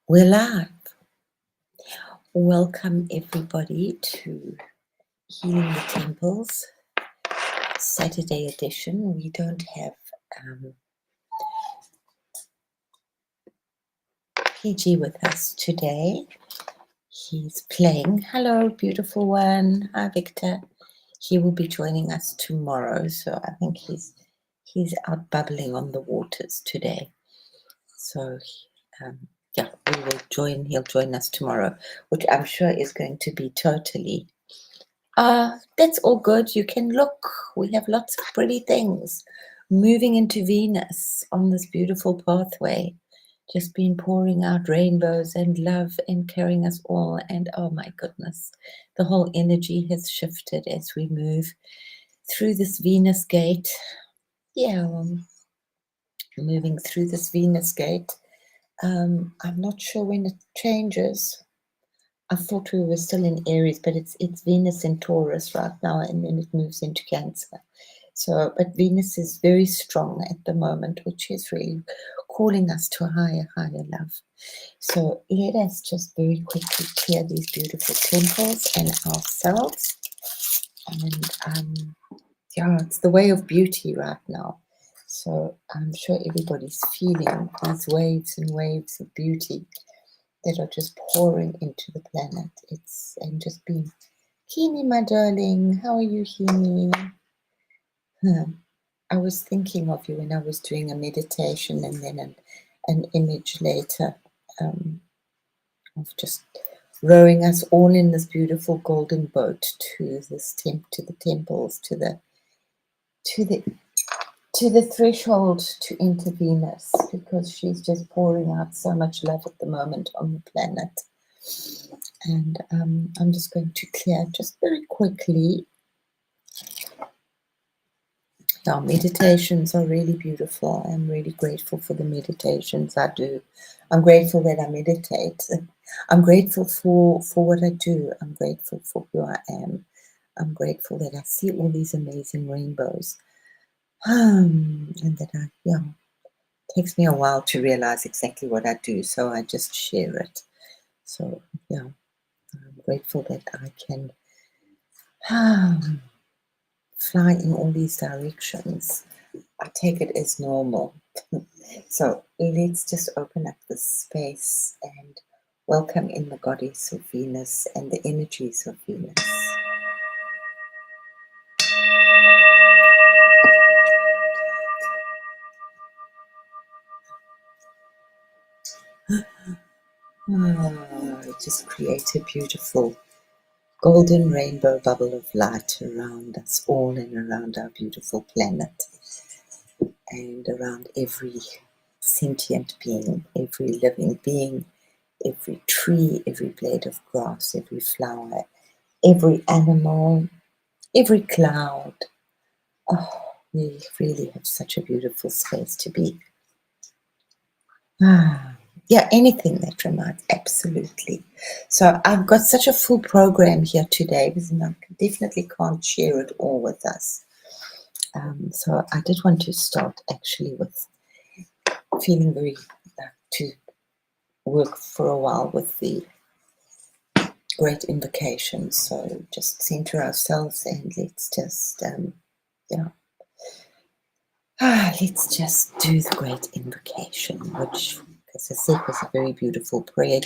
We're live. Welcome everybody to Healing the Temples Saturday edition. We don't have PG with us today. He's playing. Hello, beautiful one. Hi, Victor. He will be joining us tomorrow. So I think he's out bubbling on the waters today. So yeah, he'll join us tomorrow, which I'm sure is going to be totally that's all good. You can look. We have lots of pretty things moving into Venus on this beautiful pathway. Just been pouring out rainbows and love and carrying us all. And oh my goodness, the whole energy has shifted as we move through this Venus gate. Yeah, moving through this Venus gate. I'm not sure when it changes. I thought we were still in Aries, but it's Venus in Taurus right now, and then it moves into Cancer. So, but Venus is very strong at the moment, which is really calling us to a higher love. So let us just very quickly clear these beautiful temples and ourselves. And yeah, it's the way of beauty right now. So I'm sure everybody's feeling these waves and waves of beauty that are just pouring into the planet. And just being, Hini, my darling, how are you, Hini? I was thinking of you when I was doing a meditation, and then an image later of just rowing us all in this beautiful golden boat to the temples, to the threshold to enter Venus, because she's just pouring out so much love at the moment on the planet. And I'm just going to clear just very quickly. Our meditations are really beautiful. I'm really grateful for the meditations I do. I'm grateful that I meditate. I'm grateful for what I do. I'm grateful for who I am. I'm grateful that I see all these amazing rainbows. And that it takes me a while to realize exactly what I do, so I just share it. So yeah, I'm grateful that I can fly in all these directions. I take it as normal. So let's just open up this space and welcome in the goddess of Venus and the energies of Venus. Just create a beautiful golden rainbow bubble of light around us all and around our beautiful planet and around every sentient being, every living being, every tree, every blade of grass, every flower, every animal, every cloud. Oh, we really have such a beautiful space to be. Yeah, anything that reminds, absolutely. So I've got such a full program here today, because I definitely can't share it all with us. So I did want to start actually with feeling very to work for a while with the great invocations. So just center ourselves and let's just let's just do the great invocation, which, as I said, was a very beautiful prayer,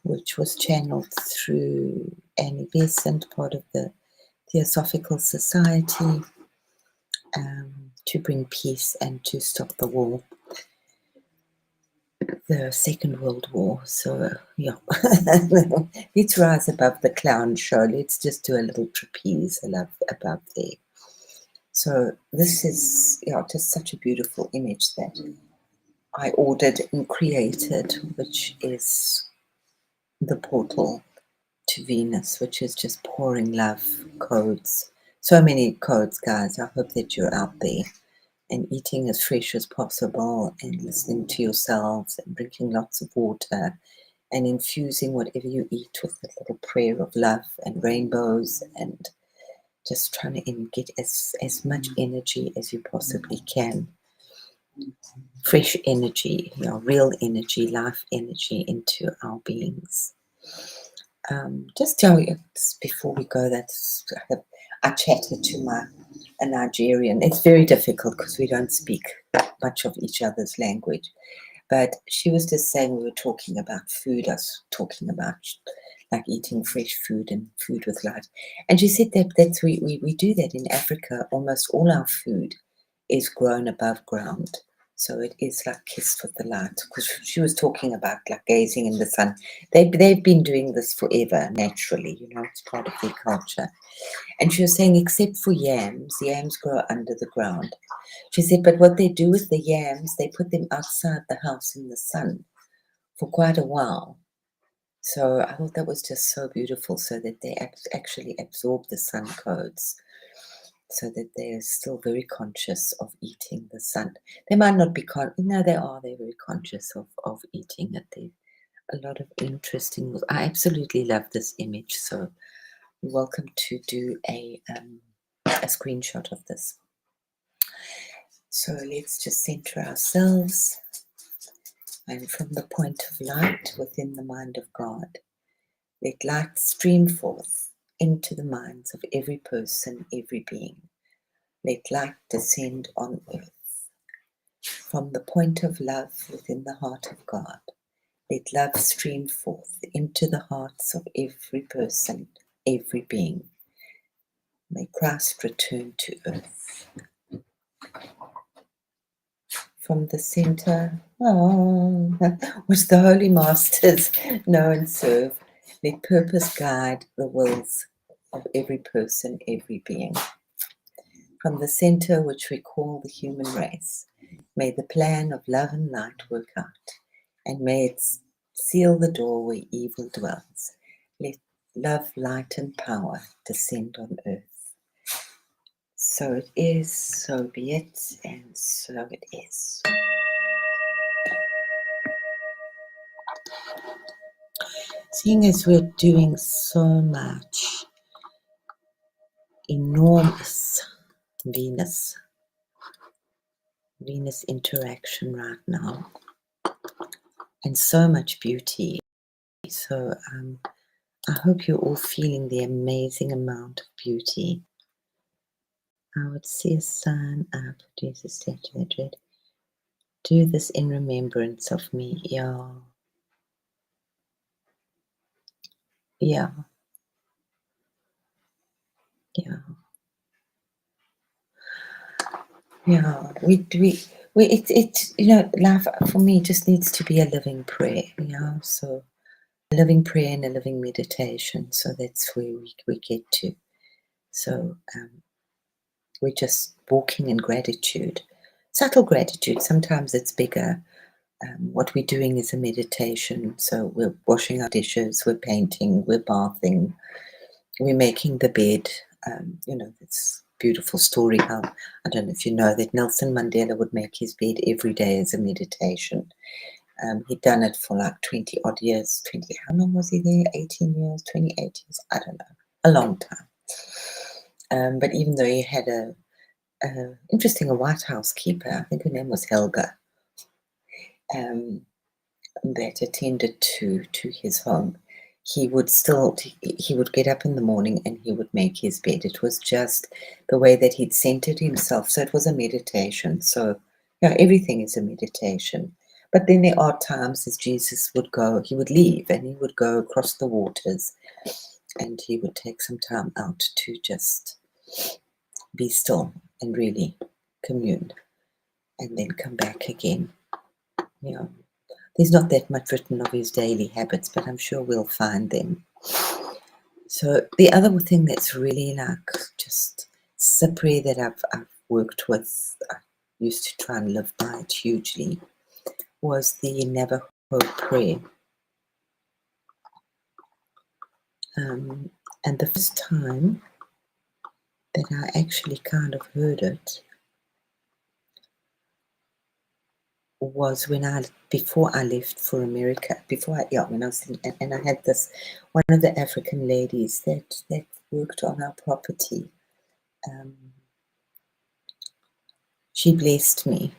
which was channeled through Annie Besant, part of the Theosophical Society, to bring peace and to stop the war, the Second World War. So yeah, let's rise above the clown show. Let's just do a little trapeze above there. So this is just such a beautiful image that I ordered and created, which is the portal to Venus, which is just pouring love codes. So many codes, guys. I hope that you're out there and eating as fresh as possible and listening to yourselves and drinking lots of water and infusing whatever you eat with a little prayer of love and rainbows, and just trying to get as much energy as you possibly can. fresh energy, real energy, life energy into our beings. Just tell you before we go that I chatted to a Nigerian. It's very difficult because we don't speak much of each other's language. But she was just saying, we were talking about food. I was talking about like eating fresh food and food with light. And she said that we do that in Africa. Almost all our food is grown above ground. So it is like kissed with the light. Because she was talking about like gazing in the sun. They've been doing this forever, naturally, it's part of their culture. And she was saying, except for yams grow under the ground. She said, but what they do with the yams, they put them outside the house in the sun for quite a while. So I thought that was just so beautiful, so that they actually absorb the sun codes, so that they are still very conscious of eating the sun. They might not be, they're very conscious of eating it. There's a lot of interesting, I absolutely love this image, so you're welcome to do a screenshot of this. So let's just center ourselves, and from the point of light within the mind of God, let light stream forth into the minds of every person, every being. Let light descend on earth. From the point of love within the heart of God, let love stream forth into the hearts of every person, every being. May Christ return to earth. From the center, which the Holy Masters know and serve, let purpose guide the wills of every person, every being. From the center, which we call the human race, may the plan of love and light work out, and may it seal the door where evil dwells. Let love, light, and power descend on earth. So it is, so be it, and so it is. Seeing as we're doing so much enormous Venus interaction right now, and so much beauty, so I hope you're all feeling the amazing amount of beauty. I would see a sign, produce a statue that read, do this in remembrance of me. Yeah. Yeah. Yeah. Yeah. Life for me just needs to be a living prayer. So a living prayer and a living meditation. So that's where we get to. So we're just walking in gratitude, subtle gratitude. Sometimes it's bigger. What we're doing is a meditation. So we're washing our dishes, we're painting, we're bathing, we're making the bed. It's a beautiful story how, I don't know if you know, that Nelson Mandela would make his bed every day as a meditation. He'd done it for like 20 odd years. How long was he there? 18 years, 28 years? I don't know. A long time. But even though he had a White House keeper, I think her name was Helga, that attended to his home, he would get up in the morning and he would make his bed. It was just the way that he'd centered himself. So it was a meditation. So everything is a meditation. But then there are times as Jesus would go, he would leave and he would go across the waters, and he would take some time out to just be still and really commune, and then come back again. There's not that much written of his daily habits, but I'm sure we'll find them. So the other thing that's really like just a prayer that I've worked with, I used to try and live by it hugely, was the Navajo prayer. And the first time that I actually kind of heard it was before I left for America, when I was and I had one of the African ladies that worked on our property. She blessed me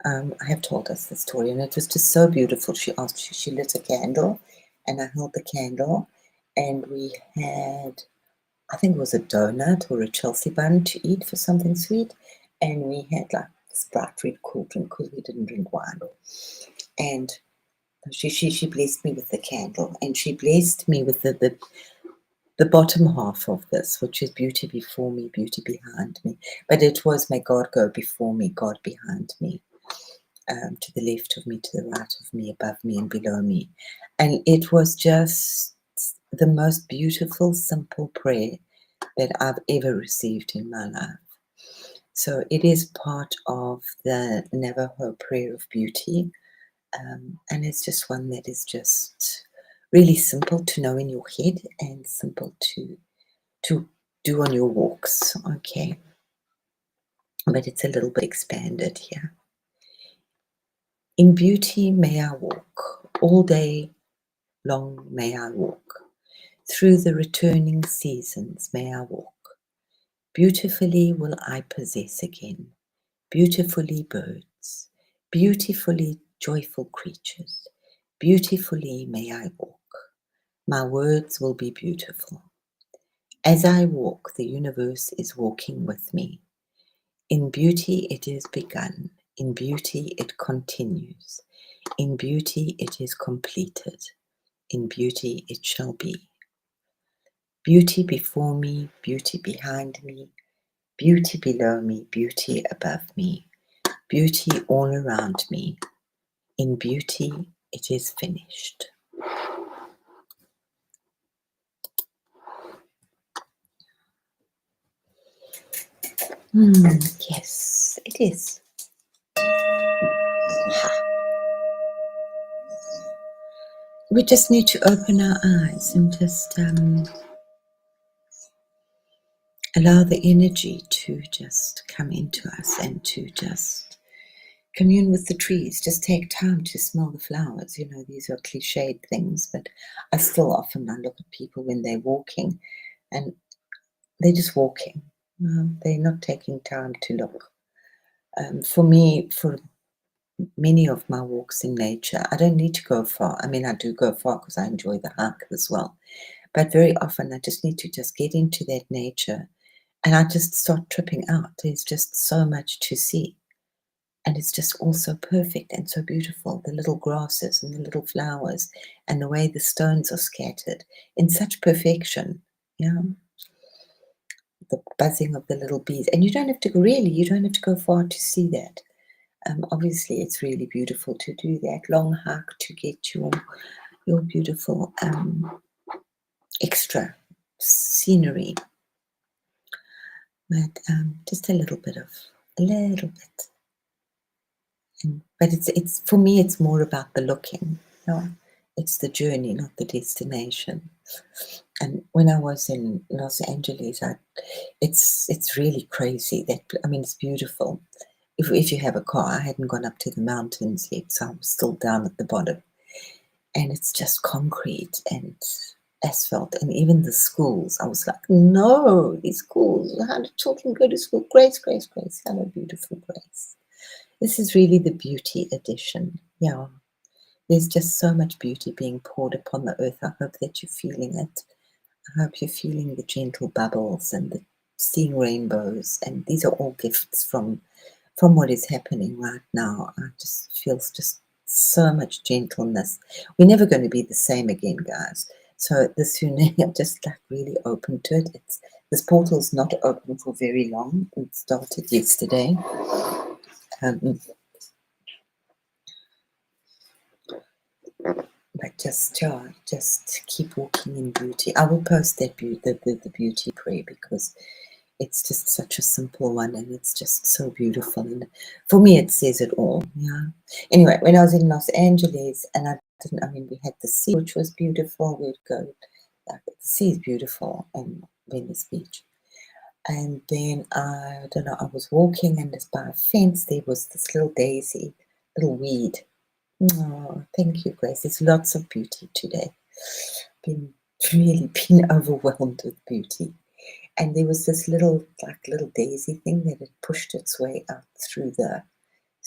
I have told us the story, and it was just so beautiful. She asked, she lit a candle, and I held the candle, and we had, I think it was a donut or a Chelsea bun to eat for something sweet, and we had like this bright red cool drink because we didn't drink wine. And she blessed me with the candle, and she blessed me with the bottom half of this, which is beauty before me, beauty behind me. But it was, may God go before me, God behind me. To the left of me, to the right of me, above me and below me. And it was just the most beautiful, simple prayer that I've ever received in my life. So it is part of the Navajo prayer of beauty. And it's just one that is just really simple to know in your head and simple to do on your walks. Okay. But it's a little bit expanded here. In beauty may I walk, all day long may I walk, through the returning seasons may I walk. Beautifully will I possess again, beautifully birds, beautifully joyful creatures, beautifully may I walk. My words will be beautiful. As I walk, the universe is walking with me. In beauty it is begun, in beauty it continues. In beauty it is completed, in beauty it shall be. Beauty before me, beauty behind me, beauty below me, beauty above me, beauty all around me. In beauty it is finished. Yes, it is. We just need to open our eyes and just allow the energy to just come into us and to just commune with the trees. Just take time to smell the flowers. You know, these are cliched things, but I still often look at people when they're walking and they're just walking. They're not taking time to look. For me, for many of my walks in nature, I don't need to go far. I mean, I do go far because I enjoy the hike as well. But very often I just need to just get into that nature and I just start tripping out. There's just so much to see. And it's just all so perfect and so beautiful. The little grasses and the little flowers and the way the stones are scattered in such perfection. Yeah. The buzzing of the little bees. And you don't have to go far to see that. Obviously, it's really beautiful to do that long hike to get your beautiful extra scenery. But just a little bit. But it's for me, it's more about the looking. You know? It's the journey, not the destination. And when I was in Los Angeles, it's really crazy. I mean, it's beautiful. If you have a car, I hadn't gone up to the mountains yet, so I was still down at the bottom. And it's just concrete and asphalt, and even the schools. I was like, no, these schools. How do children go to school? Grace, Grace, Grace. Hello, beautiful Grace. This is really the beauty edition. Yeah. There's just so much beauty being poured upon the earth. I hope that you're feeling it. I hope you're feeling the gentle bubbles and the seeing rainbows. And these are all gifts from what is happening right now. I just feels just so much gentleness. We're never going to be the same again, guys. So the sooner I'm just like really open to it. This portal's not open for very long. It started yesterday. But just keep walking in beauty. I will post that the beauty prayer because it's just such a simple one and it's just so beautiful. And for me, it says it all. Yeah. Anyway, when I was in Los Angeles, and we had the sea, which was beautiful. We'd go, the sea is beautiful in Venice Beach. And then I don't know, I was walking and just by a fence, there was this little daisy, little weed. Oh, thank you, Grace. There's lots of beauty today. Really been overwhelmed with beauty. And there was this little daisy thing that had pushed its way out through the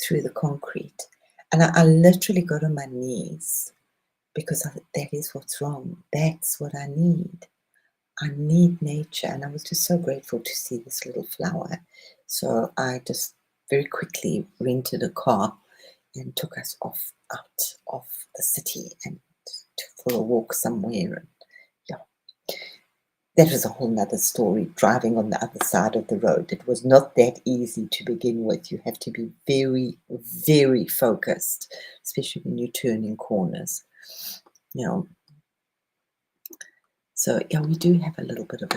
through the concrete. And I literally got on my knees because that is what's wrong. That's what I need. I need nature. And I was just so grateful to see this little flower. So I just very quickly rented a car and took us out of the city and for a walk somewhere. And yeah, that was a whole nother story. Driving on the other side of the road, it was not that easy to begin with. You have to be very, very focused, especially when you're turning corners. You know, so yeah, we do have a little bit of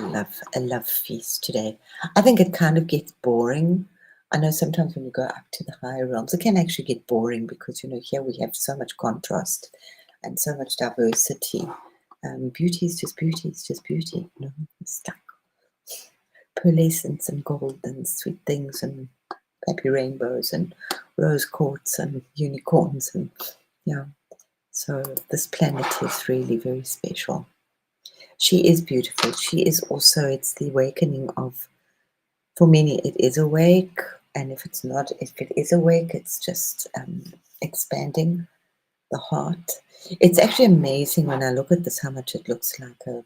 a love feast today. I think it kind of gets boring. I know sometimes when you go up to the higher realms, it can actually get boring because here we have so much contrast and so much diversity. Beauty is just beauty, it's just beauty. It's like pearlescence and gold and sweet things and happy rainbows and rose quartz and unicorns and yeah. So this planet is really very special. She is beautiful. She is also, it's the awakening of, for many, it is awake. And if it's not, if it is awake, it's just expanding the heart. It's actually amazing when I look at this, how much it looks like a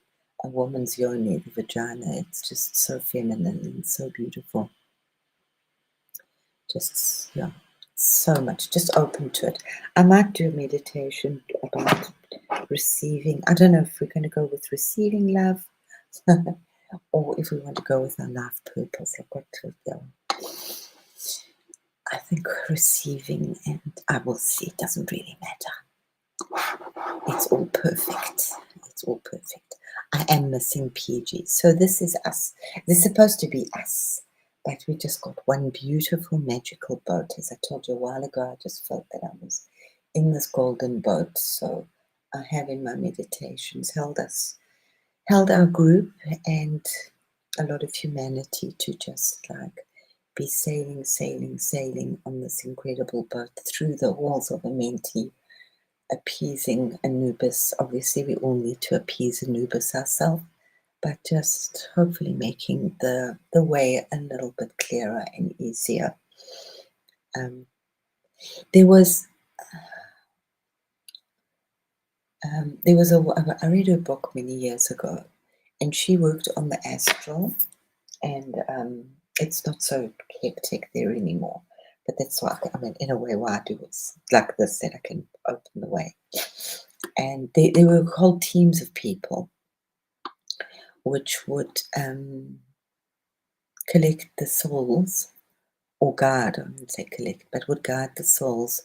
woman's yoni, the vagina. It's just so feminine and so beautiful. Just, yeah, so much, just open to it. I might do a meditation about receiving. I don't know if we're going to go with receiving love or if we want to go with our life purpose. Like what to go. I think receiving, and I will see, it doesn't really matter. It's all perfect. It's all perfect. I am missing PG. So this is us. This is supposed to be us. But we just got one beautiful magical boat. As I told you a while ago, I just felt that I was in this golden boat. So I have in my meditations held our group and a lot of humanity to just like be sailing on this incredible boat through the halls of Amenti, appeasing Anubis. Obviously, we all need to appease Anubis ourselves, but just hopefully making the way a little bit clearer and easier. There was I read her book many years ago, and she worked on the astral, and it's not so hectic there anymore. But that's why, I mean, in a way, why I do it like this, that I can open the way. And there were whole teams of people which would collect the souls, or guard, I wouldn't say collect, but would guard the souls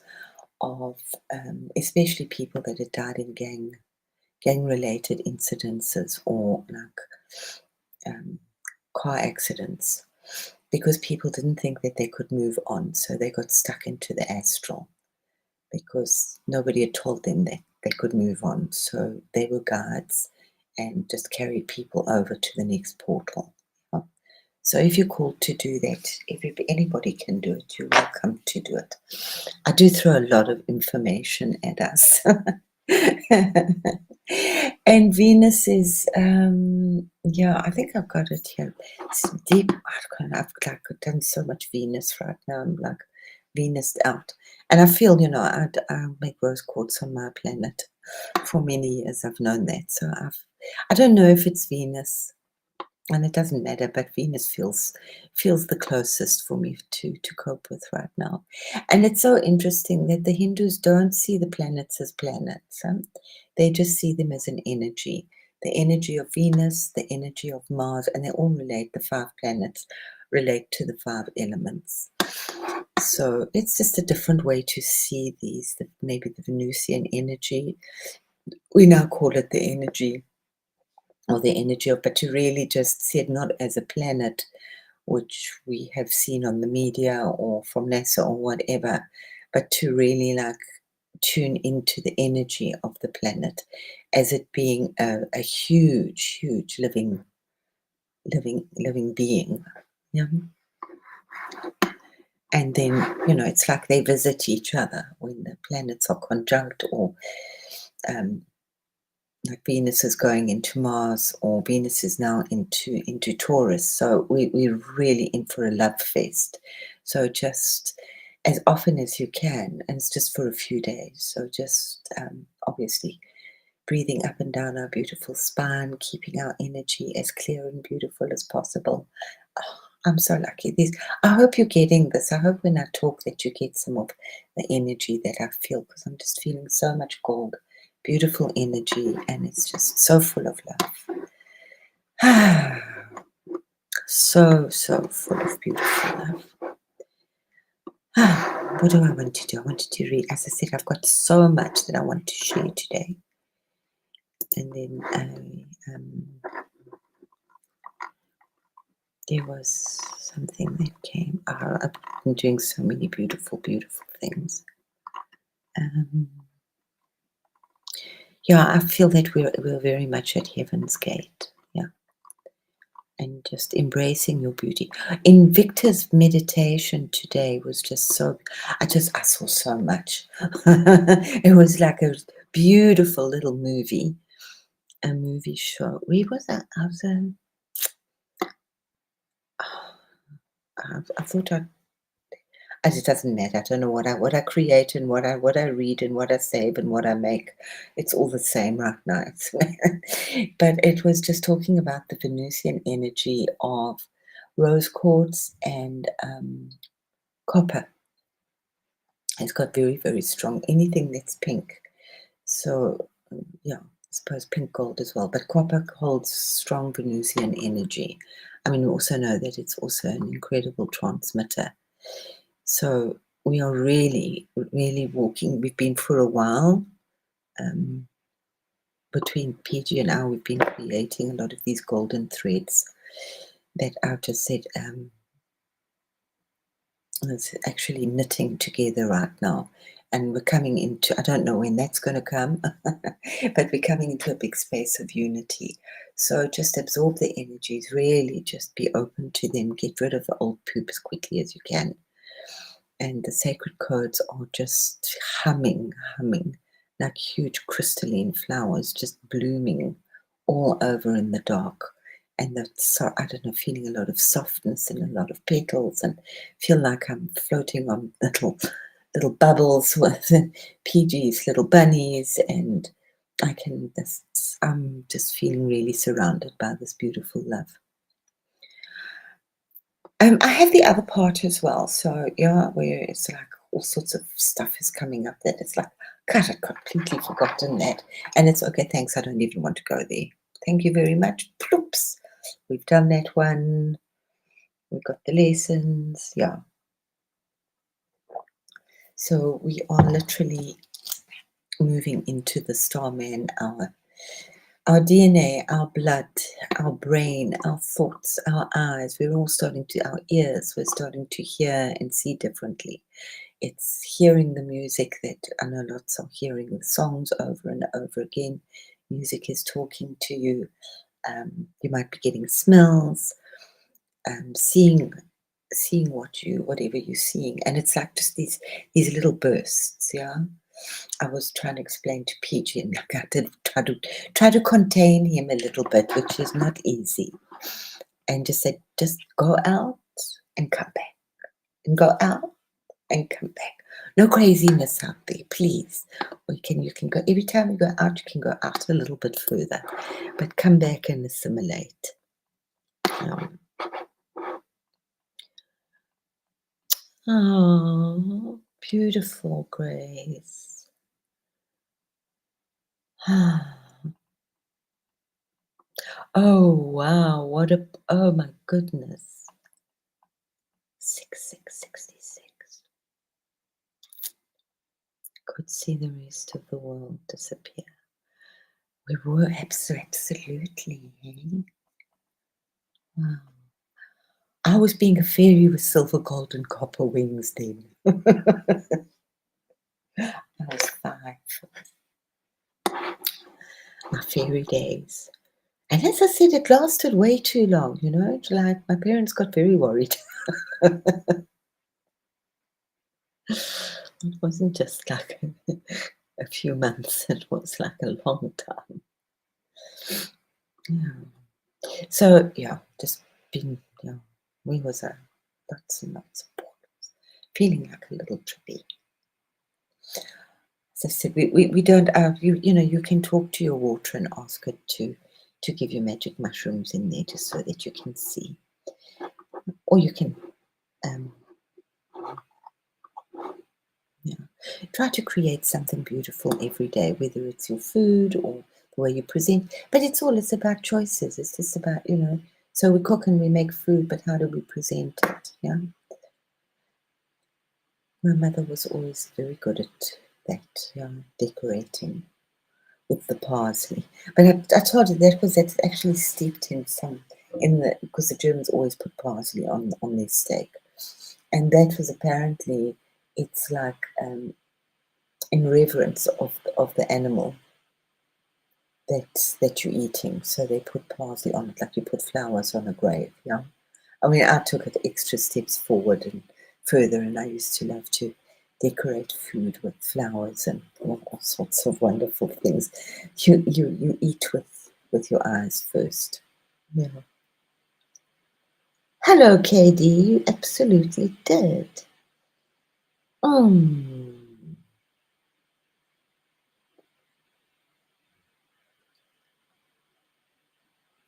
of especially people that had died in gang-related incidences or like car accidents, because people didn't think that they could move on, so they got stuck into the astral because nobody had told them that they could move on. So they were guides and just carried people over to the next portal. So if you're called to do that, if anybody can do it, you're welcome to do it. I do throw a lot of information at us. And Venus is, yeah, I think I've got it here. It's deep. I've done so much Venus right now. I'm like Venus out. And I feel, I make rose quartz on my planet. For many years I've known that. So I don't know if it's Venus, and it doesn't matter, but Venus feels the closest for me to cope with right now. And it's so interesting that the Hindus don't see the planets as planets. They just see them as an energy. The energy of Venus, the energy of Mars, and they all relate. The 5 planets relate to the 5 elements. So it's just a different way to see these. Maybe the Venusian energy, we now call it the energy, or the energy of, but to really just see it not as a planet, which we have seen on the media or from NASA or whatever, but to really like tune into the energy of the planet as it being a huge, huge living being. Yeah. And then, it's like they visit each other when the planets are conjunct, or like Venus is going into Mars, or Venus is now into Taurus. So we're really in for a love fest. So just as often as you can, and it's just for a few days. So just obviously breathing up and down our beautiful spine, keeping our energy as clear and beautiful as possible. Oh, I'm so lucky. I hope you're getting this. I hope when I talk that you get some of the energy that I feel, because I'm just feeling so much gold, beautiful energy, and it's just so full of love. So, so full of beautiful love. What do I want to do? I wanted to read. As I said, I've got so much that I want to share today. And then there was something that came. I've been doing so many beautiful, beautiful things. Yeah, I feel that we're very much at heaven's gate. Yeah. And just embracing your beauty. In Victor's meditation today was just so, I saw so much. It was like a beautiful little movie, a movie show. Where was that? I thought it doesn't matter. I don't know what I create and what I read and what I save and what I make. It's all the same right now. But it was just talking about the Venusian energy of rose quartz and copper. It's got very, very strong, anything that's pink. So yeah, I suppose pink gold as well. But copper holds strong Venusian energy. I mean, we also know that it's also an incredible transmitter. So we are really, really walking. We've been for a while. Between PG and I, we've been creating a lot of these golden threads that I've just said it's actually knitting together right now. And we're coming into, I don't know when that's going to come, but we're coming into a big space of unity. So just absorb the energies, really just be open to them, get rid of the old poop as quickly as you can. And the sacred codes are just humming, like huge crystalline flowers just blooming all over in the dark. And that's so, I don't know, feeling a lot of softness and a lot of petals, and feel like I'm floating on little bubbles with PG's little bunnies, and I'm just feeling really surrounded by this beautiful love. I have the other part as well. So yeah, where it's like all sorts of stuff is coming up that it's like, God, I'd completely forgotten that. And it's okay, thanks, I don't even want to go there. Thank you very much. Ploops. We've done that one. We've got the lessons. Yeah. So we are literally moving into the Starman hour. Our DNA, our blood, our brain, our thoughts, our eyes, we're all starting to, our ears, we're starting to hear and see differently. It's hearing the music that I know lots are hearing the songs over and over again. Music is talking to you. You might be getting smells, seeing whatever you're seeing, and it's like just these little bursts. Yeah. I was trying to explain to PG, and like I did try to contain him a little bit, which is not easy. And just said, just go out and come back, and go out and come back. No craziness out there, please. Or you can go every time you go out. You can go out a little bit further, but come back and assimilate. Oh, beautiful, Grace. Oh, wow. Oh my goodness. 6666. Could see the rest of the world disappear. We were absolutely. Wow. I was being a fairy with silver, gold, and copper wings then. I was 5. My fairy days. And as I said, it lasted way too long, you know. Like my parents got very worried. It wasn't just like a few months, it was like a long time. Yeah. So yeah, just been, yeah, we was lots and lots of problems. feeling like a little trippy. As I said, we don't, you know, you can talk to your water and ask it to give you magic mushrooms in there just so that you can see. Or you can, try to create something beautiful every day, whether it's your food or the way you present. But it's about choices. It's just about, you know, so we cook and we make food, but how do we present it? Yeah. My mother was always very good at that, decorating with the parsley. But I told you that's actually steeped in because the Germans always put parsley on their steak, and that was apparently it's like in reverence of the animal that you're eating. So they put parsley on it, like you put flowers on a grave. Yeah, I mean I took it extra steps forward and further, and I used to love to decorate food with flowers and all sorts of wonderful things. You eat with your eyes first. Yeah. Hello, KD. You absolutely did.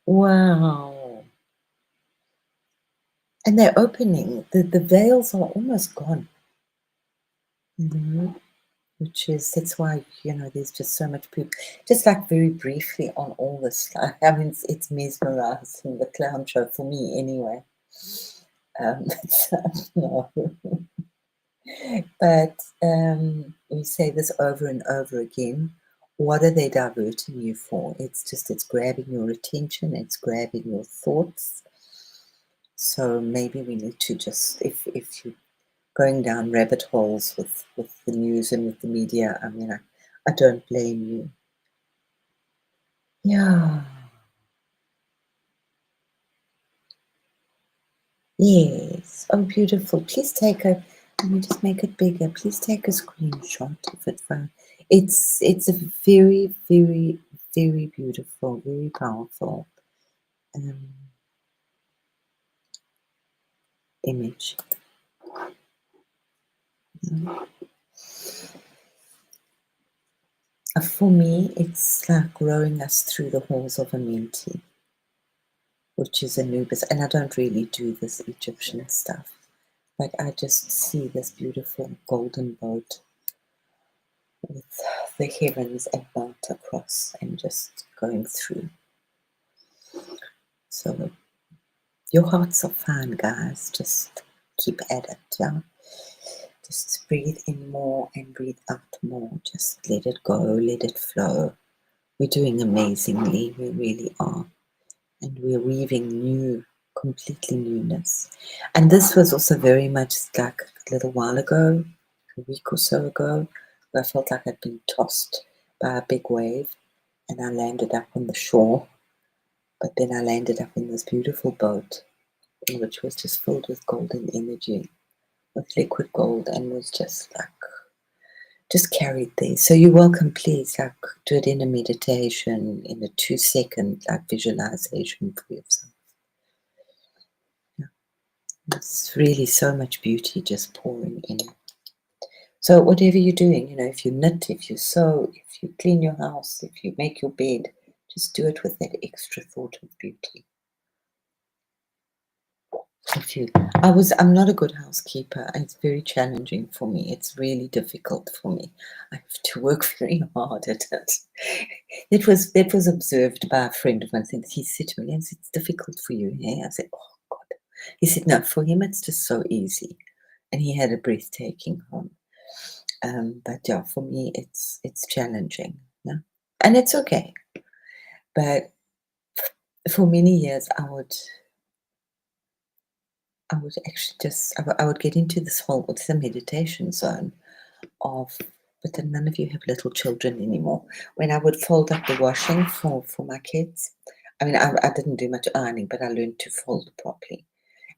Wow. And they're opening. The veils are almost gone. That's why, you know, there's just so much people. Just like very briefly on all this, I mean, it's mesmerizing, the clown show, for me anyway. So, no. But we say this over and over again. What are they diverting you for? It's grabbing your attention, it's grabbing your thoughts. So maybe we need to just, if you going down rabbit holes with the news and with the media, I mean, I don't blame you. Yeah. Yes. Oh, beautiful. Please take a, let me just make it bigger. Please take a screenshot of it. It's a very, very, very beautiful, very powerful image. For me, it's like rowing us through the halls of Amenti, which is Anubis, and I don't really do this Egyptian stuff, but I just see this beautiful golden boat with the heavens and mount across and just going through. So your hearts are fine, guys. Just keep at it, yeah. Just breathe in more and breathe out more. Just let it go, let it flow. We're doing amazingly, we really are. And we're weaving completely newness. And this was also very much like a little while ago, a week or so ago, where I felt like I'd been tossed by a big wave and I landed up on the shore. But then I landed up in this beautiful boat, which was just filled with golden energy, with liquid gold, and was just like, just carried there. So you're welcome, please, like do it in a meditation, in a 2-second like visualization for yourself. Yeah. It's really so much beauty just pouring in. So whatever you're doing, you know, if you knit, if you sew, if you clean your house, if you make your bed, just do it with that extra thought of beauty. I'm not a good housekeeper. It's very challenging for me. It's really difficult for me. I have to work very hard at it. That was observed by a friend of mine. He said to me, "Yes, it's difficult for you." Yeah, I said, "Oh God." He said, "No, for him it's just so easy," and he had a breathtaking home. But yeah, for me it's challenging. Yeah, and it's okay. But for many years, I would actually I would get into this whole, what's the meditation zone of, but then none of you have little children anymore. When I would fold up the washing for my kids, I mean, I didn't do much ironing, but I learned to fold properly.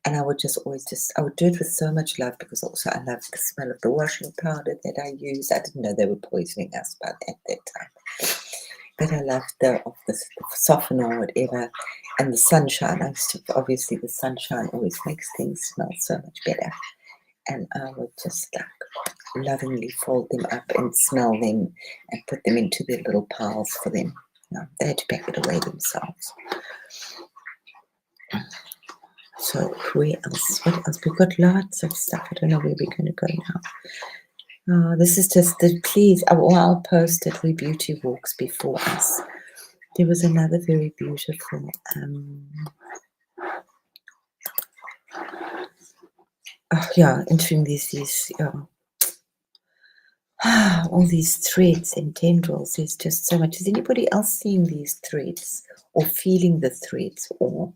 And I would just always I would do it with so much love, because also I loved the smell of the washing powder that I used. I didn't know they were poisoning us by that time. But I loved the softener or whatever, and the sunshine. Obviously the sunshine always makes things smell so much better. and I would just like lovingly fold them up and smell them and put them into their little piles for them. No, they had to pack it away themselves. So where else? What else? We've got lots of stuff. I don't know where we're going to go now. This is just the please. I'll post it. We beauty walks before us. There was another very beautiful. Entering these all these threads and tendrils. There's just so much. Is anybody else seeing these threads or feeling the threads or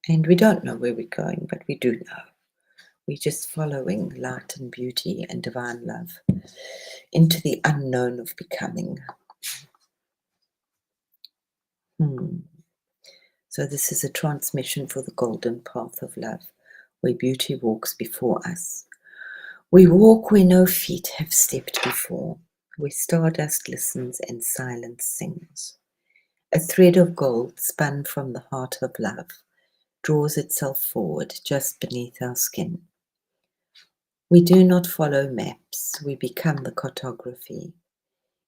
and we don't know where we're going, but we do know. We're just following light and beauty and divine love into the unknown of becoming. So this is a transmission for the golden path of love, where beauty walks before us. We walk where no feet have stepped before, where stardust listens and silence sings. A thread of gold spun from the heart of love draws itself forward just beneath our skin. We do not follow maps, we become the cartography.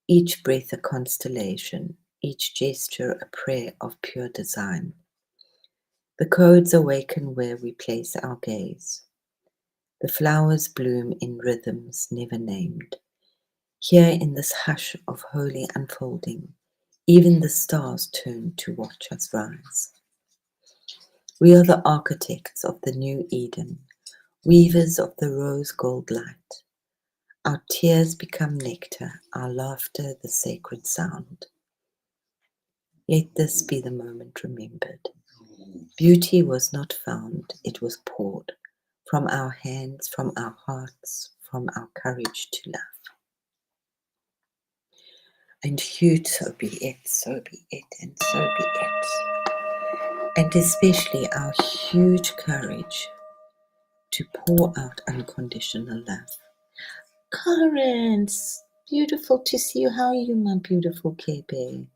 Each breath a constellation, each gesture a prayer of pure design. The codes awaken where we place our gaze. The flowers bloom in rhythms never named. Here in this hush of holy unfolding, even the stars turn to watch us rise. We are the architects of the new Eden, weavers of the rose gold light. Our tears become nectar, our laughter the sacred sound. Let this be the moment remembered. Beauty was not found, it was poured from our hands, from our hearts, from our courage to love. And huge, so be it, and so be it. And especially our huge courage to pour out unconditional love. Currents, beautiful to see you. How are you, my beautiful Kebe?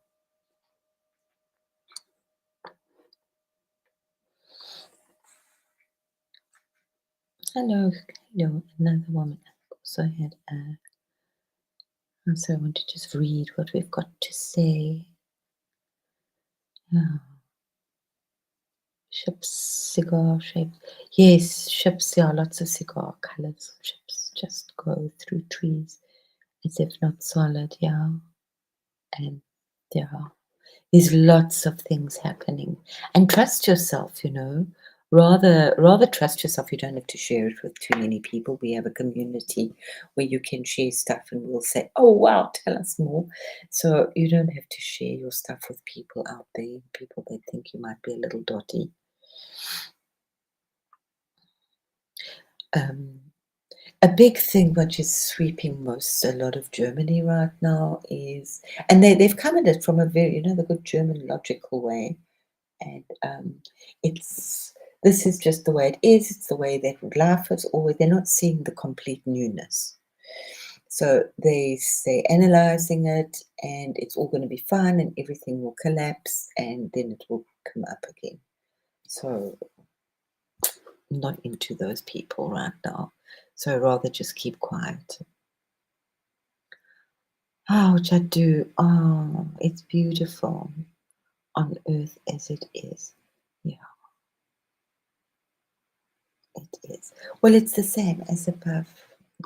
Hello, another woman. Also had so I want to just read what we've got to say. Ships, cigar shapes. Yes, ships, lots of cigar colors. Ships just go through trees as if not solid, And there's lots of things happening. And trust yourself, Rather trust yourself. You don't have to share it with too many people. We have a community where you can share stuff and we'll say, oh wow, tell us more. So you don't have to share your stuff with people out there, people that think you might be a little dotty. A big thing which is sweeping a lot of Germany right now is, and they've come at it from a very, the good German logical way. And this is just the way it is. It's the way that life is always. They're not seeing the complete newness. So they say analyzing it, and it's all going to be fine, and everything will collapse, and then it will come up again. So I'm not into those people right now. So I'd rather just keep quiet. Which I do. Oh, it's beautiful on earth as it is. Yeah. It is. Well, it's the same as above,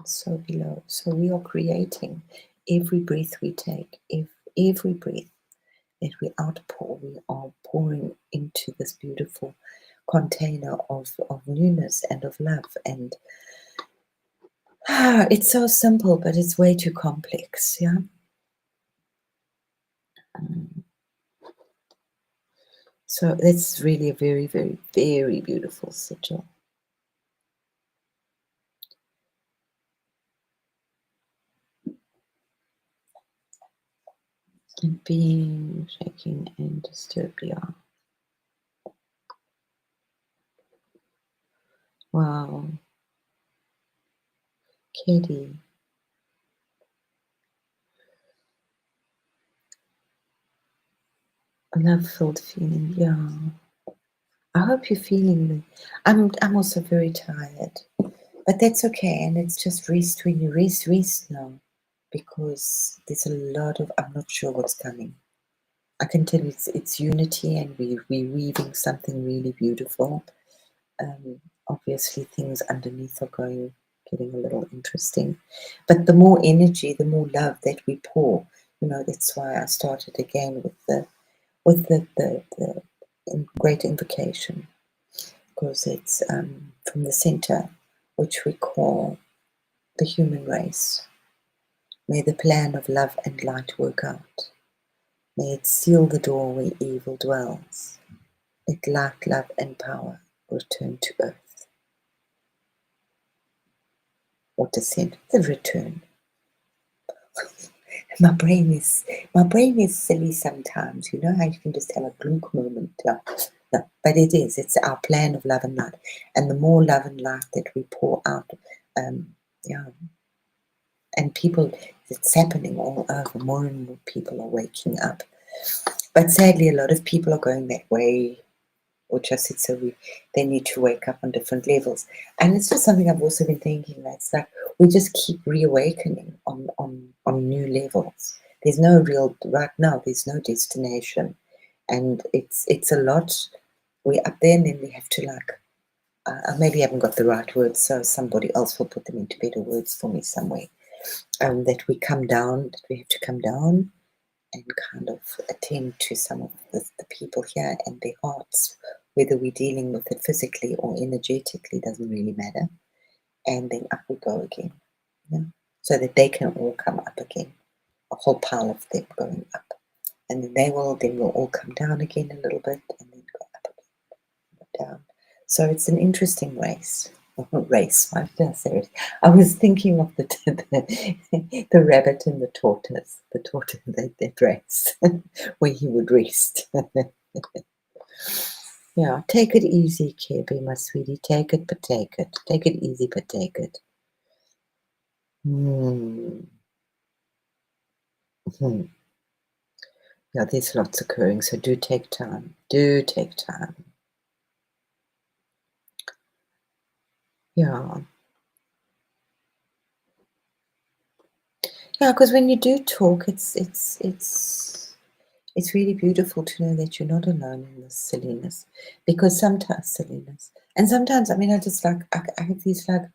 so below. So we are creating every breath we take, every breath that we outpour, we are pouring into this beautiful container of newness and of love. And it's so simple, but it's way too complex, yeah? So that's really a very, very, very beautiful sigil. And being shaking and disturbed, yeah. Wow. Katie. A love-filled feeling, yeah. I hope you're feeling the. I'm also very tired, but that's okay. And it's just rest when you rest now, because there's a lot of. I'm not sure what's coming. I can tell you it's unity, and we're weaving something really beautiful. Obviously, things underneath are getting a little interesting, but the more energy, the more love that we pour. That's why I started again with the great invocation, because it's from the center, which we call the human race. May the plan of love and light work out. May it seal the door where evil dwells. Let light, love, and power return to earth. Or descend, the return. My brain is silly sometimes. You know how you can just have a glunk moment. No, but it's our plan of love and light. And the more love and light that we pour out, yeah, and people, it's happening all over. More and more people are waking up. But sadly, a lot of people are going that way, or just it's they need to wake up on different levels. And it's just something I've also been thinking. That's like we just keep reawakening on new levels. There's no real right now. There's no destination, and it's a lot. We're up there, and then we have to like. Maybe I haven't got the right words, so somebody else will put them into better words for me somewhere. That we come down. That we have to come down and kind of attend to some of the people here and their hearts, whether we're dealing with it physically or energetically, doesn't really matter. And then up we go again, so that they can all come up again, a whole pile of them going up. And then we'll all come down again a little bit and then go up again, down. So it's an interesting race. Race, why did I say it? I was thinking of the rabbit and the tortoise, that race, where he would rest. Yeah, take it easy, Kirby, my sweetie. Take it, but take it. Take it easy, but take it. Yeah, there's lots occurring, so do take time. Do take time. Yeah. Yeah, because when you do talk, it's really beautiful to know that you're not alone in this silliness. Because sometimes and sometimes, I mean, I just like I have these like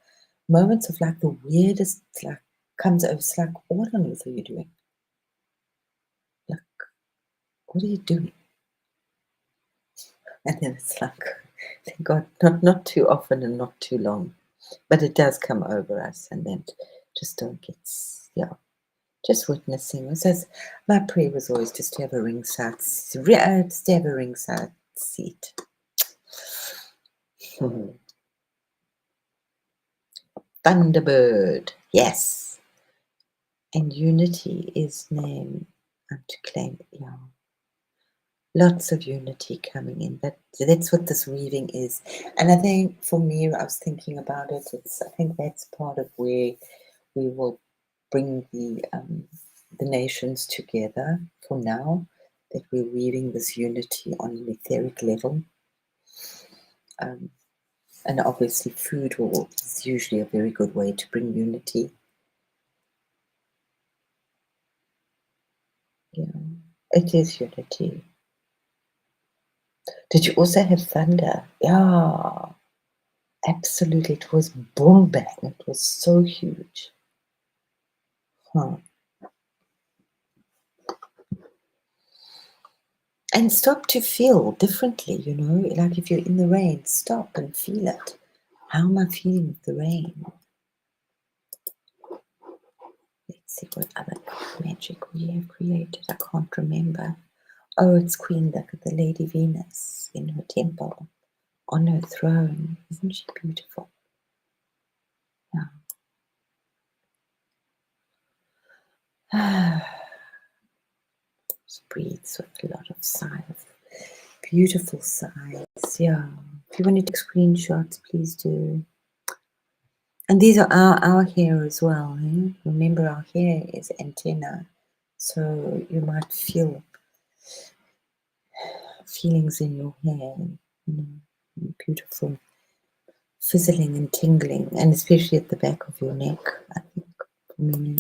moments of like the weirdest like comes over. It's like, what on earth are you doing? Like, what are you doing? And then it's like, thank God, not too often and not too long, but it does come over us, and then just don't get just witnessing. So my prayer was always just to have a ringside, just to have a ringside seat. Thunderbird, yes. And unity is name to claim. Yeah, lots of unity coming in. That's what this weaving is. And I think for me, I was thinking about it. I think that's part of where we will bring the nations together for now, that we're weaving this unity on an etheric level. And obviously food is usually a very good way to bring unity. Yeah, it is unity. Did you also have thunder? Yeah, absolutely. It was boom bang. It was so huge. Huh. And stop to feel differently, like if you're in the rain, stop and feel it. How am I feeling with the rain? Let's see what other magic we have created. I can't remember. Oh, it's the Lady Venus in her temple on her throne. Isn't she beautiful? Yeah. Just breathes with a lot of sighs. Beautiful sighs. Yeah. If you want to take screenshots, please do. And these are our hair as well. Eh? Remember, our hair is antenna, so you might feel feelings in your hair. Beautiful fizzling and tingling, and especially at the back of your neck, I think, for me.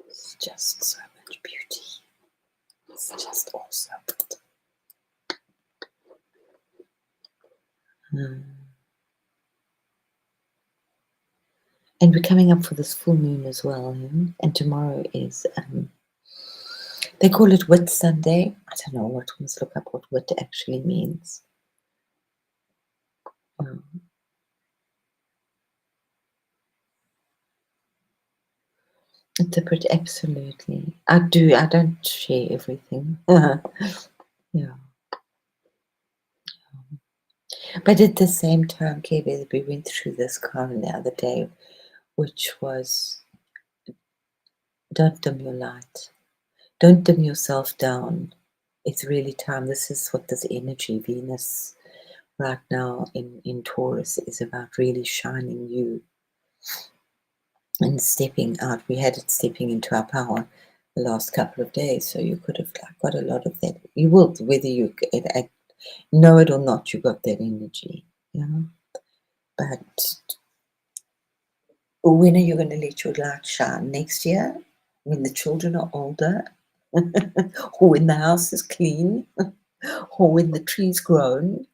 It's just so much beauty. It's just awesome. And we're coming up for this full moon as well, and tomorrow is they call it Whit Sunday. I don't know what. Let's look up what Whit actually means. Interpret absolutely. I do. I don't share everything. Yeah. But at the same time, KB, we went through this calm the other day, which was don't dim your light. Don't dim yourself down. It's really time. This is what this energy, Venus, right now in Taurus, is about, really shining you and stepping out. We had it stepping into our power the last couple of days, so you could have got a lot of that. You will, whether you know it or not, you got that energy. Yeah. But when are you going to let your light shine? Next year? When the children are older? Or when the house is clean? Or when the tree's grown?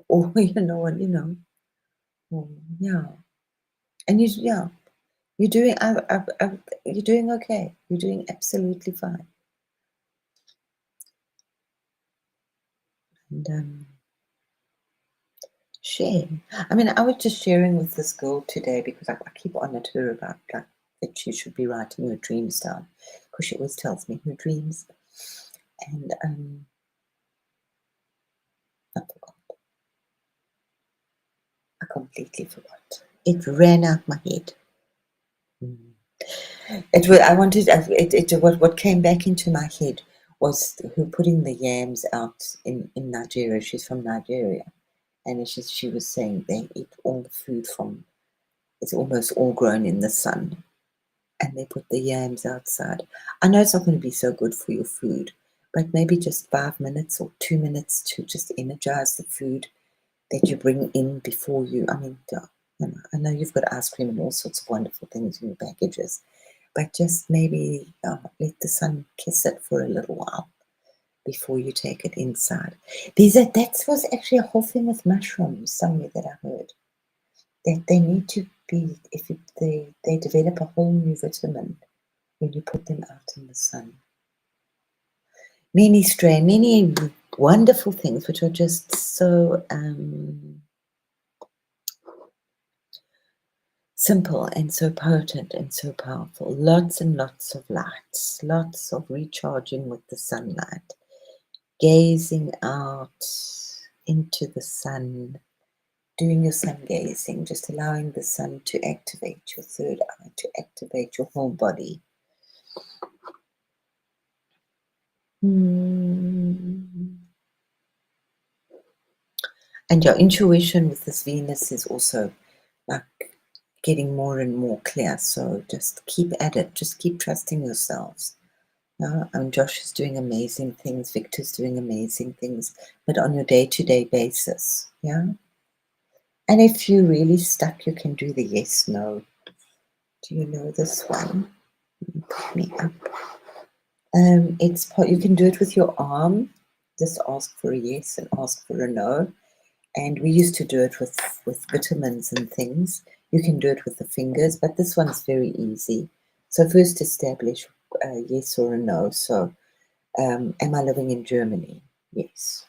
Or, yeah. And you're doing, you're doing okay. You're doing absolutely fine. And share. I mean, I was just sharing with this girl today because I keep on at her about that she should be writing her dreams down, because she always tells me her dreams. And I forgot. I completely forgot. It ran out my head. It was. I wanted. What came back into my head was her putting the yams out in Nigeria. She's from Nigeria, and she was saying they eat all the food from. It's almost all grown in the sun, and they put the yams outside. I know it's not going to be so good for your food, but maybe just 5 minutes or 2 minutes to just energize the food that you bring in before you. I mean, I know you've got ice cream and all sorts of wonderful things in your packages, but just maybe let the sun kiss it for a little while before you take it inside. That was actually a whole thing with mushrooms somewhere that I heard, that they need to be, they develop a whole new vitamin when you put them out in the sun. Many wonderful things which are just so simple and so potent and so powerful. Lots and lots of lights, lots of recharging with the sunlight, gazing out into the sun, doing your sun gazing, just allowing the sun to activate your third eye, to activate your whole body. And your intuition with this Venus is also like getting more and more clear. So just keep at it. Just keep trusting yourselves. Josh is doing amazing things. Victor's doing amazing things, but on your day-to-day basis. Yeah. And if you're really stuck, you can do the yes, no. Do you know this one? Put me up. You can do it with your arm. Just ask for a yes and ask for a no. And we used to do it with vitamins and things. You can do it with the fingers, but this one's very easy. So first establish a yes or a no. So am I living in Germany? Yes.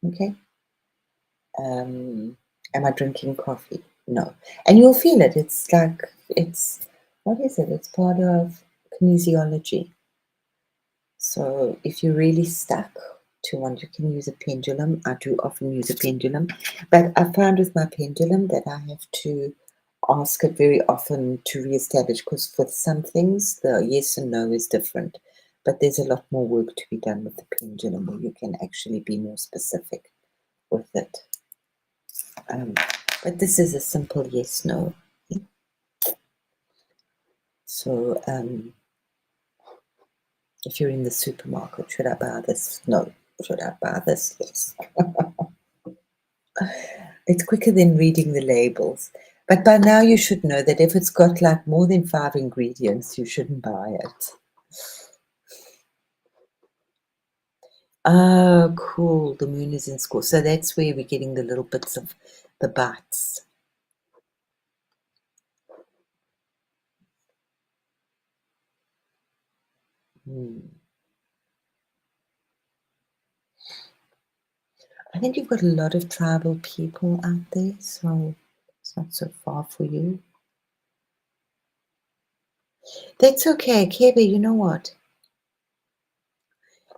Okay. Am I drinking coffee? No. And you'll feel it. It's like, what is it? It's part of kinesiology. So if you're really stuck to one, you can use a pendulum. I do often use a pendulum, but I found with my pendulum that I have to ask it very often to reestablish, because for some things the yes and no is different, but there's a lot more work to be done with the pendulum where you can actually be more specific with it. But this is a simple yes no. So If you're in the supermarket, should I buy this? No. Should I buy this? Yes. It's quicker than reading the labels. But by now you should know that if it's got like more than 5 ingredients, you shouldn't buy it. Oh, cool. The moon is in school. So that's where we're getting the little bits of the bites. I think you've got a lot of tribal people out there, so it's not so far for you. That's okay, Kebe, you know what?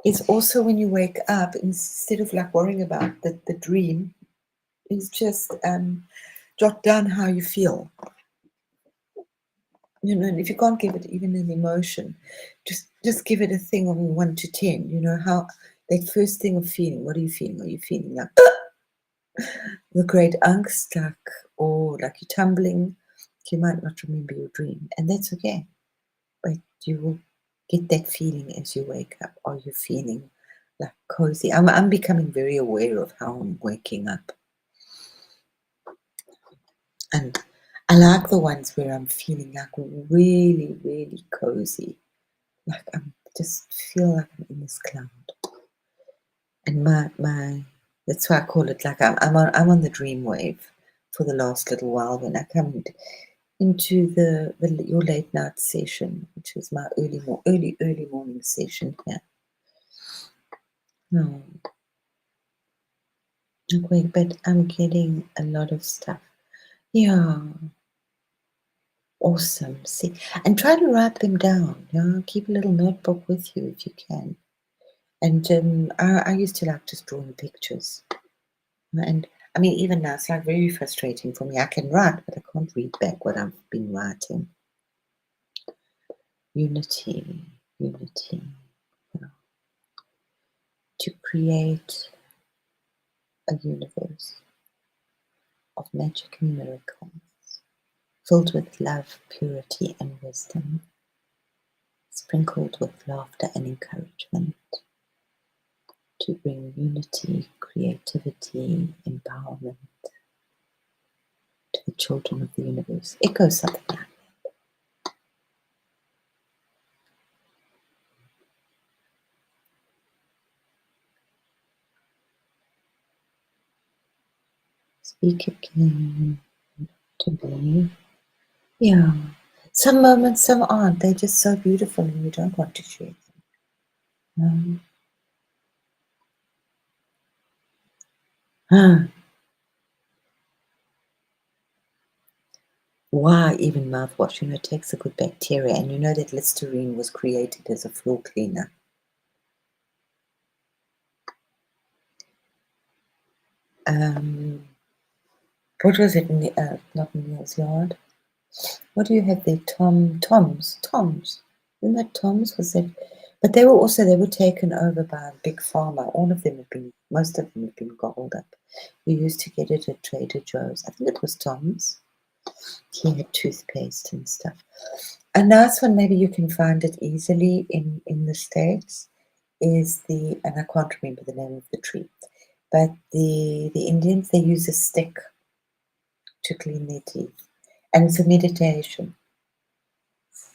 It's also when you wake up, instead of like worrying about the dream, is just jot down how you feel. You know, and if you can't give it even an emotion, just give it a thing of 1 to 10. You know, how that first thing of feeling, what are you feeling? Are you feeling like the great angst, or like you're tumbling? You might not remember your dream, and that's okay. But you will get that feeling as you wake up. Are you feeling like cozy? I'm becoming very aware of how I'm waking up. And I like the ones where I'm feeling like really, really cozy. Like I'm just feel like I'm in this cloud. And my that's why I call it like I'm on the dream wave for the last little while when I come into the your late night session, which is my early morning session here. No, okay, but I'm getting a lot of stuff. Yeah, awesome. See, and try to write them down. Yeah, keep a little notebook with you if you can. And I used to like just drawing pictures. And I mean, even now, it's like very frustrating for me. I can write, but I can't read back what I've been writing. Unity, unity. Yeah. To create a universe of magic and miracles, filled with love, purity, and wisdom, sprinkled with laughter and encouragement, to bring unity, creativity, empowerment to the children of the universe. It goes something like speak again to me. Yeah. Some moments, some aren't. They're just so beautiful and you don't want to share them. Why even mouthwash? You know, it takes a good bacteria, and you know that Listerine was created as a floor cleaner. What was it? Not Neil's Yard. What do you have there? Tom's. Isn't that Tom's? Was it? But they were taken over by Big Pharma. Most of them have been gobbled up. We used to get it at Trader Joe's. I think it was Tom's. He had toothpaste and stuff. A nice one, maybe you can find it easily in the States, is and I can't remember the name of the tree, but the Indians, they use a stick to clean their teeth. And it's a meditation.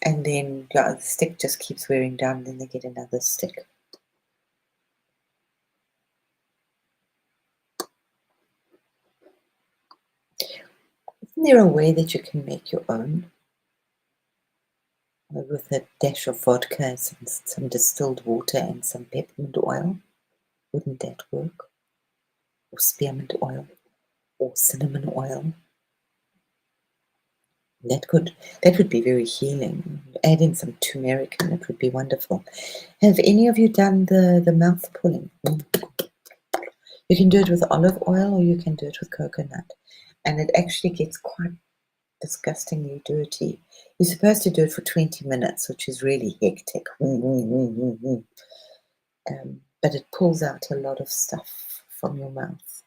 And then the stick just keeps wearing down, then they get another stick. Isn't there a way that you can make your own? With a dash of vodka and some distilled water and some peppermint oil? Wouldn't that work? Or spearmint oil? Or cinnamon oil? That would be very healing. Add in some turmeric and it would be wonderful. Have any of you done the mouth pulling? You can do it with olive oil or you can do it with coconut. And it actually gets quite disgustingly dirty. You're supposed to do it for 20 minutes, which is really hectic. But it pulls out a lot of stuff from your mouth.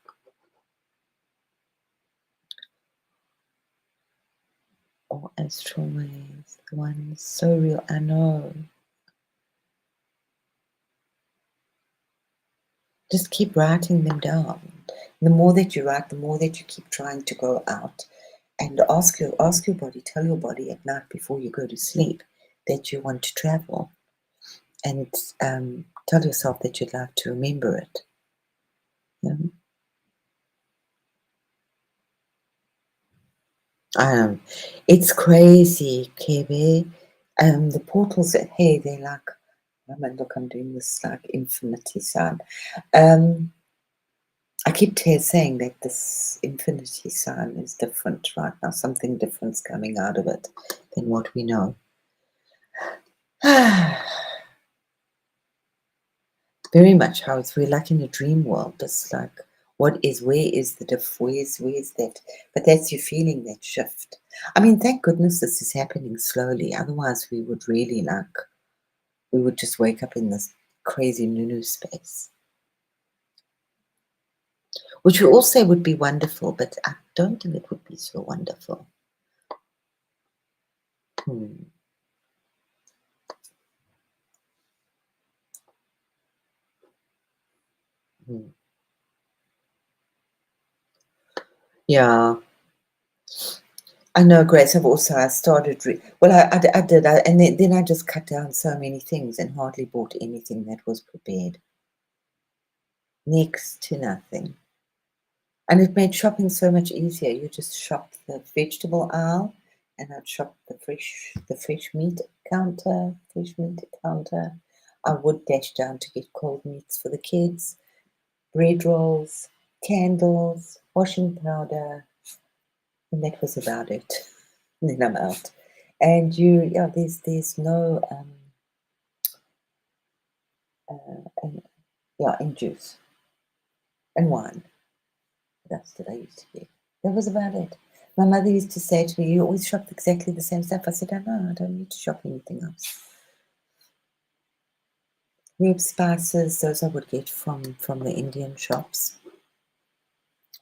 Or astral waves. The one is so real. I know. Just keep writing them down. The more that you write, the more that you keep trying to go out, and ask your body, tell your body at night before you go to sleep that you want to travel, and tell yourself that you'd like to remember it. Yeah. It's crazy, KB. The portals at hey, they're like, oh man, look, I'm doing this like infinity sign. I keep saying that this infinity sign is different right now. Something different's coming out of it than what we know. Very much how we're like in a dream world. It's like, where is the where's that? But that's you feeling that shift. I mean, thank goodness this is happening slowly. Otherwise, we would really we would just wake up in this crazy Nunu space, which we all say would be wonderful, but I don't think it would be so wonderful. Yeah. I know, Grace. I started. I did, and then I just cut down so many things and hardly bought anything that was prepared. Next to nothing, and it made shopping so much easier. You just shop the vegetable aisle, and I'd shop the fresh meat counter, I would dash down to get cold meats for the kids, bread rolls, candles, washing powder, and that was about it. And then I'm out. And there's no and juice and wine. What else did I used to get? That was about it. My mother used to say to me, "You always shop exactly the same stuff." I said, "I know, I don't need to shop anything else." Herb spices, those I would get from the Indian shops,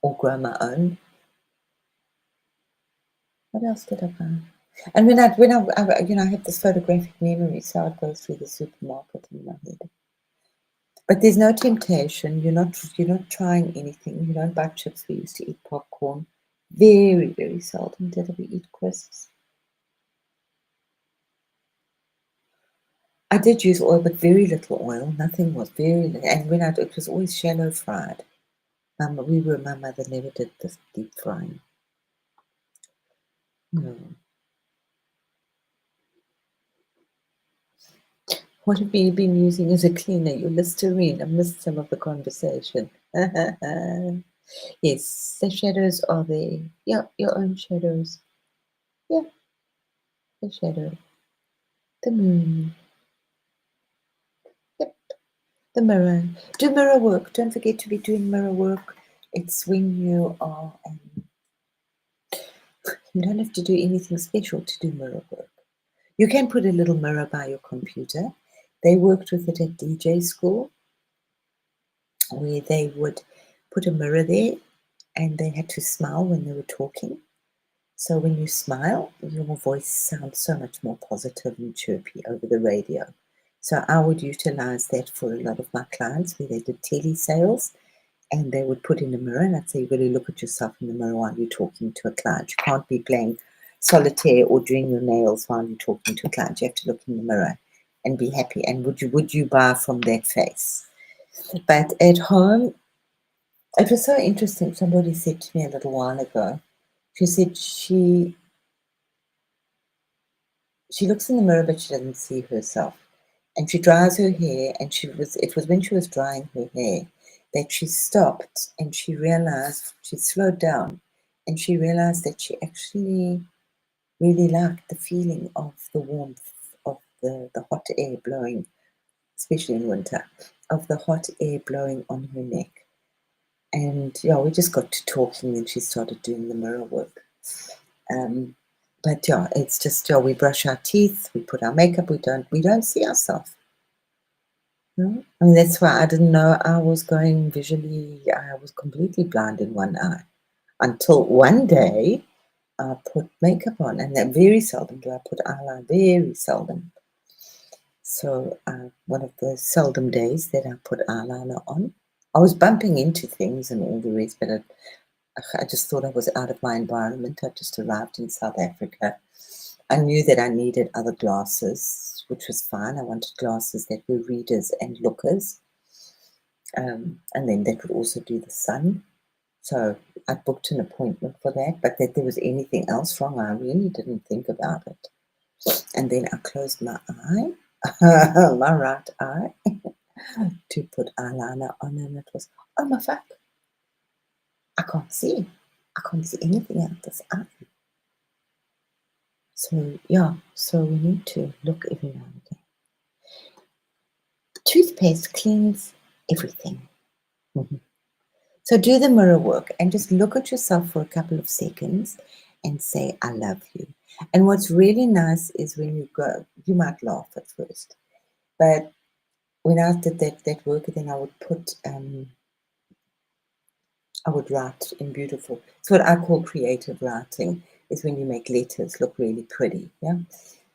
or grow my own. What else did I buy? And when I have this photographic memory, so I'd go through the supermarket in my head. But there's no temptation. You're not trying anything. You don't buy chips. We used to eat popcorn. Very, very seldom did we eat crisps. I did use oil, but very little oil. Nothing was very little. And it was always shallow fried. My mother never did this deep frying. No. What have you been using as a cleaner? Your Listerine. I missed some of the conversation. Yes, the shadows are there. Yeah, your own shadows. Yeah, the shadow. The moon. Yep, the mirror. Do mirror work. Don't forget to be doing mirror work. It's when you are. You don't have to do anything special to do mirror work. You can put a little mirror by your computer. They worked with it at DJ school, where they would put a mirror there and they had to smile when they were talking. So when you smile, your voice sounds so much more positive and chirpy over the radio. So I would utilize that for a lot of my clients where they did telesales, and they would put in a mirror, and I'd say, you've got to look at yourself in the mirror while you're talking to a client. You can't be playing solitaire or doing your nails while you're talking to a client. You have to look in the mirror and be happy. And would you buy from that face? But at home, it was so interesting. Somebody said to me a little while ago, she said she looks in the mirror, but she doesn't see herself. And she dries her hair, and it was when she was drying her hair that she stopped and she realized, she slowed down, and she realized that she actually really liked the feeling of the warmth of the hot air blowing, especially in winter, of the hot air blowing on her neck. And yeah, we just got to talking and she started doing the mirror work. But yeah, it's just, we brush our teeth, we put our makeup, we don't see ourselves. No? I mean, that's why I didn't know I was going visually, I was completely blind in one eye until one day I put makeup on, and then very seldom do I put eyeliner, very seldom. So one of the seldom days that I put eyeliner on, I was bumping into things and all the rest, but I just thought I was out of my environment. I just arrived in South Africa. I knew that I needed other glasses, which was fine. I wanted glasses that were readers and lookers, and then that would also do the sun. So I booked an appointment for that, but that there was anything else wrong, I really didn't think about it. And then I closed my eye, my right eye, to put eyeliner on, and it was, oh my fuck, I can't see. I can't see anything out this eye. So yeah, so we need to look every now and again. Toothpaste cleans everything. Mhm. So do the mirror work and just look at yourself for a couple of seconds and say, I love you. And what's really nice is when you go, you might laugh at first, but when I did that work, then I would put, I would write in beautiful. It's what I call creative writing, is when you make letters look really pretty. Yeah.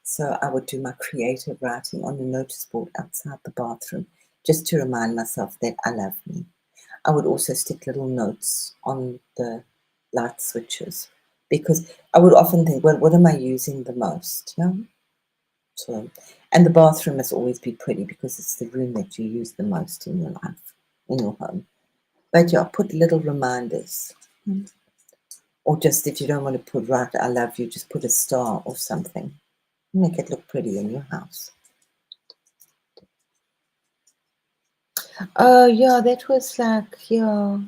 So I would do my creative writing on the notice board outside the bathroom just to remind myself that I love me. I would also stick little notes on the light switches because I would often think, well, what am I using the most? Yeah. So, and the bathroom must always be pretty because it's the room that you use the most in your life, in your home. But yeah, put little reminders. Or just if you don't want to put write I love you, just put a star or something. Make it look pretty in your house. Oh yeah, that was like, yeah.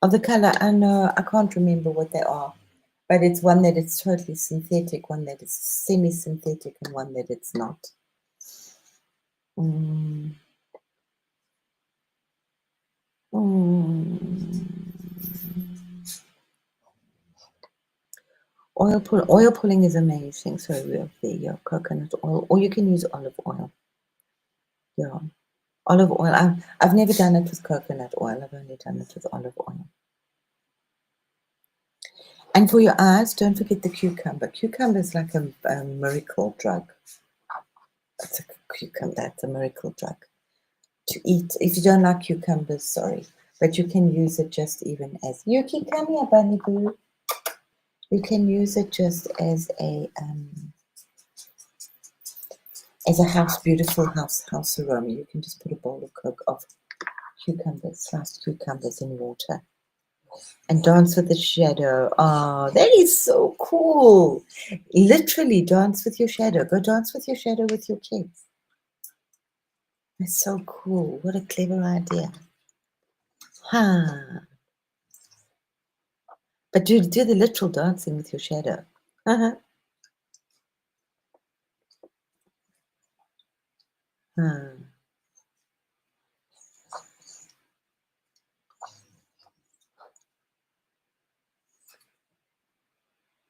Of the color, I know, I can't remember what they are. But it's one that it's totally synthetic, one that is semi-synthetic, and one that it's not. Mm. Mm. Oil pulling is amazing. So we have the coconut oil, or you can use olive oil. Yeah, olive oil. I've never done it with coconut oil. I've only done it with olive oil. And for your eyes, don't forget the cucumber. Cucumber is like a miracle drug. It's a cucumber. That's a miracle drug to eat. If you don't like cucumbers, sorry, but you can use it just even as Yuki, come here, bunny boo. You can use it just as a beautiful house aroma. You can just put a bowl of cucumbers, sliced cucumbers in water, and dance with the shadow. Oh, that is so cool! Literally, dance with your shadow. Go dance with your shadow with your kids. That's so cool. What a clever idea. Huh. But do the literal dancing with your shadow. Uh-huh. Huh.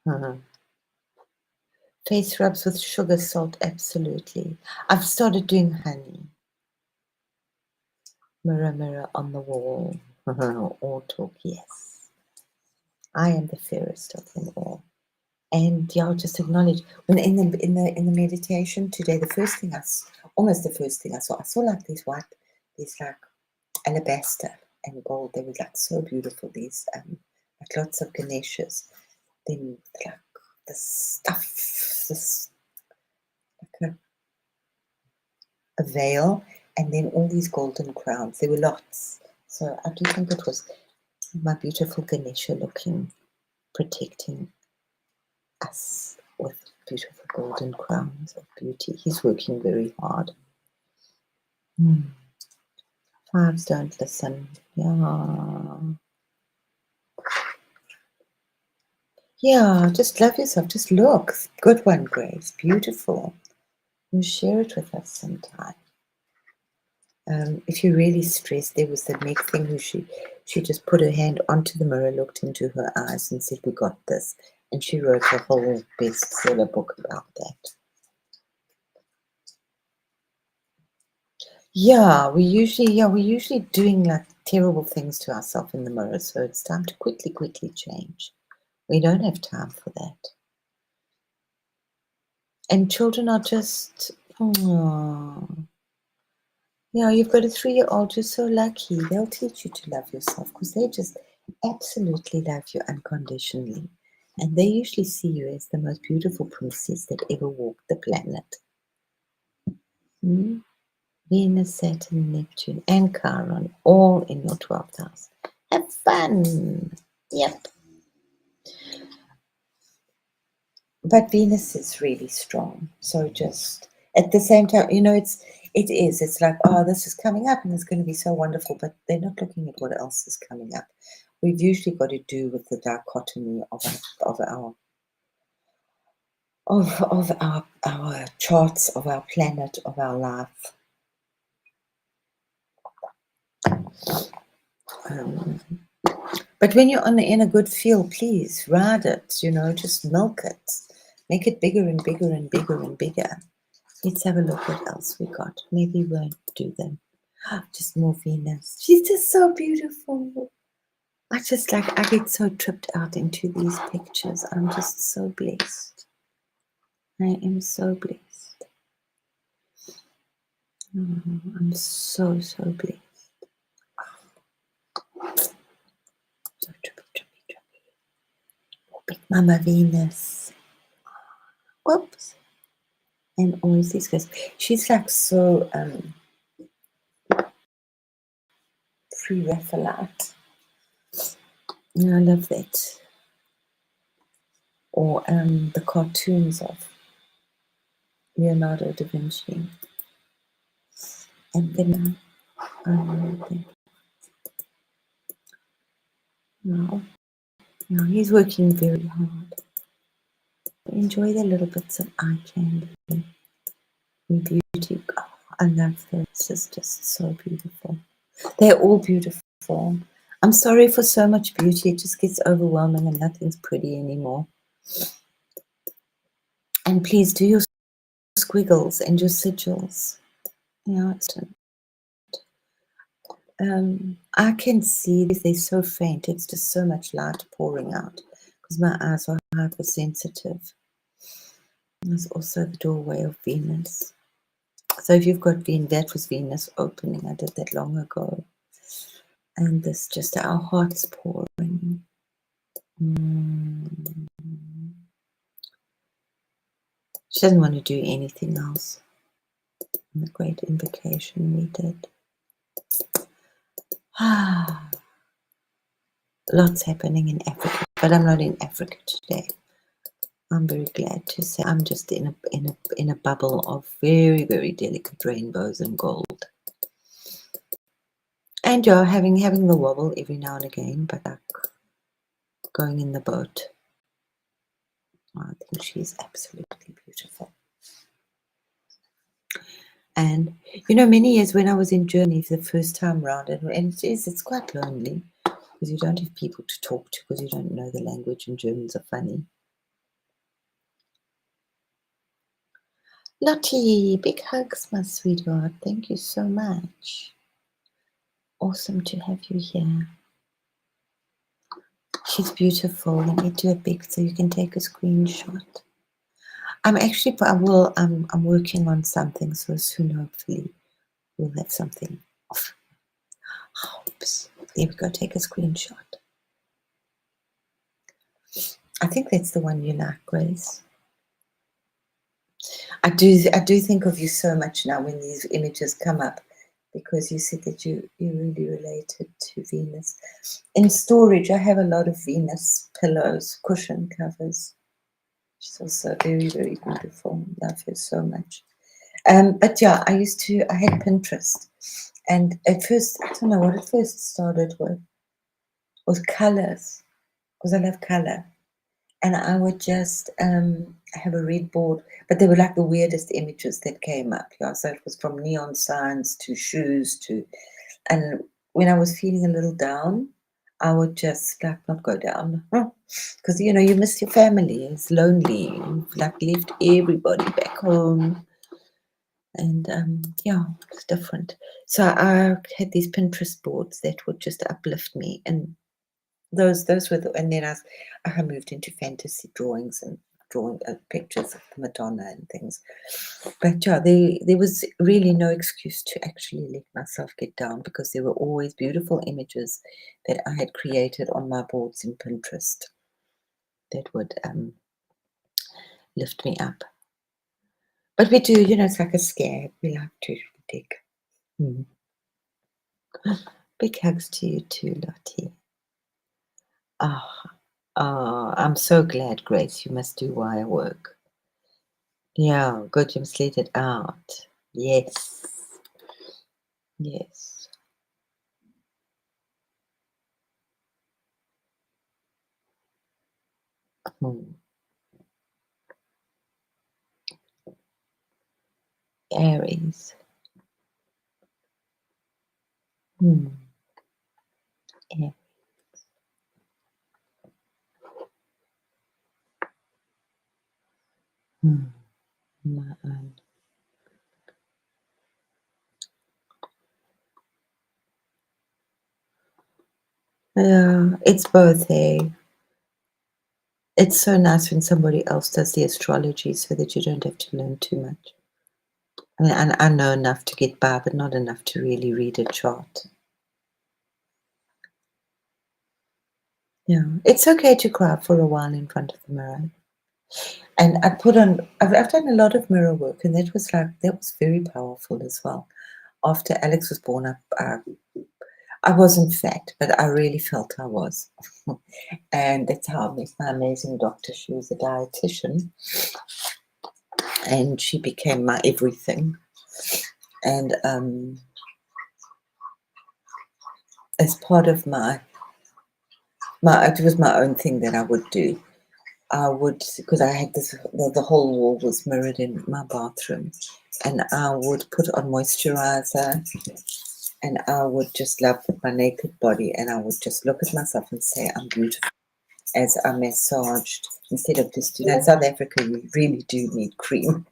Uh-huh. Face rubs with sugar, salt, absolutely. I've started doing honey. Mirror, mirror on the wall. All talk, yes. I am the fairest of them all. And yeah, I'll just acknowledge when in the meditation today, almost the first thing I saw like these like alabaster and gold. They were like so beautiful. These like lots of Ganeshas. Then like this like a veil, and then all these golden crowns. There were lots. So I do think it was my beautiful Ganesha looking, protecting us with beautiful golden crowns of beauty. He's working very hard. Fives don't listen. Yeah. Yeah, just love yourself. Just look. Good one, Grace. Beautiful. You share it with us sometime. If you're really stressed, there was the next thing who she just put her hand onto the mirror, looked into her eyes, and said, "We got this." And she wrote a whole bestseller book about that. Yeah, we're usually doing like terrible things to ourselves in the mirror, so it's time to quickly change. We don't have time for that. And children are just, oh, Yeah, you've got a 3-year-old. You're so lucky. They'll teach you to love yourself because they just absolutely love you unconditionally. And they usually see you as the most beautiful princess that ever walked the planet. Hmm? Venus, Saturn, Neptune, and Chiron, all in your 12th house. Have fun. Yep. But Venus is really strong. So just at the same time, it's like, oh, this is coming up and it's going to be so wonderful, but they're not looking at what else is coming up. We've usually got to do with the dichotomy of our charts, of our planet, of our life. But when you're in a good field, please ride it, just milk it. Make it bigger and bigger and bigger and bigger. Let's have a look what else we got. Maybe we won't do them. Just more Venus. She's just so beautiful. I get so tripped out into these pictures. I'm just so blessed. I am so blessed. I'm so, so blessed. So trippy. Oh, Big Mama Venus. Whoops. And always these guys. She's like so free Raphaelite. Yeah, I love that. Or the cartoons of Leonardo da Vinci. And then no, he's working very hard. Enjoy the little bits of eye candy and beauty. Oh, I love this. It's just so beautiful. They're all beautiful. I'm sorry for so much beauty. It just gets overwhelming and nothing's pretty anymore. And please do your squiggles and your sigils. I can see they're so faint. It's just so much light pouring out because my eyes are hypersensitive. There's also the doorway of Venus. So if you've got Venus, that was Venus opening. I did that long ago. And this just our hearts pouring. She doesn't want to do anything else. And the great invocation we did. Lots happening in Africa, but I'm not in Africa today. I'm very glad to say I'm just in a bubble of very, very delicate rainbows and gold. And you're having the wobble every now and again, but like going in the boat. I think she's absolutely beautiful. And many years when I was in Germany for the first time round, and it's quite lonely because you don't have people to talk to because you don't know the language, and Germans are funny. Lottie, big hugs, my sweetheart. Thank you so much. Awesome to have you here. She's beautiful. Let me do it big so you can take a screenshot. I'm working on something, so soon hopefully we'll have something. Oops. There we go. Take a screenshot. I think that's the one you like, Grace. I do think of you so much now when these images come up, because you said that you really related to Venus. In storage, I have a lot of Venus pillows, cushion covers. She's also very, very beautiful. Love her so much. But yeah, I had Pinterest, and at first, I don't know what it first started with, was colors, because I love color. And I would just have a red board, but they were like the weirdest images that came up. Yeah, so it was from neon signs to shoes and when I was feeling a little down, I would just like not go down because you miss your family. It's lonely. You've like left everybody back home, and yeah, it's different. So I had these Pinterest boards that would just uplift me, and those were and then I moved into fantasy drawings and drawing pictures of the Madonna and things. But yeah, there was really no excuse to actually let myself get down, because there were always beautiful images that I had created on my boards in Pinterest that would lift me up. But we do, it's like a scare. We like to dig. Mm. Big hugs to you too, Lottie. I'm so glad, Grace. You must do wire work. Yeah, good. You must let it out. Yes. Yes. Hmm. Aries. Hmm. Yeah. Hmm. My own. Yeah, it's both, eh? It's so nice when somebody else does the astrology so that you don't have to learn too much. I mean, I know enough to get by, but not enough to really read a chart. Yeah, it's okay to cry for a while in front of the mirror. And I've done a lot of mirror work, and that was very powerful as well. After Alex was born, I wasn't fat, but I really felt I was. And that's how I met my amazing doctor. She was a dietitian, and she became my everything. And as part of it was my own thing that I would do. I would, because I had the whole wall was mirrored in my bathroom, and I would put on moisturizer, and I would just love my naked body, and I would just look at myself and say, I'm beautiful, as I massaged, instead of just, in South Africa, you really do need cream.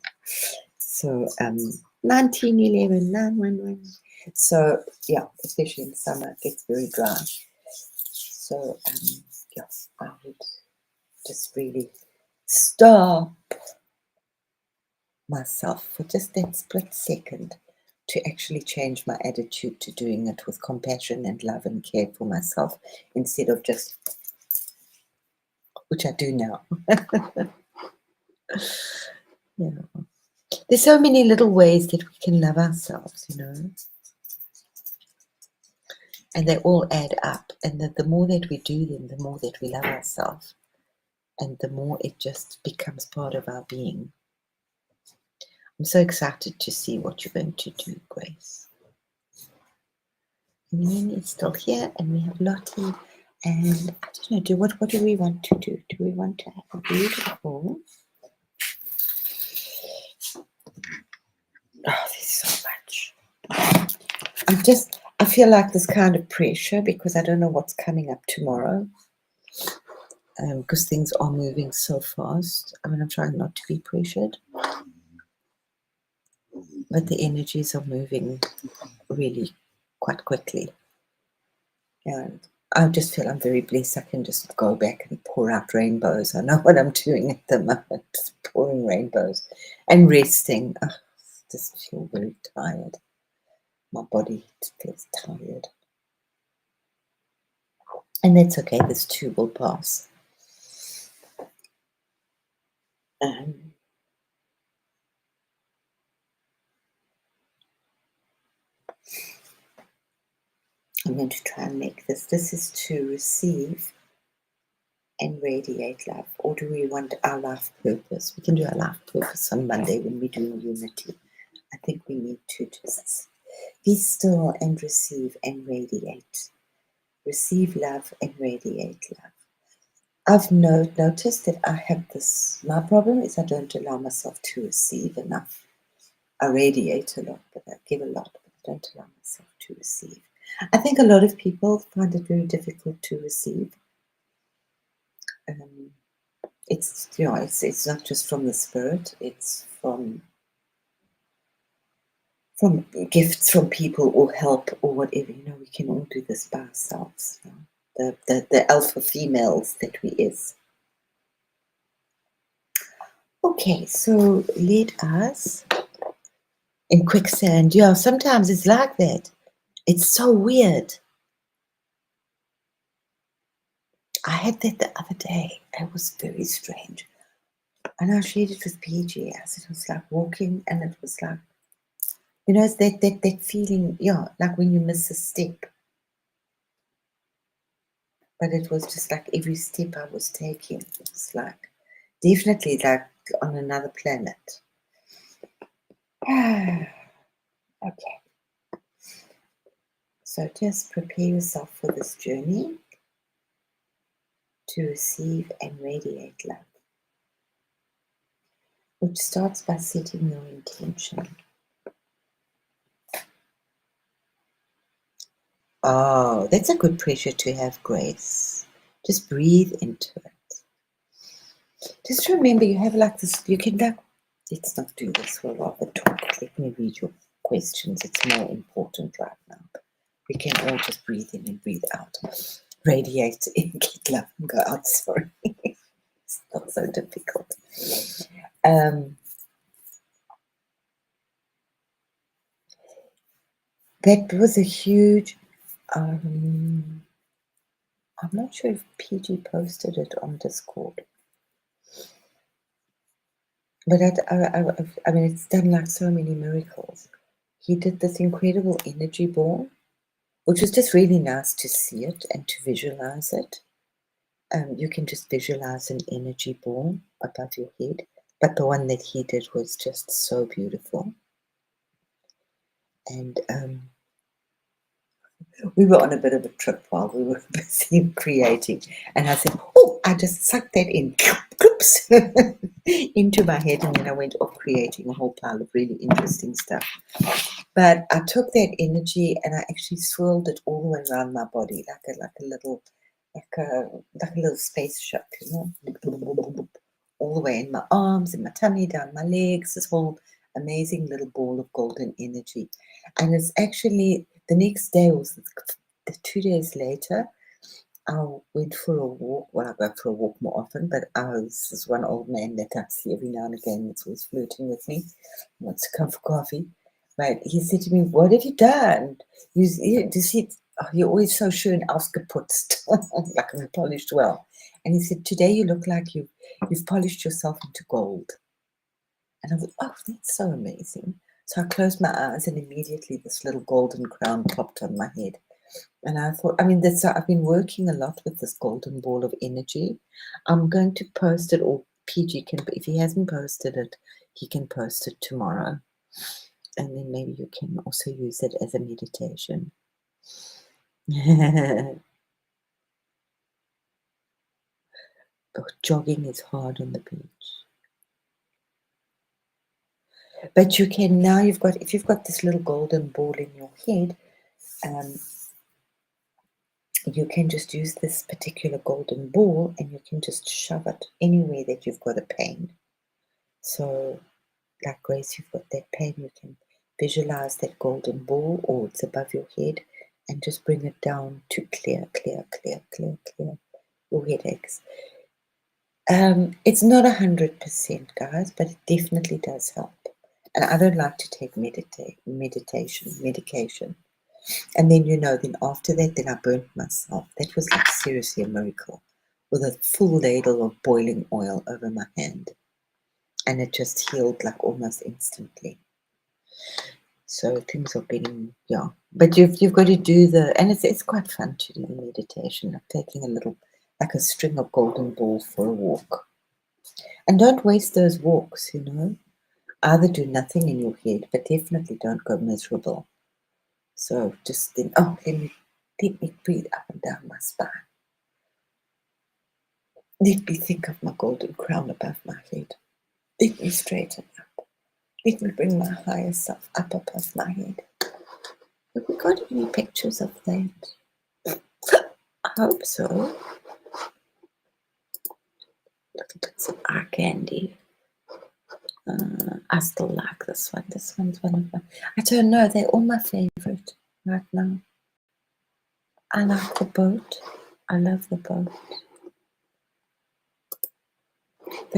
So, 1911, 911. So, yeah, especially in summer, it gets very dry. So, yeah, I would just really stop myself for just that split second to actually change my attitude to doing it with compassion and love and care for myself, instead of just, which I do now. Yeah. There's so many little ways that we can love ourselves, and they all add up. And the more that we do them, the more that we love ourselves, and the more it just becomes part of our being. I'm so excited to see what you're going to do, Grace. Nene is still here, and we have Lottie. And I don't know, what do we want to do? Do we want to have a beautiful? Oh, there's so much. I feel like this kind of pressure because I don't know what's coming up tomorrow. Because things are moving so fast. I mean, I'm trying not to be pressured, but the energies are moving really quite quickly. And I just feel I'm very blessed. I can just go back and pour out rainbows. I know what I'm doing at the moment, just pouring rainbows and resting. I just feel very tired. My body feels tired. And that's okay. This too will pass. I'm going to try and make this. This is to receive and radiate love. Or do we want our life purpose? We can do our life purpose on Monday when we do unity. I think we need to just be still and receive and radiate. Receive love and radiate love. I've noticed that I have this. My problem is I don't allow myself to receive enough. I radiate a lot, but I give a lot, but I don't allow myself to receive. I think a lot of people find it very difficult to receive. It's it's not just from the spirit; it's from gifts from people or help or whatever. We can all do this by ourselves. The alpha females that we is. Okay, so let us in quicksand. Yeah, sometimes it's like that. It's so weird. I had that the other day. It was very strange. And I shared it with PG as it was like walking, and it was like, it's that feeling, yeah, like when you miss a step. But it was just like every step I was taking, it was like definitely like on another planet. Okay. So just prepare yourself for this journey to receive and radiate love, which starts by setting your intention. Oh, that's a good pressure to have, Grace. Just breathe into it. Just remember you have like this, you can like, let's not do this, we'll rather talk. Let me read your questions. It's more important right now. We can all just breathe in and breathe out. Radiate in, get love and go out. Sorry. It's not so difficult. That was a huge, I'm not sure if PG posted it on Discord. But I mean, it's done like so many miracles. He did this incredible energy ball, which was just really nice to see it and to visualize it. You can just visualize an energy ball above your head, but the one that he did was just so beautiful. And we were on a bit of a trip while we were busy creating, and I said, "Oh, I just sucked that in, oops, into my head," and then I went off creating a whole pile of really interesting stuff. But I took that energy and I actually swirled it all the way around my body, like a little spaceship, all the way in my arms, in my tummy, down my legs, this whole amazing little ball of golden energy. And it's actually the next day, was 2 days later, I went for a walk. Well, I go for a walk more often, but this is one old man that I see every now and again that's always flirting with me, wants to come for coffee. Right? He said to me, "What have you done? You're always so schön ausgeputzt, like I'm polished well." And he said, "Today you look like you've polished yourself into gold." And I thought, "Oh, that's so amazing." So I closed my eyes and immediately this little golden crown popped on my head. And I thought, I've been working a lot with this golden ball of energy. I'm going to post it, or PG can, if he hasn't posted it, he can post it tomorrow. And then maybe you can also use it as a meditation. Jogging is hard on the beach. But you can now, if you've got this little golden ball in your head, you can just use this particular golden ball and you can just shove it anywhere that you've got a pain. So, like Grace, you've got that pain, you can visualize that golden ball, or it's above your head, and just bring it down to clear your headaches. It's not 100%, guys, but it definitely does help. And I don't like to take medication. And then, then after that, then I burnt myself. That was like seriously a miracle, with a full ladle of boiling oil over my hand. And it just healed like almost instantly. So things are getting, yeah. But you've got to do and it's quite fun to do the meditation, like taking a little, like a string of golden balls for a walk. And don't waste those walks, Either do nothing in your head, but definitely don't go miserable. So just think, oh, let me breathe up and down my spine. Let me think of my golden crown above my head. Let me straighten up. Let me bring my higher self up above my head. Have we got any pictures of that? I hope so. Little bits of eye candy. I still like this one. This one's one of my, I don't know, they're all my favorite right now. I like the boat. I love the boat.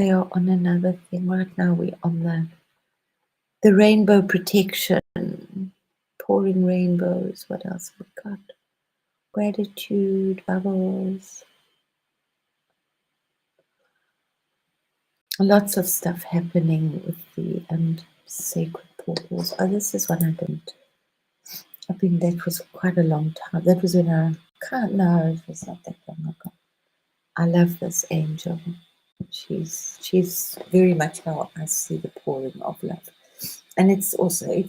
they are on another thing. Right now we're on the rainbow protection, pouring rainbows. What else we got? Gratitude, bubbles. Lots of stuff happening with the sacred portals. Oh, this is one I didn't. I think that was quite a long time. That was when I can't know. It was not that long ago. I love this angel. She's very much how I see the pouring of love, and it's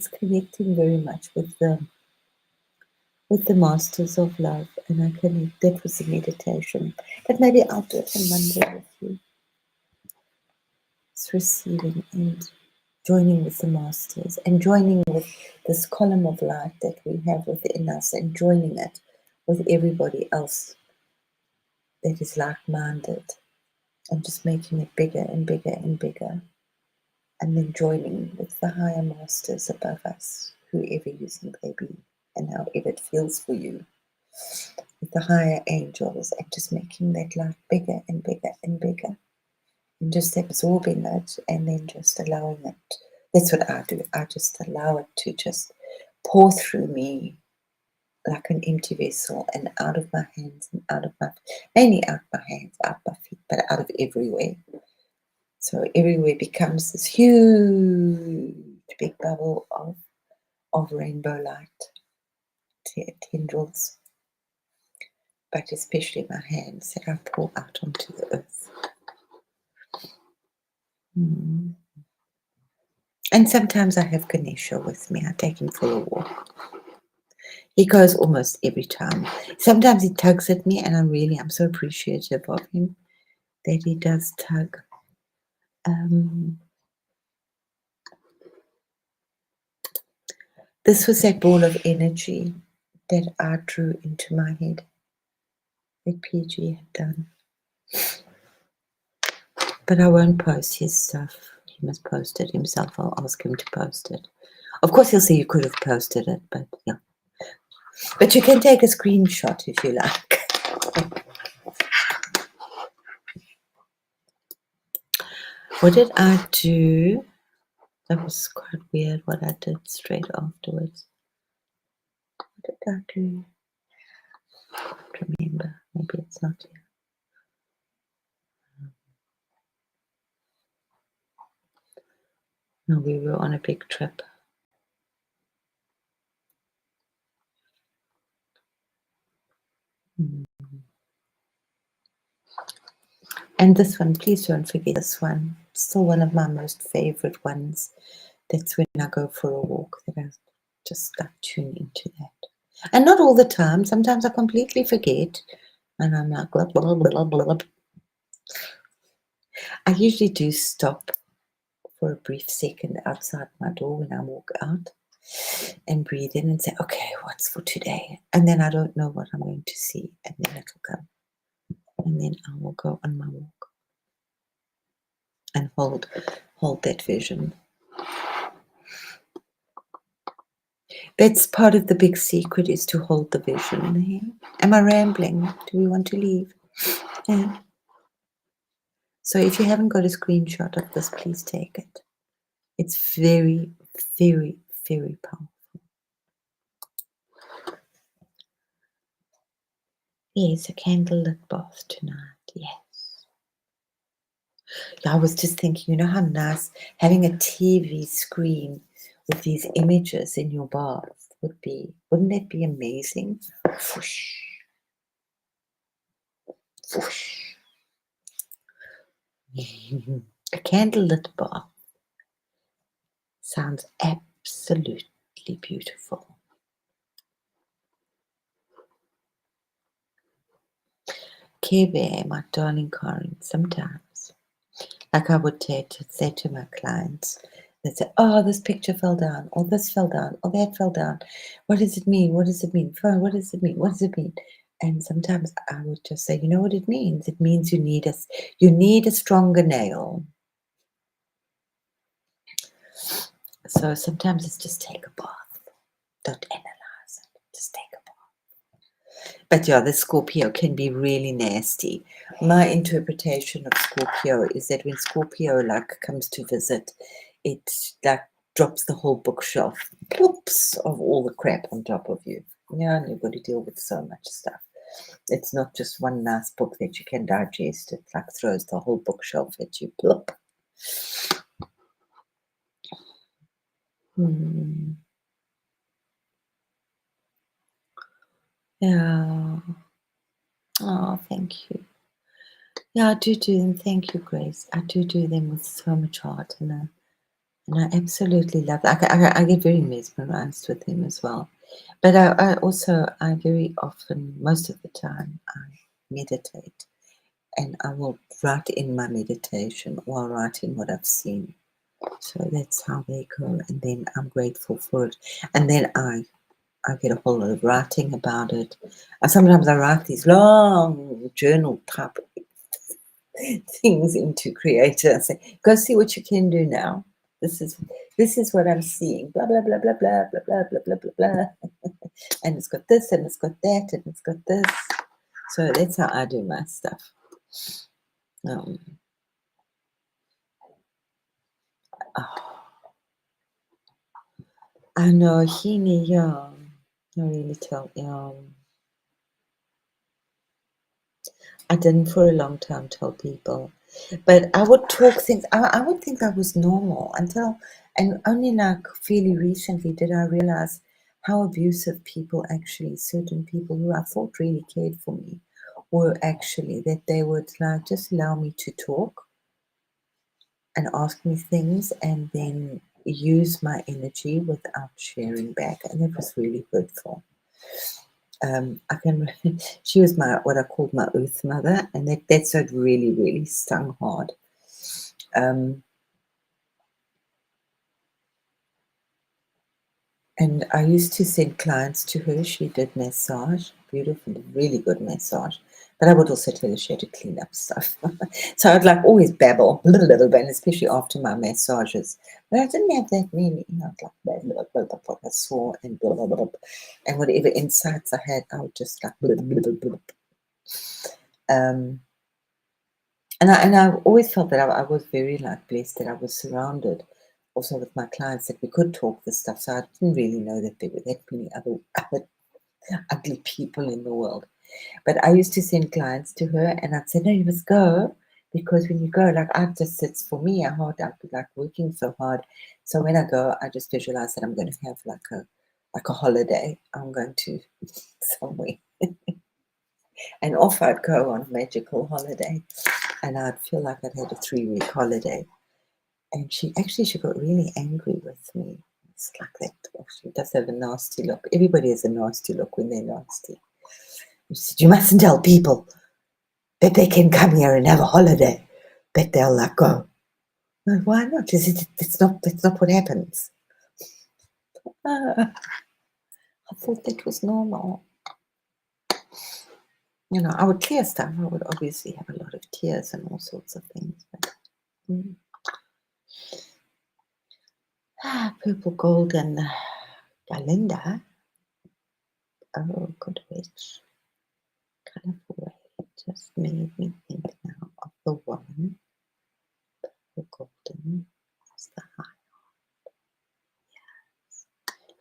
connecting very much with the masters of love. And I connect. That was the meditation, but maybe I'll do it on Monday with you. It's receiving and joining with the masters and joining with this column of light that we have within us and joining it with everybody else that is like-minded and just making it bigger and bigger and bigger, and then joining with the higher masters above us, whoever you think they be and however it feels for you, with the higher angels, and just making that light bigger and bigger and bigger, and just absorbing it and then just allowing it. That's what I do. I just allow it to just pour through me like an empty vessel and out of my hands and out of mainly out my hands, out my feet, but out of everywhere. So everywhere becomes this huge big bubble of rainbow light, tendrils, but especially my hands that I pour out onto the earth. And sometimes I have Ganesha with me. I take him for a walk. He goes almost every time. Sometimes he tugs at me, and I'm so appreciative of him that he does tug. This was that ball of energy that I drew into my head that PG had done. But I won't post his stuff. He must post it himself. I'll ask him to post it. Of course, he'll say you could have posted it, but yeah. But you can take a screenshot if you like. What did I do? That was quite weird what I did straight afterwards. What did I do? I can't remember. Maybe it's not here. No, we were on a big trip. And this one, please don't forget this one. Still one of my most favorite ones. That's when I go for a walk, that I just like tune into that. And not all the time. Sometimes I completely forget. And I'm like, blah, blah, blah, blah, blah. I usually do stop for a brief second outside my door when I walk out and breathe in and say, okay, what's for today? And then I don't know what I'm going to see. And then it'll come. And then I will go on my walk and hold that vision. That's part of the big secret, is to hold the vision. Am I rambling? Do we want to leave? Yeah. So if you haven't got a screenshot of this, please take it. It's very, very, very powerful. Yes, a candlelit bath tonight. Yes. Yeah, I was just thinking, you know how nice having a TV screen with these images in your bath would be. Wouldn't that be amazing? Whoosh. Whoosh. A candlelit bath sounds absolutely beautiful. Care Bear, my darling Karen, sometimes, like I would say to my clients, they'd say, oh, this picture fell down, or this fell down, or that fell down. What does it mean? What does it mean? What does it mean? What does it mean? And sometimes I would just say, you know what it means? It means you need a stronger nail. So sometimes it's just take a bath. Don't analyze it. Just take a bath. But yeah, the Scorpio can be really nasty. My interpretation of Scorpio is that when Scorpio like comes to visit, it like drops the whole bookshelf, whoops, of all the crap on top of you. Yeah, and you've got to deal with so much stuff. It's not just one nice book that you can digest. It like throws the whole bookshelf at you. Plop. Hmm. Yeah. Oh, thank you. Yeah, I do them. Thank you, Grace. I do them with so much heart, and I absolutely love. I get very mesmerized with them as well. But I also I very often, most of the time, I meditate, and I will write in my meditation while writing what I've seen. So that's how they go, and then I'm grateful for it, and then I get a whole lot of writing about it. Sometimes I write these long journal type things into Creator. I say, go see what you can do now. This is what I'm seeing. Blah blah blah blah blah blah blah blah blah blah blah. And it's got this and it's got that and it's got this. So that's how I do my stuff. Um, oh, I know Hini, yeah. I really tell, I didn't for a long time tell people, but I would talk things. I would think that was normal until, and only like fairly recently did I realize how abusive people actually, certain people who I thought really cared for me, were actually that they would like just allow me to talk and ask me things and then use my energy without sharing back, and it was really hurtful. I can. She was my what I called my earth mother, and that's what really stung hard. Um, and I used to send clients to her. She did massage, beautiful, really good massage. But I would also tell her she had to clean up stuff. So I'd like always babble a little bit, especially after my massages. But I didn't have that many. I'd like blah, blah, blah, blah, I saw and blah, blah, blah, and whatever insights I had, I would just like blah, blah, blah, blah. And I always felt that I was very like blessed that I was surrounded also with my clients that we could talk this stuff. So I didn't really know that there were that many other ugly people in the world. But I used to send clients to her and I'd say, no, you must go because when you go, like I just it's for me a hard I'd be like working so hard. So when I go, I just visualize that I'm going to have like a holiday. I'm going to somewhere. And off I'd go on a magical holiday. And I'd feel like I'd had a 3-week holiday. And she got really angry with me. It's like that. Oh, she does have a nasty look. Everybody has a nasty look when they're nasty. She said, you mustn't tell people that they can come here and have a holiday, but they'll let go. Well, why not? She said, that's not what happens. I thought that was normal. I would clear stuff. I would obviously have a lot of tears and all sorts of things. But, purple golden Galinda. Oh, good witch. Colorful way. It just made me think now of the one, the golden. That's the high. Yes.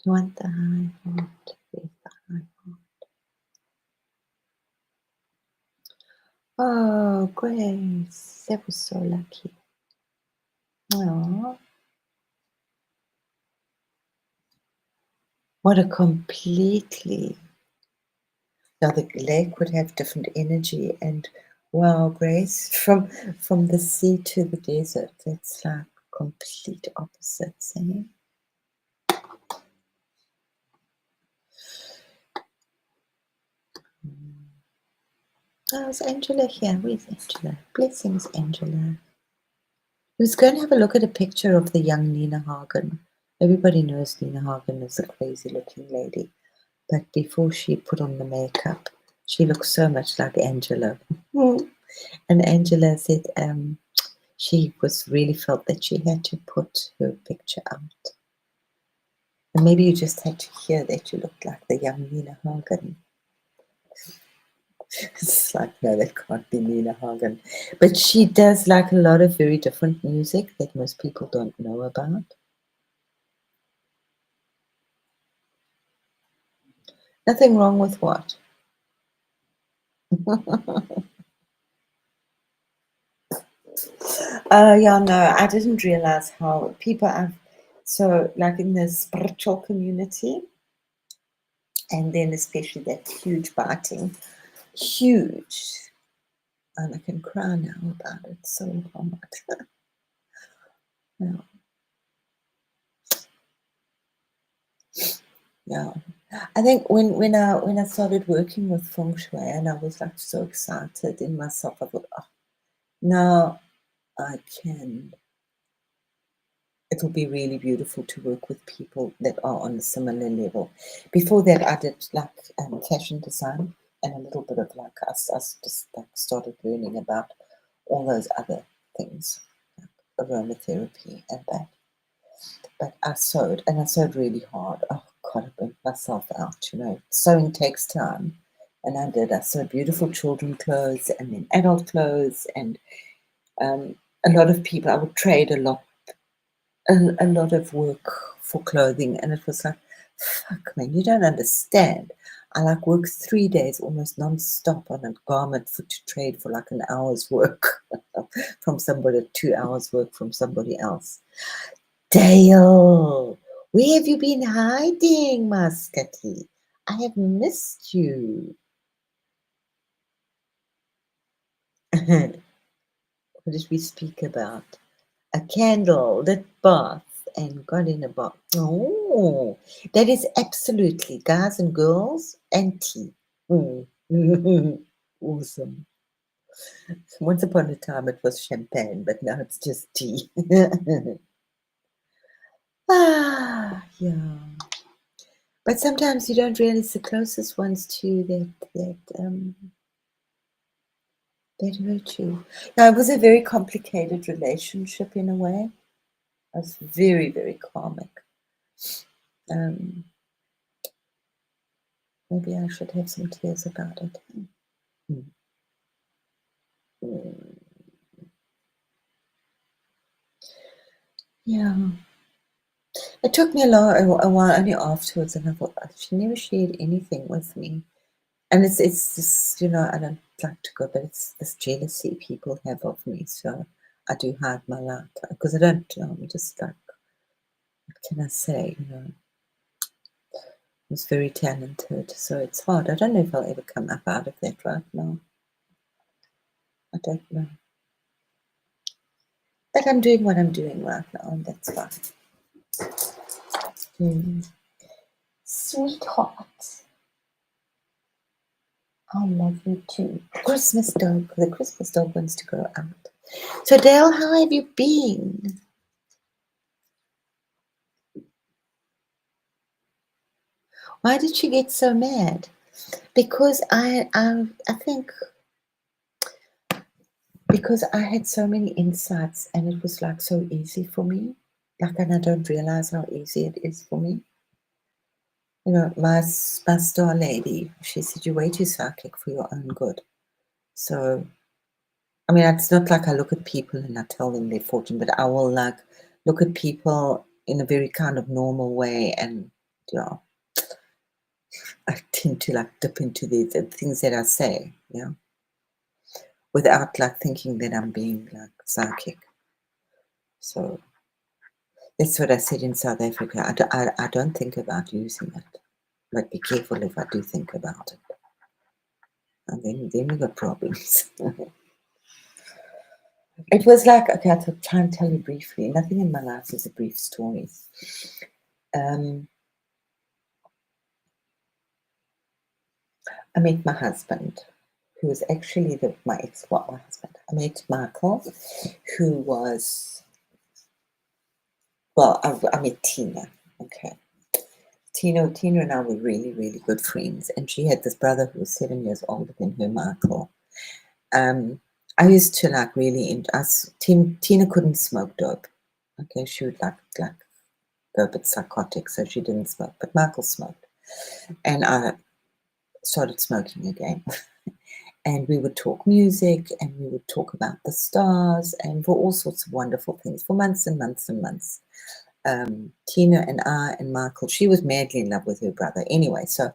You want the high heart? Where's the high heart? Oh, Grace, that was so lucky. Oh, what a completely. Now the lake would have different energy, and wow, Grace, from the sea to the desert, it's like complete opposites, eh? Oh, is Angela here? Where's Angela? Blessings, Angela. I was going to have a look at a picture of the young Nina Hagen. Everybody knows Nina Hagen is a crazy looking lady. But before she put on the makeup, she looks so much like Angela. And Angela said she was really felt that she had to put her picture out. And maybe you just had to hear that you looked like the young Nina Hagen. It's like, no, that can't be Nina Hagen. But she does like a lot of very different music that most people don't know about. Nothing wrong with what? Yeah, no, I didn't realize how people have, so like in the spiritual community, and then especially that huge biting, huge, and I can cry now about it so hard. Yeah, yeah. I think when I started working with feng shui, and I was like so excited in myself, I thought, oh, now I can. It'll be really beautiful to work with people that are on a similar level. Before that, I did like fashion design and a little bit of like I just like started learning about all those other things, like aromatherapy and that. But I sewed, and I sewed really hard. Oh God, I burnt myself out. Sewing takes time, and I did. I sewed beautiful children clothes and then adult clothes, and a lot of people. I would trade a lot of work for clothing, and it was like, fuck man, you don't understand. I like work 3 days almost non-stop on a garment for to trade for like an hour's work from somebody, 2 hours work from somebody else. Dale, where have you been hiding, Muscatty? I have missed you. What did we speak about? A candle lit bath and got in a bath. Oh, that is absolutely guys and girls and tea. Mm. Awesome. Once upon a time it was champagne, but now it's just tea. Yeah. But sometimes you don't realize the closest ones to you that hurt you. Now it was a very complicated relationship in a way. It was very, very karmic. Um, Maybe I should have some tears about it. Mm. Mm. Yeah. It took me a while only afterwards, and I thought she never shared anything with me. And it's just I don't like to go, but it's this jealousy people have of me, so I do hide my light because I don't. I'm just like, what can I say? I was very talented, so it's hard. I don't know if I'll ever come up out of that right now. I don't know, but I'm doing what I'm doing right now, and that's fine. Mm. Sweetheart. I love you too. Christmas dog. The Christmas dog wants to go out. So Dale, how have you been? Why did she get so mad? Because I think because I had so many insights and it was like so easy for me. Like, and I don't realize how easy it is for me. My star lady, she said, you're way too psychic for your own good. So, I mean, it's not like I look at people and I tell them their fortune, but I will like look at people in a very kind of normal way, and I tend to like dip into the things that I say, without like thinking that I'm being like psychic. So that's what I said in South Africa. I don't think about using it, but be careful if I do think about it. And then we got problems. It was like, okay, I'll try and tell you briefly. Nothing in my life is a brief story. I met my husband, who was actually my husband. I met Michael, who was, well, I met Tina. Okay. Tina and I were really, really good friends, and she had this brother who was 7 years older than her, Michael. I used to like really Tina couldn't smoke dope. Okay, she would like go a bit psychotic, so she didn't smoke. But Michael smoked, and I started smoking again. And we would talk music, and we would talk about the stars, and for all sorts of wonderful things for months and months and months. Tina and I and Michael, she was madly in love with her brother anyway. So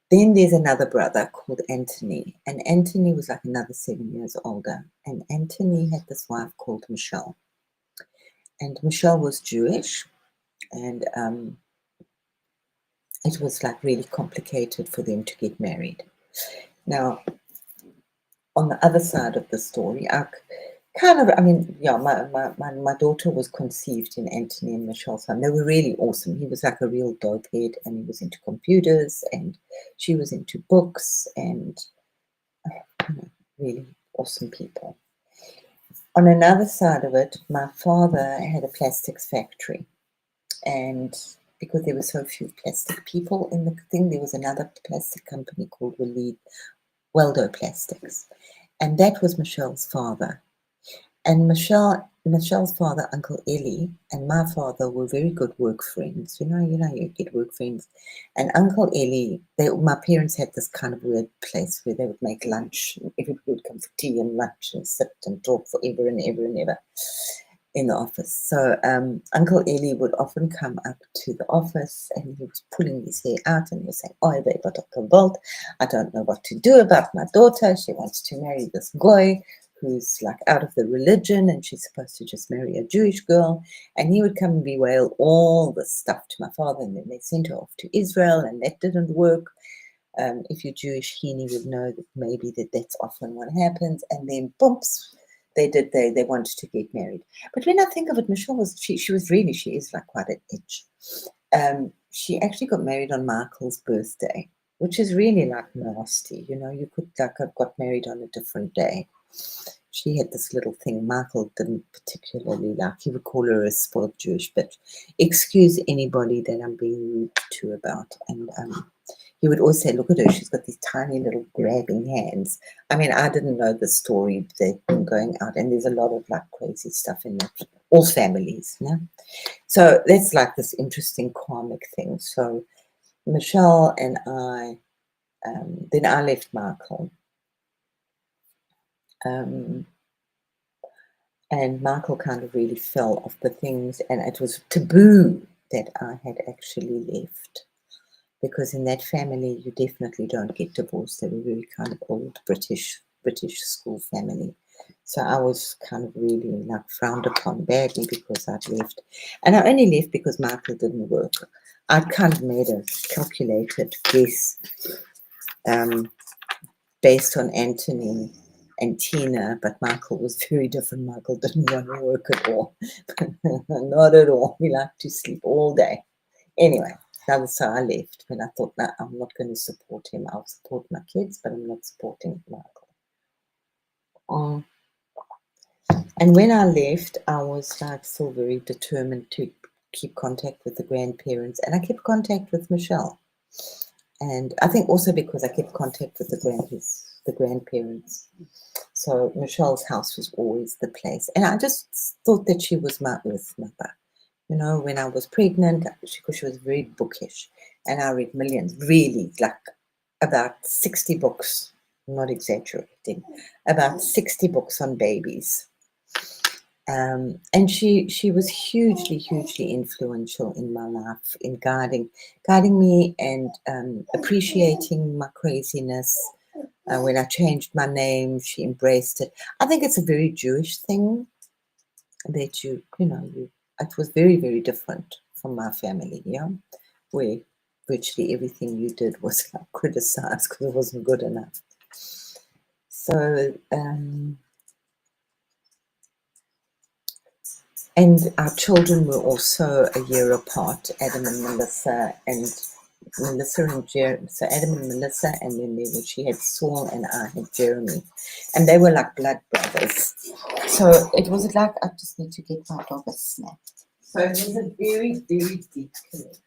then there's another brother called Anthony, and Anthony was like another 7 years older. And Anthony had this wife called Michelle, and Michelle was Jewish, and it was like really complicated for them to get married. Now, on the other side of the story, my daughter was conceived in Anthony and Michelle's home. They were really awesome. He was like a real dope head, and he was into computers, and she was into books, and really awesome people. On another side of it, my father had a plastics factory, and because there were so few plastic people in the thing, there was another plastic company called Weldo Plastics, and that was Michelle's father. And Michelle's father, Uncle Eli, and my father were very good work friends. You get work friends. And Uncle Eli, my parents had this kind of weird place where they would make lunch. Everybody would come for tea and lunch and sit and talk forever and ever and ever in the office. So Uncle Eli would often come up to the office, and he was pulling his hair out, and he was saying, "Oh, babe, I don't know what to do about my daughter. She wants to marry this guy who's like out of the religion, and she's supposed to just marry a Jewish girl." And he would come and bewail all this stuff to my father, and then they sent her off to Israel, and that didn't work. If you're Jewish, Heaney would know that maybe that's often what happens. And then, bumps, they wanted to get married. But when I think of it, Michelle she is like quite an itch. She actually got married on Michael's birthday, which is really like nasty. You could like have got married on a different day. She had this little thing Michael didn't particularly like. He would call her a spoiled Jewish bitch. Excuse anybody that I'm being rude to about. And he would always say, "Look at her, she's got these tiny little grabbing hands." I mean, I didn't know the story. They've been going out, and there's a lot of like crazy stuff in that. All families, So that's like this interesting karmic thing. So Michelle and I, then I left Michael. And Michael kind of really fell off the things, and it was taboo that I had actually left. Because in that family, you definitely don't get divorced. They were very kind of old British school family. So I was kind of really like frowned upon badly because I'd left. And I only left because Michael didn't work. I'd kind of made a calculated guess based on Anthony and Tina, but Michael was very different. Michael didn't want to work at all. Not at all. He liked to sleep all day. Anyway. So I left when I thought, no, I'm not going to support him. I'll support my kids, but I'm not supporting Michael. And when I left, I was like still very determined to keep contact with the grandparents, and I kept contact with Michelle. And I think also because I kept contact with the grandparents. So Michelle's house was always the place. And I just thought that she was my earth mother. When I was pregnant, because she was very bookish, and I read millions, really, like about 60 books, not exaggerating, about 60 books on babies. And she was hugely, hugely influential in my life, in guiding me and appreciating my craziness. When I changed my name, she embraced it. I think it's a very Jewish thing that it was very, very different from my family, where virtually everything you did was like criticized because it wasn't good enough. So, and our children were also a year apart, Adam and Melissa, and Jeremy. So Adam and Melissa, and then she had Saul, and I had Jeremy, and they were like blood brothers. So it was like, I just need to get my dog a snack. So it was a very, very deep connection.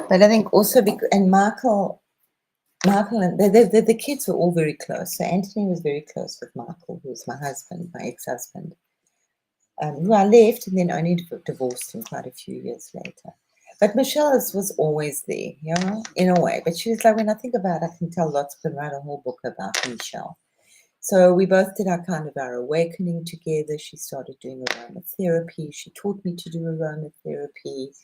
But I think also because, and Michael and the kids were all very close. So Anthony was very close with Michael, who was my husband, my ex-husband, who I left and then only divorced him quite a few years later. But Michelle was always there, you know, in a way. But she was like, when I think about it, I can tell lots, I can write a whole book about Michelle. So we both did our awakening together. She started doing aromatherapy. She taught me to do aromatherapy.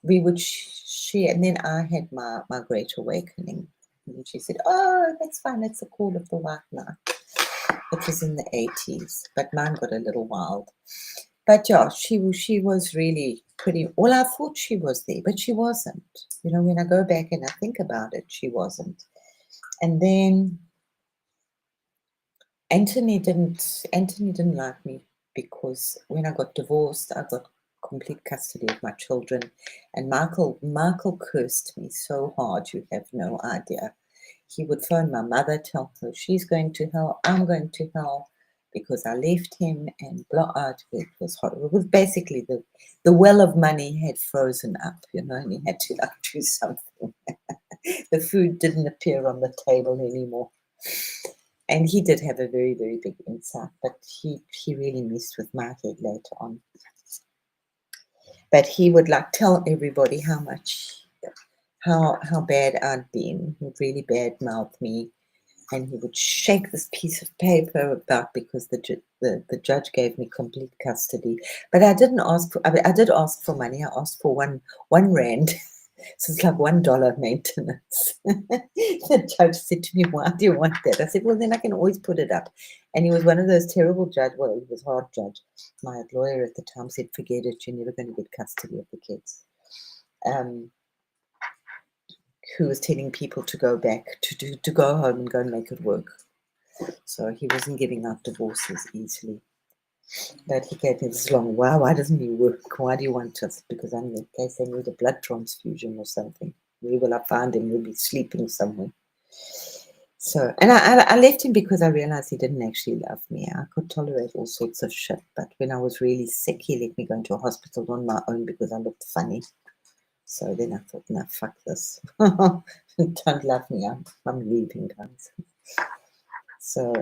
We would share, and then I had my great awakening. And she said, "Oh, that's fine. It's a call of the white knight." It was in the 80s, but mine got a little wild. But yeah, she was really pretty. Well, I thought she was there, but she wasn't. You know, when I go back and I think about it, she wasn't. And then Anthony didn't like me because when I got divorced, I got complete custody of my children, and Michael cursed me so hard, you have no idea. He would phone my mother, tell her she's going to hell, I'm going to hell, because I left him, and blah. It was horrible. It was basically the well of money had frozen up, you know, and he had to like do something. The food didn't appear on the table anymore. And he did have a very, very big insight, but he really messed with my head later on. But he would like tell everybody how bad I'd been. He would really bad mouth me, and he would shake this piece of paper about because the judge gave me complete custody. But I didn't ask for. I did ask for money. I asked for one rand. So it's like $1 maintenance. The judge said to me, "Why do you want that?" I said, "Well, then I can always put it up." And he was one of those terrible judge. Well, he was a hard judge. My lawyer at the time said, "Forget it. You're never going to get custody of the kids." Who was telling people to go back to go home and go and make it work. So he wasn't giving out divorces easily. But he gave me this long, why doesn't he work? Why do you want us? Because I'm in case they need a blood transfusion or something. Where will I find him? He'll be sleeping somewhere. So, and I left him because I realized he didn't actually love me. I could tolerate all sorts of shit. But when I was really sick, he let me go into a hospital on my own because I looked funny. So then I thought, no, fuck this. Don't love me. I'm leaving, guys. So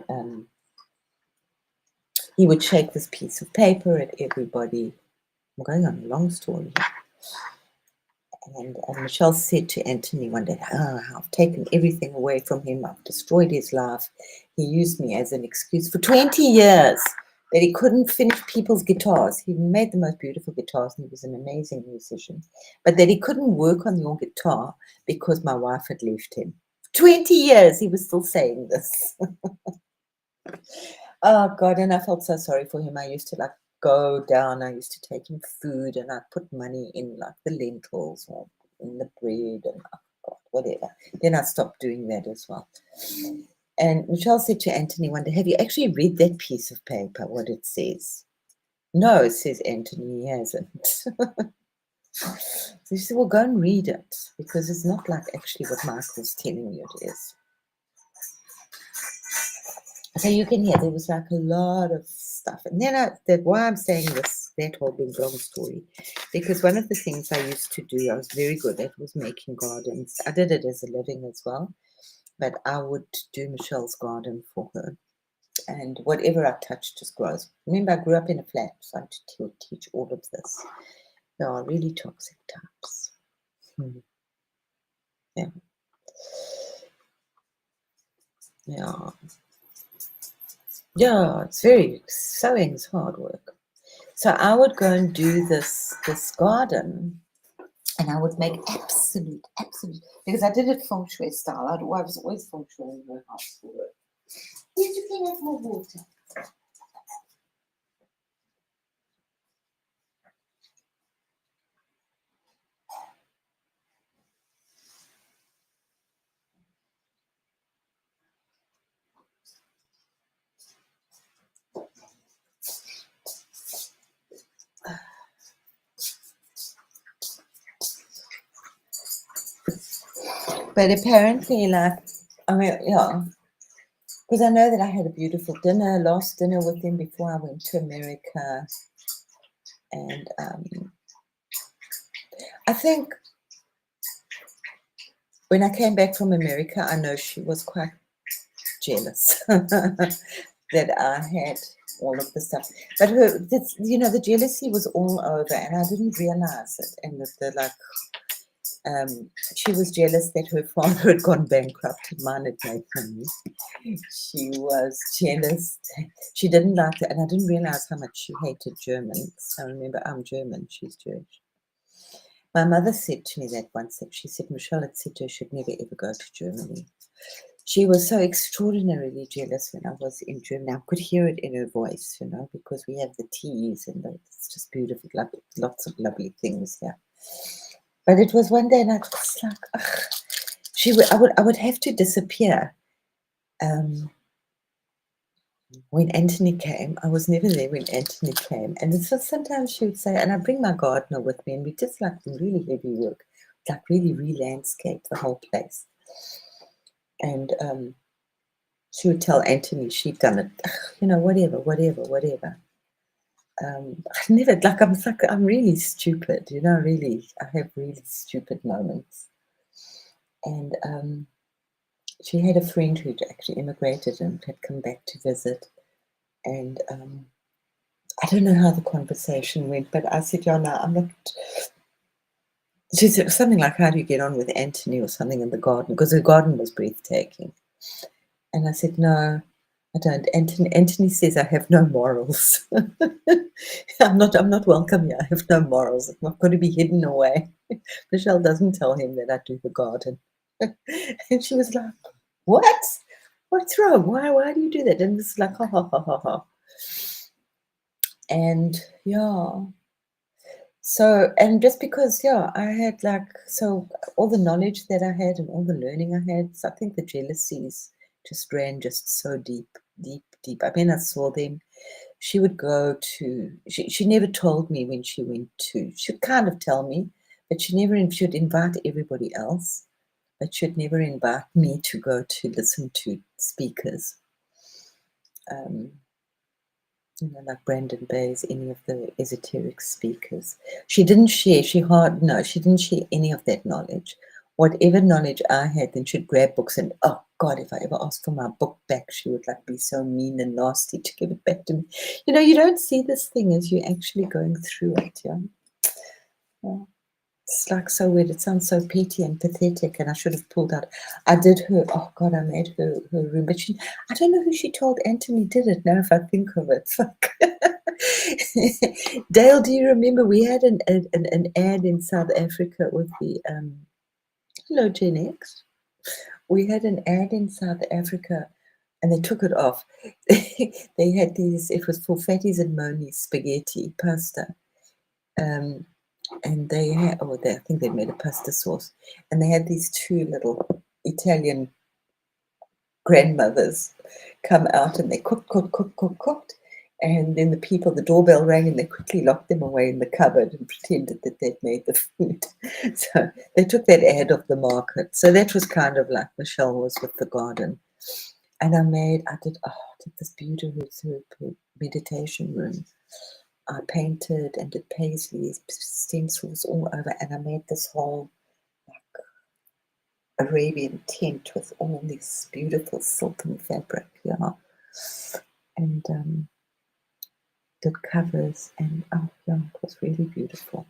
he would shake this piece of paper at everybody. I'm going on a long story. And Michelle said to Anthony one day, I've taken everything away from him. I've destroyed his life. He used me as an excuse for 20 years that he couldn't finish people's guitars. He made the most beautiful guitars and he was an amazing musician. But that he couldn't work on your guitar because my wife had left him. 20 years he was still saying this. Oh, God, and I felt so sorry for him. I used to like go down. I used to take him food and I'd put money in like the lentils or in the bread and God, whatever. Then I stopped doing that as well. And Michelle said to Anthony one day, have you actually read that piece of paper, what it says? No, says Anthony, he hasn't. So she said, well, go and read it because it's not like actually what Michael's telling you it is. So you can hear there was like a lot of stuff. And then why I'm saying this, that whole big long story, because one of the things I used to do, I was very good at, was making gardens. I did it as a living as well, but I would do Michelle's garden for her. And whatever I touched just grows. Remember, I grew up in a flat, so I had to teach all of this. They are really toxic types. Yeah. Yeah. Yeah, it's sewing is hard work. So I would go and do this garden, and I would make absolute, because I did it feng shui style. I was always feng shui in my house for work. Yes, you can have more water. But apparently, like, I mean, yeah, because I know that I had a beautiful last dinner with him before I went to America. And I think when I came back from America, I know she was quite jealous that I had all of the stuff. But the jealousy was all over, and I didn't realize it. And she was jealous that her father had gone bankrupt and mine had made money. She was jealous. She didn't like it, and I didn't realize how much she hated Germans. So remember, I'm German, she's Jewish. My mother said to me that once, that she said, Michelle had said to her she'd never ever go to Germany. She was so extraordinarily jealous when I was in Germany. I could hear it in her voice, because we have the teas and it's just beautiful, lots of lovely things here. But it was one day, and I was like, ugh, I would have to disappear. When Anthony came, I was never there when Anthony came. And so sometimes she would say, and I bring my gardener with me, and we just like really heavy work, like really re-landscape the whole place. And she would tell Anthony she'd done it, whatever. I never, I'm really stupid, really, I have really stupid moments. And she had a friend who'd actually immigrated and had come back to visit. And I don't know how the conversation went, but I said, I'm not. She said something like, how do you get on with Anthony or something in the garden? Because the garden was breathtaking. And I said, no, I don't. Anthony says I have no morals. I'm not welcome here. I have no morals. I've got to be hidden away. Michelle doesn't tell him that I do the garden. And she was like, what? What's wrong? Why do you do that? And it's like, ha, ha, ha, ha, ha. And yeah. So, and just because, I had all the knowledge that I had and all the learning I had, so I think the jealousies just ran just so deep. I mean, I saw them. She would go to, she never told me when she went to, she'd kind of tell me, but she would invite everybody else, but she'd never invite me to go to listen to speakers. Like Brandon Bayes, any of the esoteric speakers. She didn't share, she didn't share any of that knowledge. Whatever knowledge I had, then she'd grab books and, oh God, if I ever asked for my book back, she would be so mean and nasty to give it back to me. You don't see this thing as you're actually going through it, yeah. It's so weird. It sounds so petty and pathetic, and I should have pulled out. I did her, oh God, I made her room, but I don't know who she told Anthony did it now if I think of it. Fuck. Dale, do you remember we had an ad in South Africa with the, hello Gen X. We had an ad in South Africa and they took it off. They had these, it was for Fatties and Moni's spaghetti pasta. And they had, I think they made a pasta sauce, and they had these two little Italian grandmothers come out, and they cooked, and then the doorbell rang, and they quickly locked them away in the cupboard and pretended that they'd made the food. So they took that ad off the market. So that was kind of like Michelle was with the garden. And I did this beautiful meditation room. I painted and did paisleys, stencils all over, and I made this whole Arabian tent with all this beautiful silken fabric, and did covers, and it was really beautiful.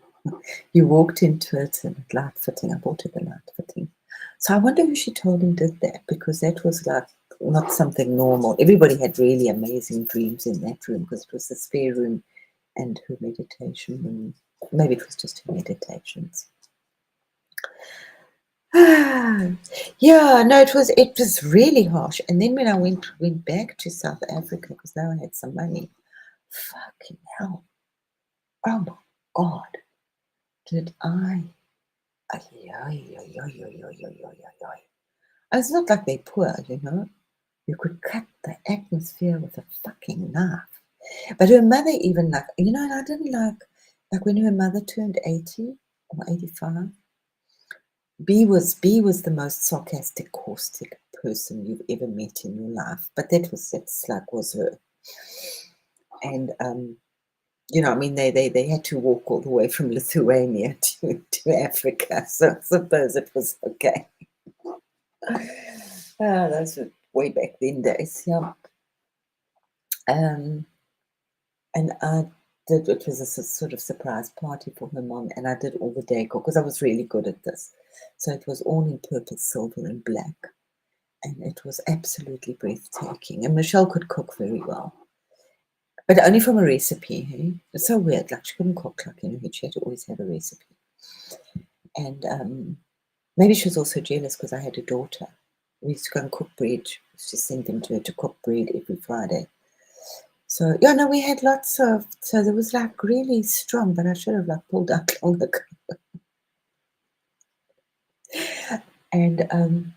You walked into it and light fitting. I bought her the light fitting. So I wonder who she told him did that, because that was not something normal. Everybody had really amazing dreams in that room because it was the spare room and her meditation room. Maybe it was just her meditations. Yeah, no, it was really harsh. And then when I went back to South Africa, because now I had some money, fucking hell. Oh my God. Did I? It's not like they're poor, You could cut the atmosphere with a fucking knife. But her mother even and I didn't like when her mother turned 80 or 85. B was the most sarcastic, caustic person you've ever met in your life. But was her. And you know, I mean, they had to walk all the way from Lithuania to Africa, so I suppose it was okay. Those were way back then days, yeah. And I did, it was a sort of surprise party for her mom, and I did all the decor because I was really good at this. So it was all in purple, silver, and black, and it was absolutely breathtaking. And Michelle could cook very well, but only from a recipe. Hey? It's so weird. Like she couldn't cook, like, you know, she had to always have a recipe. And maybe she was also jealous because I had a daughter. We used to go and cook bread. She used to send them to her to cook bread every Friday. So yeah, no, we had lots of. So there was like really strong, but I should have like pulled out longer. And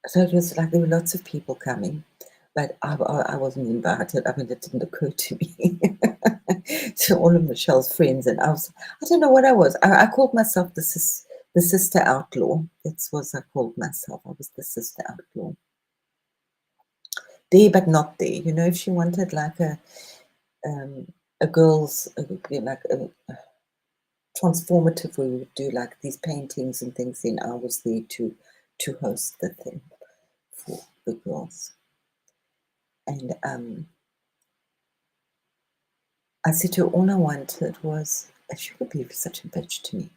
so it was like there were lots of people coming, but I wasn't invited. I mean, it didn't occur to me. To all of Michelle's friends, and I don't know what I was. I called myself the sister outlaw. That's what I called myself. I was the sister outlaw. There, but not there. You know, if she wanted like a girl's, like a transformative, we would do like these paintings and things, then I was there to host the thing for the girls. And I said to her, all I wanted was, she would be such a bitch to me,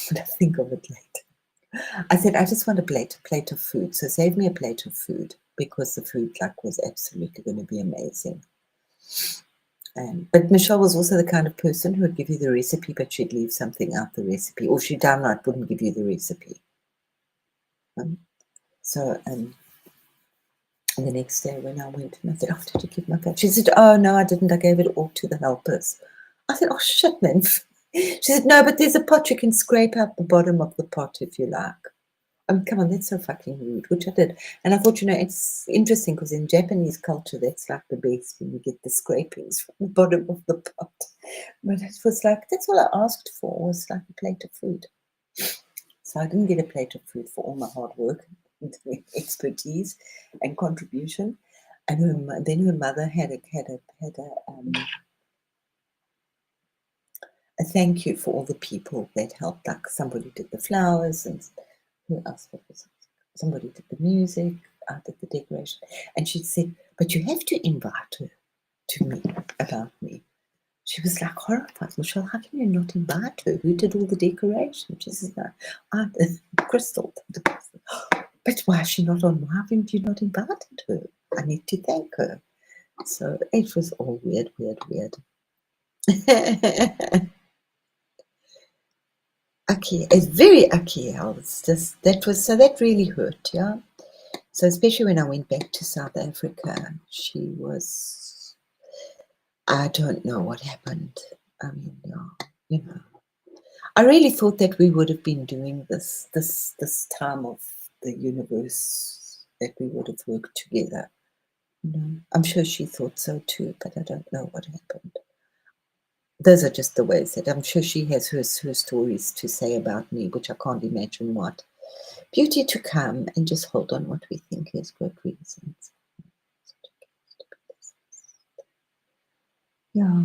but I think of it later. I said, I just want a plate of food. So save me a plate of food, because the food like was absolutely going to be amazing. But Michelle was also the kind of person who would give you the recipe, but she'd leave something out the recipe, or she downright wouldn't give you the recipe. So the next day when I went and I said, oh, did you give my plate? She said, oh, no, I didn't. I gave it all to the helpers. I said, oh, shit, man. She said, no, but there's a pot. You can scrape out the bottom of the pot if you like. Come on, that's so fucking rude, which I did. And I thought, you know, it's interesting because in Japanese culture, that's like the best, when you get the scrapings from the bottom of the pot. But it was like, that's all I asked for, was like a plate of food. So I didn't get a plate of food for all my hard work, expertise, and contribution. And then her mother had a thank you for all the people that helped. Like somebody did the flowers, and who else? Somebody did the music, I did the decoration. And she said, but you have to invite her to me about me. She was like horrified. Michelle, how can you not invite her? Who did all the decoration? She says, no, I did. Crystal. But why is she not on? Why haven't you not invited her? I need to thank her. So it was all weird. Okay, it's very Akiel. It's just that really hurt, yeah. So especially when I went back to South Africa, she was, I don't know what happened. I mean, yeah, you know, I really thought that we would have been doing this time of the universe, that we would have worked together. You know, I'm sure she thought so too, but I don't know what happened. Those are just the ways that I'm sure she has her stories to say about me, which I can't imagine what. Beauty to come, and just hold on what we think is good reasons. Yeah.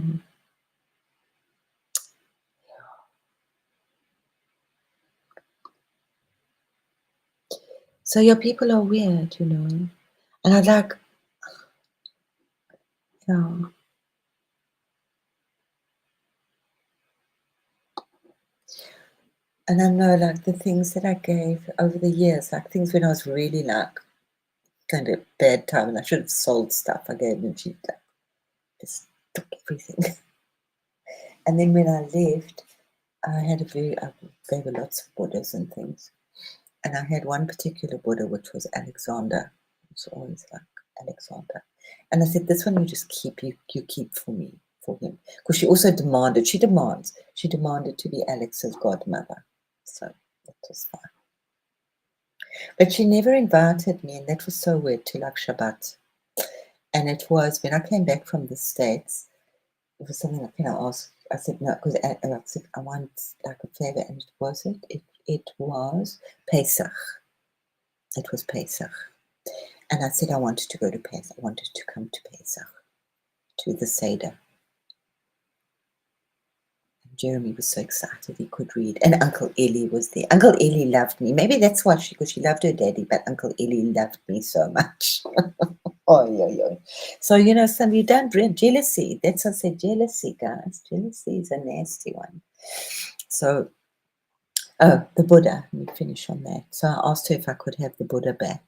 So your people are weird, you know. And I'd like, yeah. And I know like the things that I gave over the years, like things when I was really like kind of bad time and I should have sold stuff, I gave them cheap stuff. Just took everything. And then when I left, I gave her lots of Buddhas and things. And I had one particular Buddha, which was Alexander. It's always like Alexander. And I said, this one you just keep, you keep for me, for him. Because she also demanded to be Alex's godmother. So that was fine. But she never invited me, and that was so weird, to like Shabbat. And it was when I came back from the States, it was something like, I said no, because I said I want like a favor, and it was Pesach. It was Pesach. And I said I wanted to go to Pesach. I wanted to come to Pesach to the Seder. Jeremy was so excited he could read. And Uncle Ellie was there. Uncle Ellie loved me. Maybe that's why because she loved her daddy, but Uncle Ellie loved me so much. Oh, yeah. So, some you don't bring jealousy. That's what I said, jealousy, guys. Jealousy is a nasty one. So, the Buddha. Let me finish on that. So I asked her if I could have the Buddha back.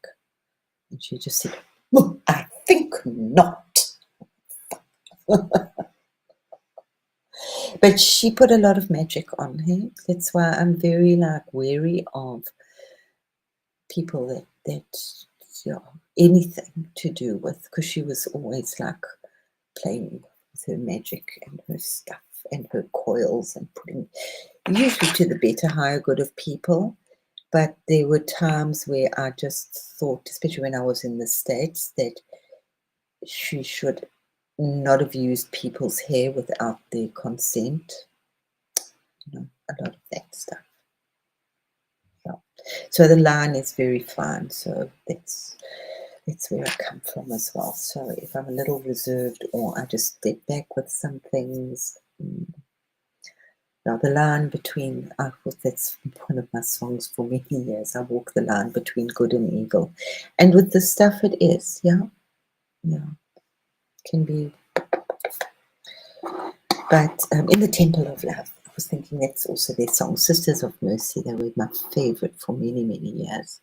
And she just said, "Oh, I think not." But she put a lot of magic on her. That's why I'm very wary of people that anything to do with, because she was always playing with her magic and her stuff and her coils and putting, usually to the better, higher good of people. But there were times where I just thought, especially when I was in the States, that she should not have used people's hair without their consent. A lot of that stuff. Yeah. So the line is very fine. So that's where I come from as well. So if I'm a little reserved or I just step back with some things, now the line between, that's one of my songs for many years. I walk the line between good and evil. And with the stuff it is, yeah, can be. But in the Temple of Love, I was thinking that's also their song, Sisters of Mercy. They were my favorite for many, many years.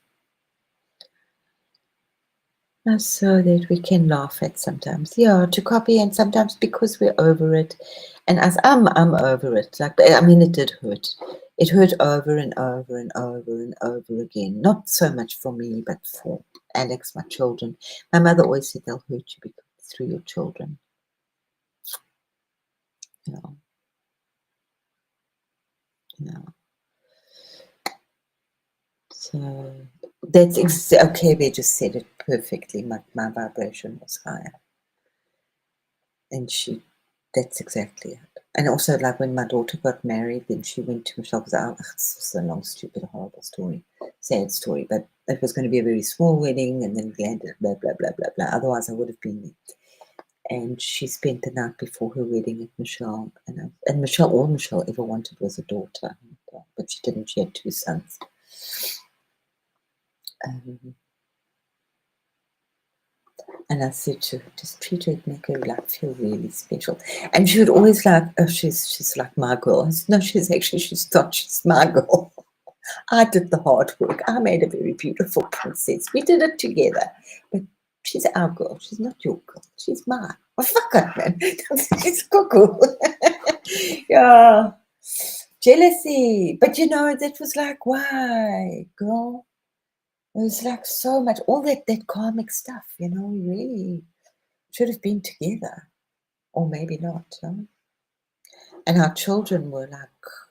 So that we can laugh at sometimes, to copy, and sometimes because we're over it. And as I'm over it. It did hurt. It hurt over and over and over and over again. Not so much for me, but for Alex, my children. My mother always said they'll hurt you through your children. Yeah. So that's okay. They just said it perfectly. My vibration was higher, and that's exactly it. And also, when my daughter got married, then she went to Michelle, because it's a long, stupid, horrible story, sad story, but it was going to be a very small wedding, and then we landed, blah, blah, blah, blah, blah. Otherwise, I would have been there. And she spent the night before her wedding at Michelle, and Michelle, all Michelle ever wanted was a daughter, but she didn't. She had 2 sons. And I said to her, just treat her, make her feel really special. And she would always she's like my girl. I said, no, she's thought she's my girl. I did the hard work. I made a very beautiful princess. We did it together. But she's our girl. She's not your girl. She's mine. Oh, fuck her, man. She's cuckoo. Yeah. Jealousy. But that was why, girl? It was so much, all that karmic stuff, we really should have been together, or maybe not. And our children were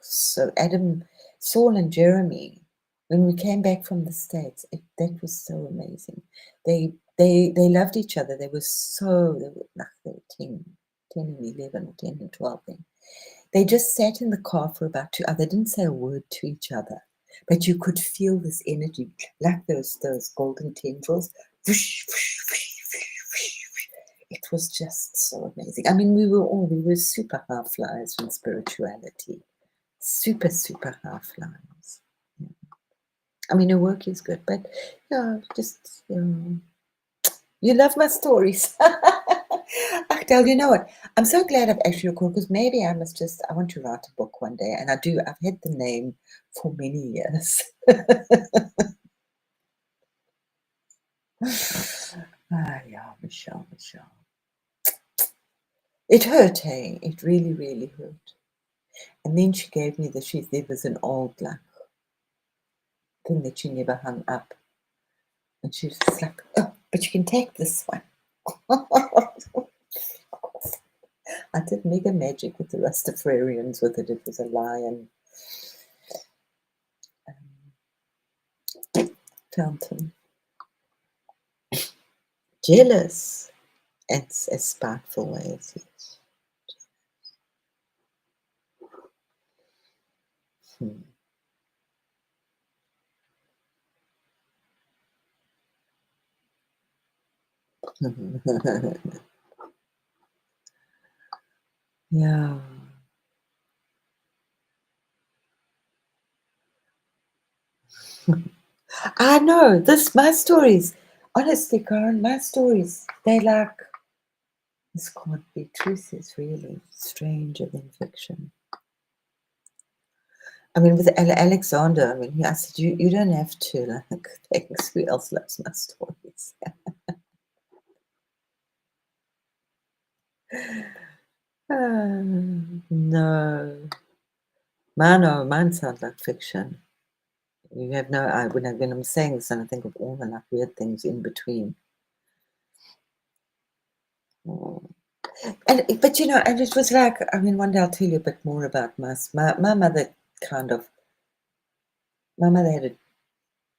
so Adam, Saul, and Jeremy. When we came back from the States, that was so amazing. They loved each other. They were 10 and 11 or 10 and 12 then. They just sat in the car for about 2 hours. They didn't say a word to each other, but you could feel this energy, like those golden tendrils. Whoosh, whoosh, whoosh, whoosh, whoosh. It was just so amazing. We were super high flyers in spirituality. Super, super high flyers. Yeah. Her work is good, but just you love my stories. Achdel, you know what? I'm so glad I've actually recorded, because maybe I want to write a book one day, and I've had the name for many years. Yeah, Michelle. It hurt, hey? It really, really hurt. And then she gave me there was an old thing that she never hung up. And she was just like, oh, but you can take this one. I did mega magic with the Rastafarians with it. It was a lion fountain. Jealous. It's a spiteful way, yes. Yeah. I know this. My stories, honestly, Karen, my stories. They like this can't be truth. Is really stranger than fiction. I mean, with Alexander, I mean, I said, you don't have to, like, thanks, who else loves my stories? No, mine sound like fiction. You have no, when I'm saying this, and I think of all the like weird things in between. Mm. But and it was like, I mean, one day I'll tell you a bit more about my mother. Kind of, my mother had a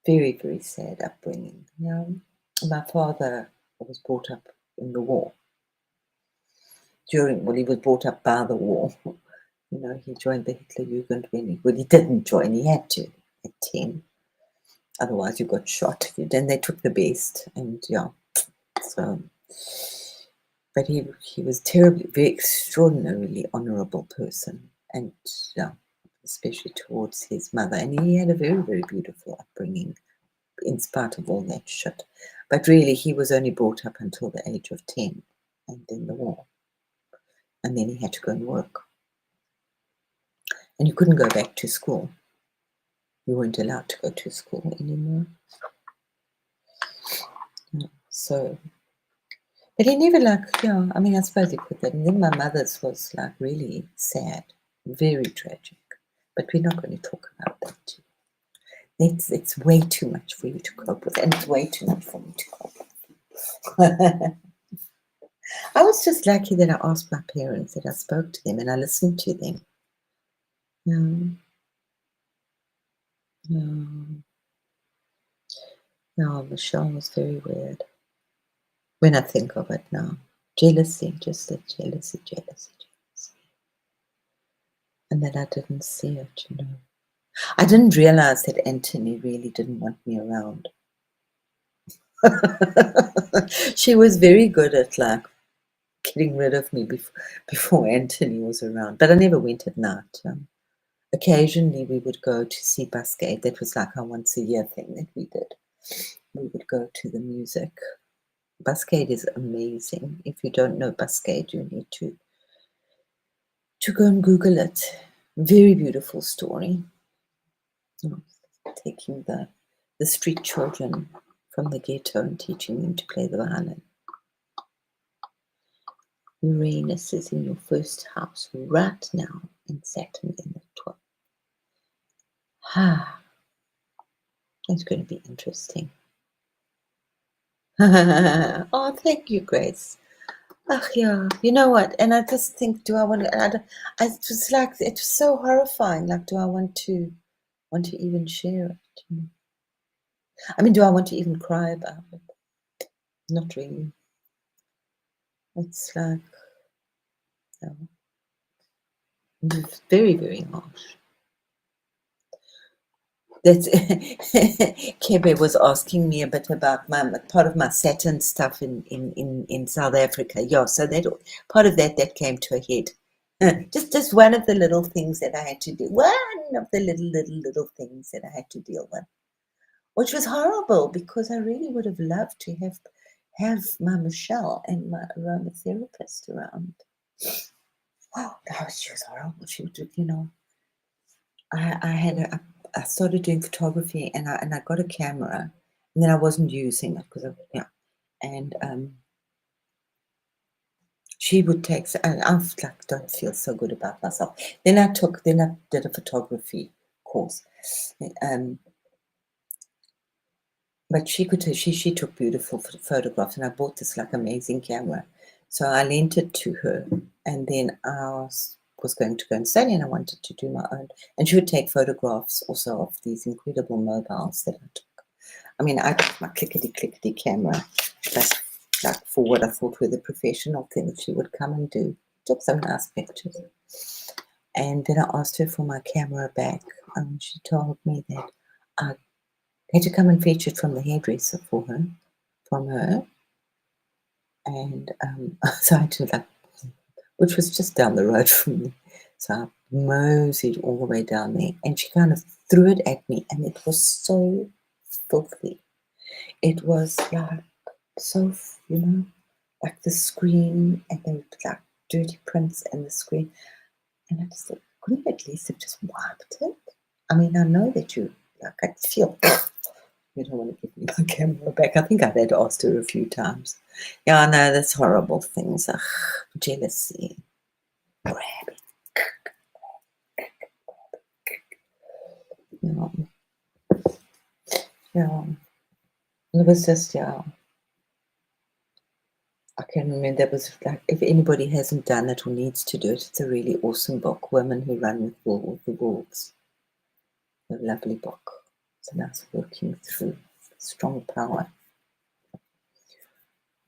very, very sad upbringing. My father was brought up in the war. Well, he was brought up by the war. He joined the Hitler Jugend well, he didn't join, he had to at 10. Otherwise, you got shot. Then they took the best, and yeah. So, but he was terribly, very extraordinarily honourable person, and yeah, especially towards his mother. And he had a very, very beautiful upbringing, in spite of all that shit. But really, he was only brought up until the age of 10, and then the war, and then he had to go and work, and you couldn't go back to school. You weren't allowed to go to school anymore. Yeah, so, but he never I mean, I suppose he could that. And then my mother's was like really sad, very tragic. But we're not going to talk about that. It's way too much for you to cope with, and it's way too much for me to cope with. I was just lucky that I asked my parents, that I spoke to them, and I listened to them. Yeah, yeah, yeah. Michelle was very weird. When I think of it now, jealousy, just that jealousy. And that I didn't see it. I didn't realize that Anthony really didn't want me around. She was very good at like getting rid of me before Anthony was around, but I never went at night. Occasionally we would go to see Buscade. That was like a once a year thing that we did. We would go to the music. Buscade is amazing. If you don't know Buscade, you need to go and Google it. Very beautiful story. Taking the street children from the ghetto and teaching them to play the violin. Uranus is in your first house right now, and Saturn in the 12th. It's going to be interesting. Oh, thank you, Grace. Yeah, you know what? And I just think, do I want to? It was like, it was so horrifying. Like, do I want to even share it? I mean, do I want to even cry about it? Not really. It's like, it's very, very harsh. That's Kebe was asking me a bit about my part of my Saturn stuff in South Africa. Yeah, so that part of that came to a head. Just one of the little things that I had to do. One of the little things that I had to deal with, which was horrible because I really would have loved to have my Michelle and my aromatherapist around. Oh, she was horrible. She would, I started doing photography, and I got a camera, and then I wasn't using it because and she would take, and I like don't feel so good about myself. Then I did a photography course, um, but she took beautiful photographs, and I bought this like amazing camera, so I lent it to her, and then I was going to go and study, and I wanted to do my own, and she would take photographs also of these incredible mobiles that I took. I mean, I got my clickety camera, just like for what I thought were the professional things she would come and do. Took some nice pictures. And then I asked her for my camera back. And she told me that I had to come and fetch it from the hairdresser from her. And so I had to like which was just down the road from me. So I moseyed all the way down there, and she kind of threw it at me, and it was so filthy. It was like so, like the screen, and there were like dirty prints in the screen. And I just thought, couldn't you at least have just wiped it? I mean, I know that you, like, I feel you don't want to give me my camera back. I think I've had asked her a few times. Yeah, I know, that's horrible things. Ugh, jealousy, grabbing. Yeah. Yeah. It was just, yeah. I can remember that was like, if anybody hasn't done it or needs to do it, it's a really awesome book, Women Who Run with the Wolves. A lovely book. It's a nice working through strong power.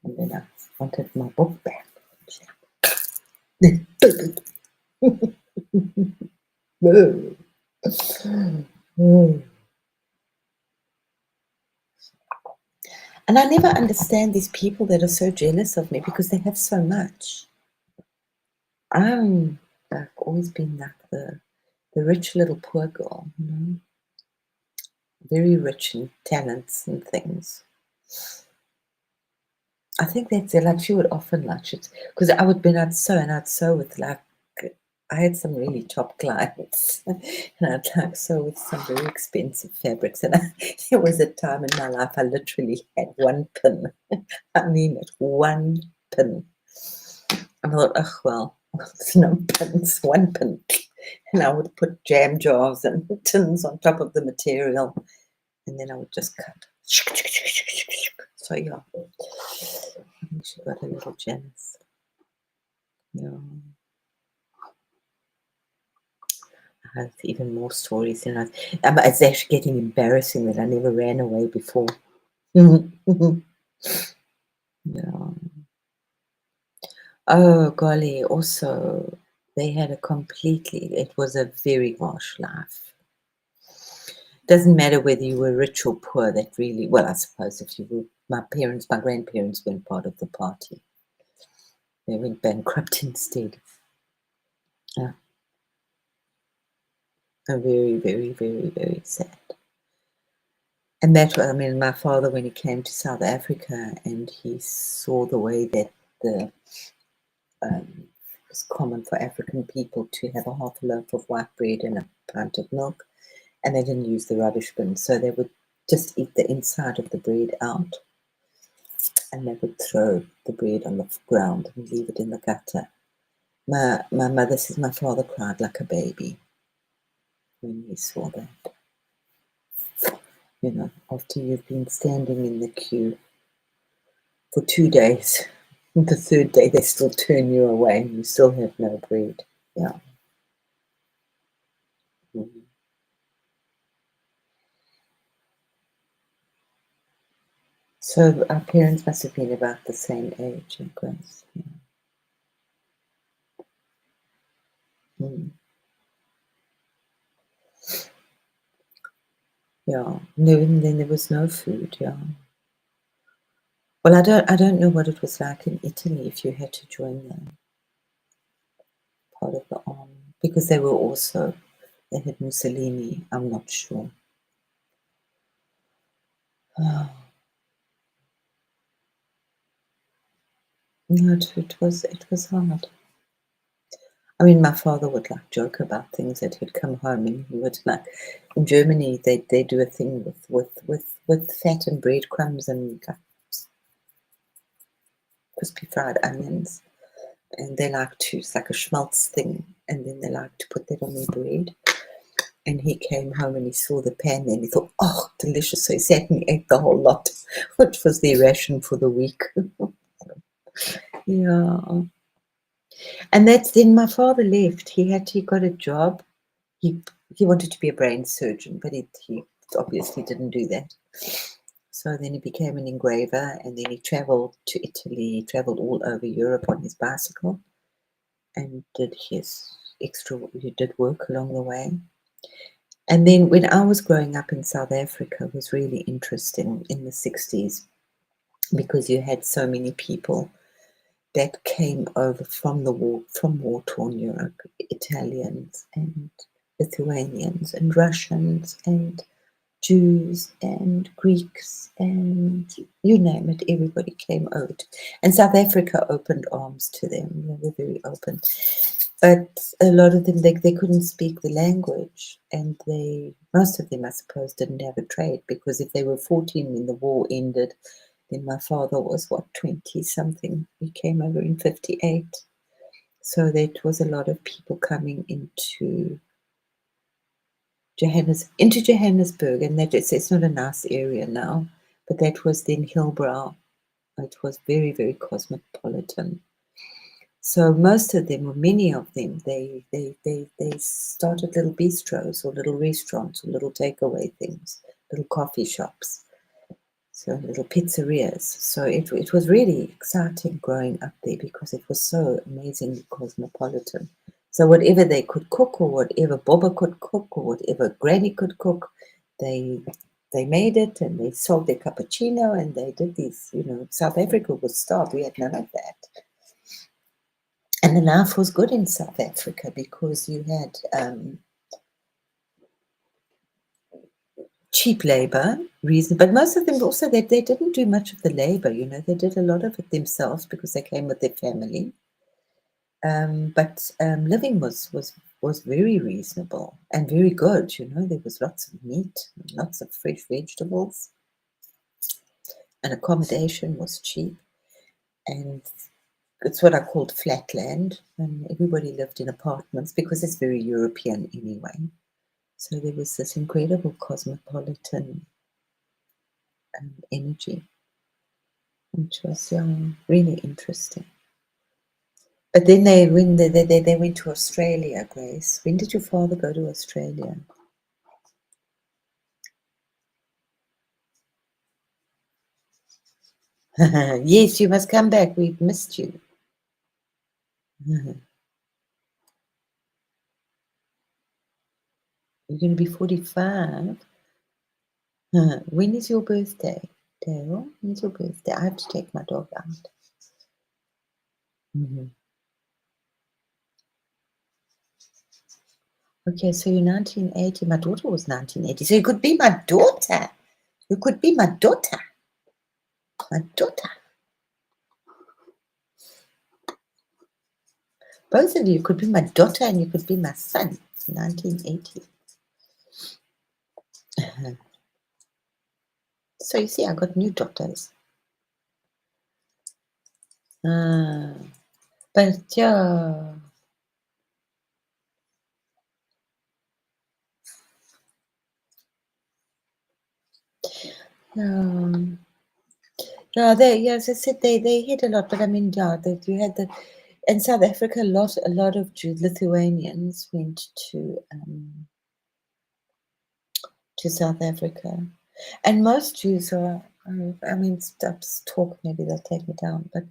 And then I wanted my book back. And I never understand these people that are so jealous of me because they have so much. I'm like always been like the rich little poor girl, very rich in talents and things. I think that's it. Like she would often like it because I would be I'd sew with like I had some really top clients, and I'd like sew with some very expensive fabrics. And there was a time in my life I literally had one pin. I mean it, one pin. I thought, oh well, it's no pins, one pin. And I would put jam jars and tins on top of the material, and then I would just cut. So yeah, I think she got a little jealous. Yeah. I have even more stories, it's actually getting embarrassing that I never ran away before. Yeah. Oh golly, also they had it was a very harsh life. Doesn't matter whether you were rich or poor, that really, well, I suppose if you were, my grandparents weren't part of the party. They went bankrupt instead. Yeah. Very, very, very, very sad. And that, I mean, my father, when he came to South Africa and he saw the way that it was common for African people to have a half a loaf of white bread and a pint of milk, and they didn't use the rubbish bin, so they would just eat the inside of the bread out, and they would throw the bread on the ground and leave it in the gutter. My mother says my father cried like a baby when he saw that. After you've been standing in the queue for 2 days, the third day they still turn you away and you still have no bread. Yeah. Mm-hmm. So our parents must have been about the same age, Grace. Yeah. Mm. Yeah. No, and then there was no food. Yeah. Well, I don't know what it was like in Italy if you had to join them, part of the army, because they had Mussolini. I'm not sure. Oh. No, it was hard. I mean, my father would like joke about things that he'd come home and he would like in Germany they do a thing with fat and breadcrumbs and like crispy fried onions, and they like to, it's like a schmaltz thing, and then they like to put that on their bread. And he came home and he saw the pan and he thought, oh, delicious. So he sat and ate the whole lot, which was their ration for the week. Yeah. And that's then my father left. He got a job. He wanted to be a brain surgeon, but he obviously didn't do that. So then he became an engraver, and then he traveled to Italy. He traveled all over Europe on his bicycle and did he did work along the way. And then when I was growing up in South Africa, it was really interesting in the 60s because you had so many people that came over from war-torn Europe, Italians and Lithuanians and Russians and Jews and Greeks and you name it, everybody came over. And South Africa opened arms to them. They were very open. But a lot of them, they couldn't speak the language, and most of them, I suppose, didn't have a trade, because if they were 14 when the war ended, then my father was, 20-something. He came over in 58. So there was a lot of people coming into Johannesburg, and it's not a nice area now, but that was then Hillbrow. It was very, very cosmopolitan. So most of them, or many of them, they started little bistros or little restaurants or little takeaway things, little coffee shops, so little pizzerias. So it was really exciting growing up there, because it was so amazingly cosmopolitan. So whatever they could cook, or whatever Boba could cook, or whatever Granny could cook, they made it, and they sold their cappuccino, and they did these, South Africa was starved. We had none of that. And the life was good in South Africa, because you had cheap labor, but most of them also, they didn't do much of the labor, they did a lot of it themselves, because they came with their family. But living was very reasonable and very good. There was lots of meat, lots of fresh vegetables, and accommodation was cheap. And it's what I called flatland, and everybody lived in apartments, because it's very European anyway. So there was this incredible cosmopolitan energy, which was really interesting. But then they went to Australia, Grace. When did your father go to Australia? Yes, you must come back. We've missed you. You're going to be 45. When is your birthday, Dale? When is your birthday? I have to take my dog out. Okay, so you're 1980. My daughter was 1980. So you could be my daughter. You could be my daughter. My daughter. Both of you could be my daughter, and you could be my son. 1980. So you see, I got new daughters. But yeah. Yeah, as I said, they hit a lot, but I mean, yeah, you had in South Africa, a lot of Lithuanians went to South Africa, and most Jews are. I mean, stop talk. Maybe they'll take me down, but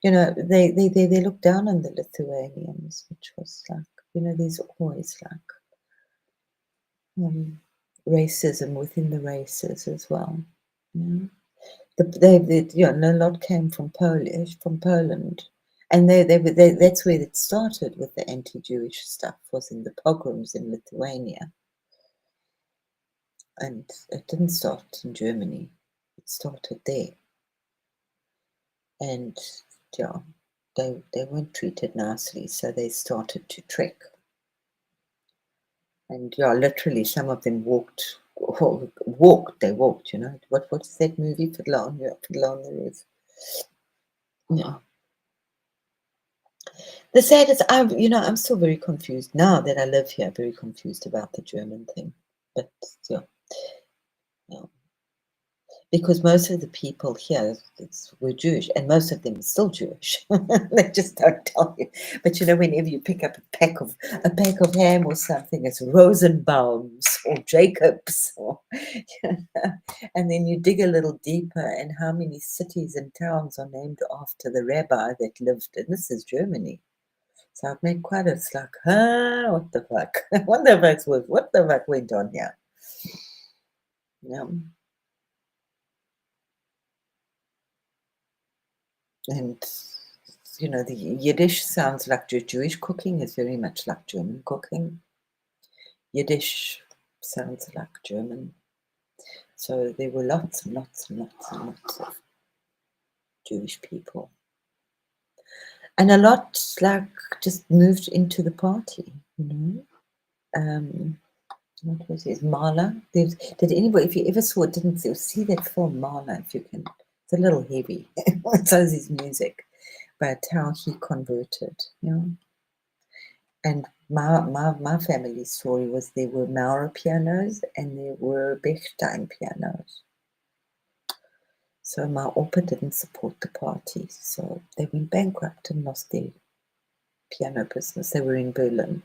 they look down on the Lithuanians, which was like, there's always like racism within the races as well. A lot came from Poland, and that's where it started with the anti-Jewish stuff. Was in the pogroms in Lithuania, and it didn't start in Germany. It started there, and yeah, they weren't treated nicely, so they started to trek. And yeah, literally, some of them walked. They walked. What's that movie? Fiddler on the Roof. Yeah. The saddest, I'm still very confused now that I live here. Very confused about the German thing, but yeah, because most of the people here were Jewish, and most of them are still Jewish. They just don't tell you. But whenever you pick up a pack of ham or something, it's Rosenbaums or Jacobs, and then you dig a little deeper, and how many cities and towns are named after the rabbi that lived, and this is Germany. So I've made quite a like, what the fuck? What the fuck went on here? Yeah. And the Yiddish sounds like Jewish cooking is very much like German cooking. Yiddish sounds like German. So there were lots and lots and lots and lots of Jewish people. And a lot just moved into the party, What was his Marla? Did anybody, if you ever saw it, didn't see that film Marla, if you can. It's a little heavy. So is his music, but how he converted, And my family story was there were Maurer pianos and there were Bechstein pianos. So my oppa didn't support the party, so they went bankrupt and lost their piano business. They were in Berlin.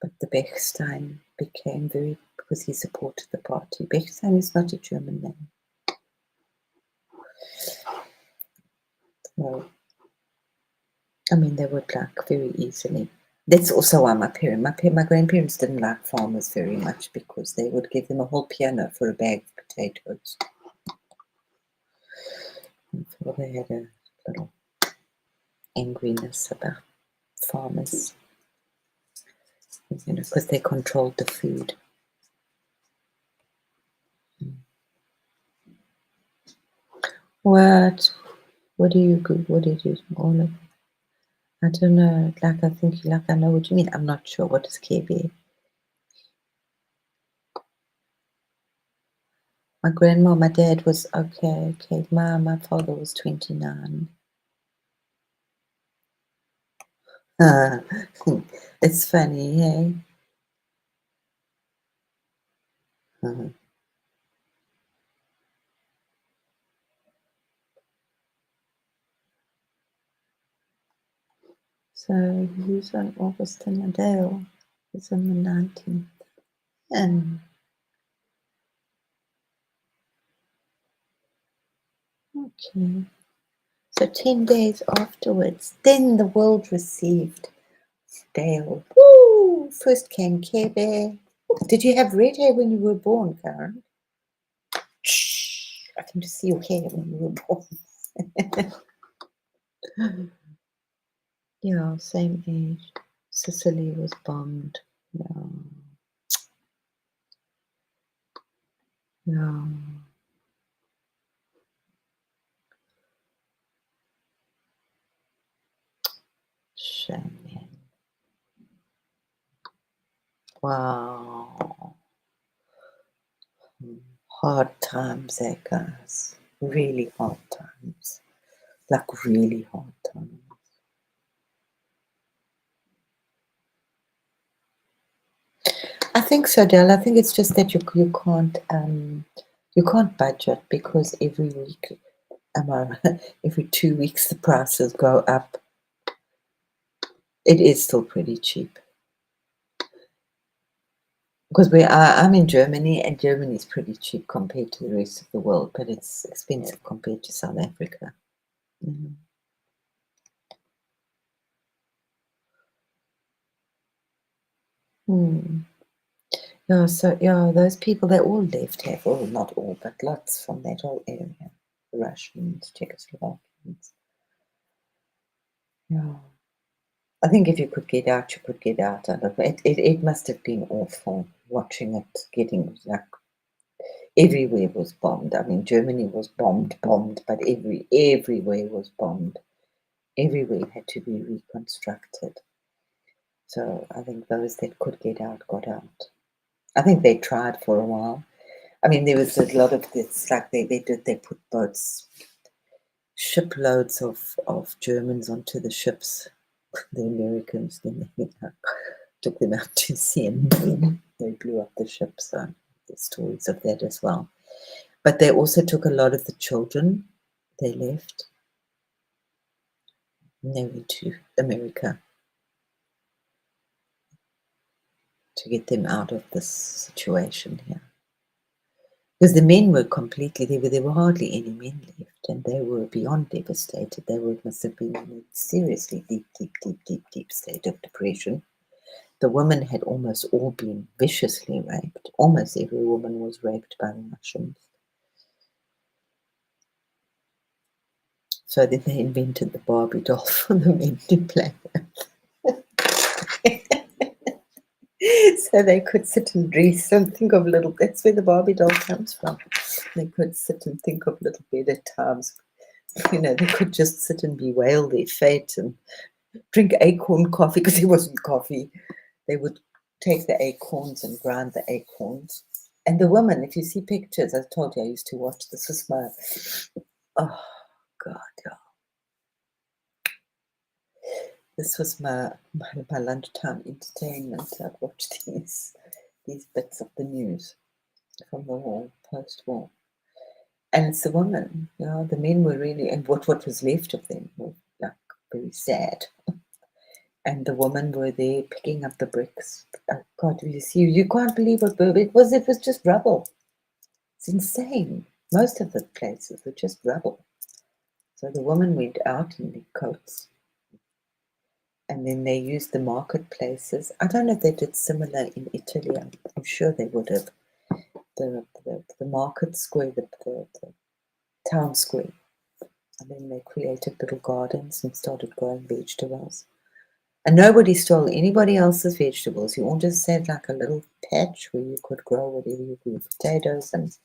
But the Bechstein became because he supported the party. Bechstein is not a German name. No. I mean, they would very easily. That's also why my grandparents didn't like farmers very much, because they would give them a whole piano for a bag of potatoes. So they had a little angriness about farmers, because they controlled the food. What did you all of? I don't know. I think I know what you mean. I'm not sure. What is KB? My grandma, my dad was okay. My father was 29. It's funny, hey? So he's on August and Adele. He's on the 19th. Okay. So 10 days afterwards, then the world received Dale. Woo! First came Care Bear. Did you have red hair when you were born, Karen? Shh! I can just see your hair when you were born. Yeah, same age. Sicily was bombed. Yeah. Shame, man. Wow. Hard times, guys. Really hard times. Really hard times. I think so, Dale. I think it's just that you can't budget, because every week, every 2 weeks the prices go up. It is still pretty cheap. Because I'm in Germany, and Germany is pretty cheap compared to the rest of the world, but it's expensive compared to South Africa. Yeah, so those people, they all left here. Well, not all, but lots from that whole area. The Russians, Czechoslovakians. Yeah. I think if you could get out, you could get out. It must have been awful watching it getting everywhere was bombed. I mean, Germany was bombed, but everywhere was bombed. Everywhere had to be reconstructed. So I think those that could get out got out. I think they tried for a while. I mean, there was a lot of this, they put shiploads of Germans onto the ships, the Americans, then they took them out to sea, and then they blew up the ship. So there's stories of that as well. But they also took a lot of the children. They left. And they went to America to get them out of this situation here. Because the men were completely, there were hardly any men left, and they were beyond devastated. Must have been in a seriously deep state of depression. The women had almost all been viciously raped. Almost every woman was raped by the Russians. So then they invented the Barbie doll for the men to play with. So they could sit and breathe and think of little, that's where the Barbie doll comes from. They could sit and think of little better times. You know, they could just sit and bewail their fate and drink acorn coffee, because it wasn't coffee. They would take the acorns and grind the acorns. And the woman, if you see pictures, I told you I used to watch this with my, oh God, yeah. This was my lunchtime entertainment. I'd watch these bits of the news from the war, post-war. And it's the woman, you know, the men were really, and what was left of them were like very sad. And the women were there picking up the bricks. Oh God, you can't believe what it was. It was just rubble. It's insane. Most of the places were just rubble. So the women went out in their coats, and then they used the marketplaces. I don't know if they did similar in Italy. I'm sure they would have. The market square, the town square. And then they created little gardens and started growing vegetables. And nobody stole anybody else's vegetables. You all just had like a little patch where you could grow whatever you grew, potatoes and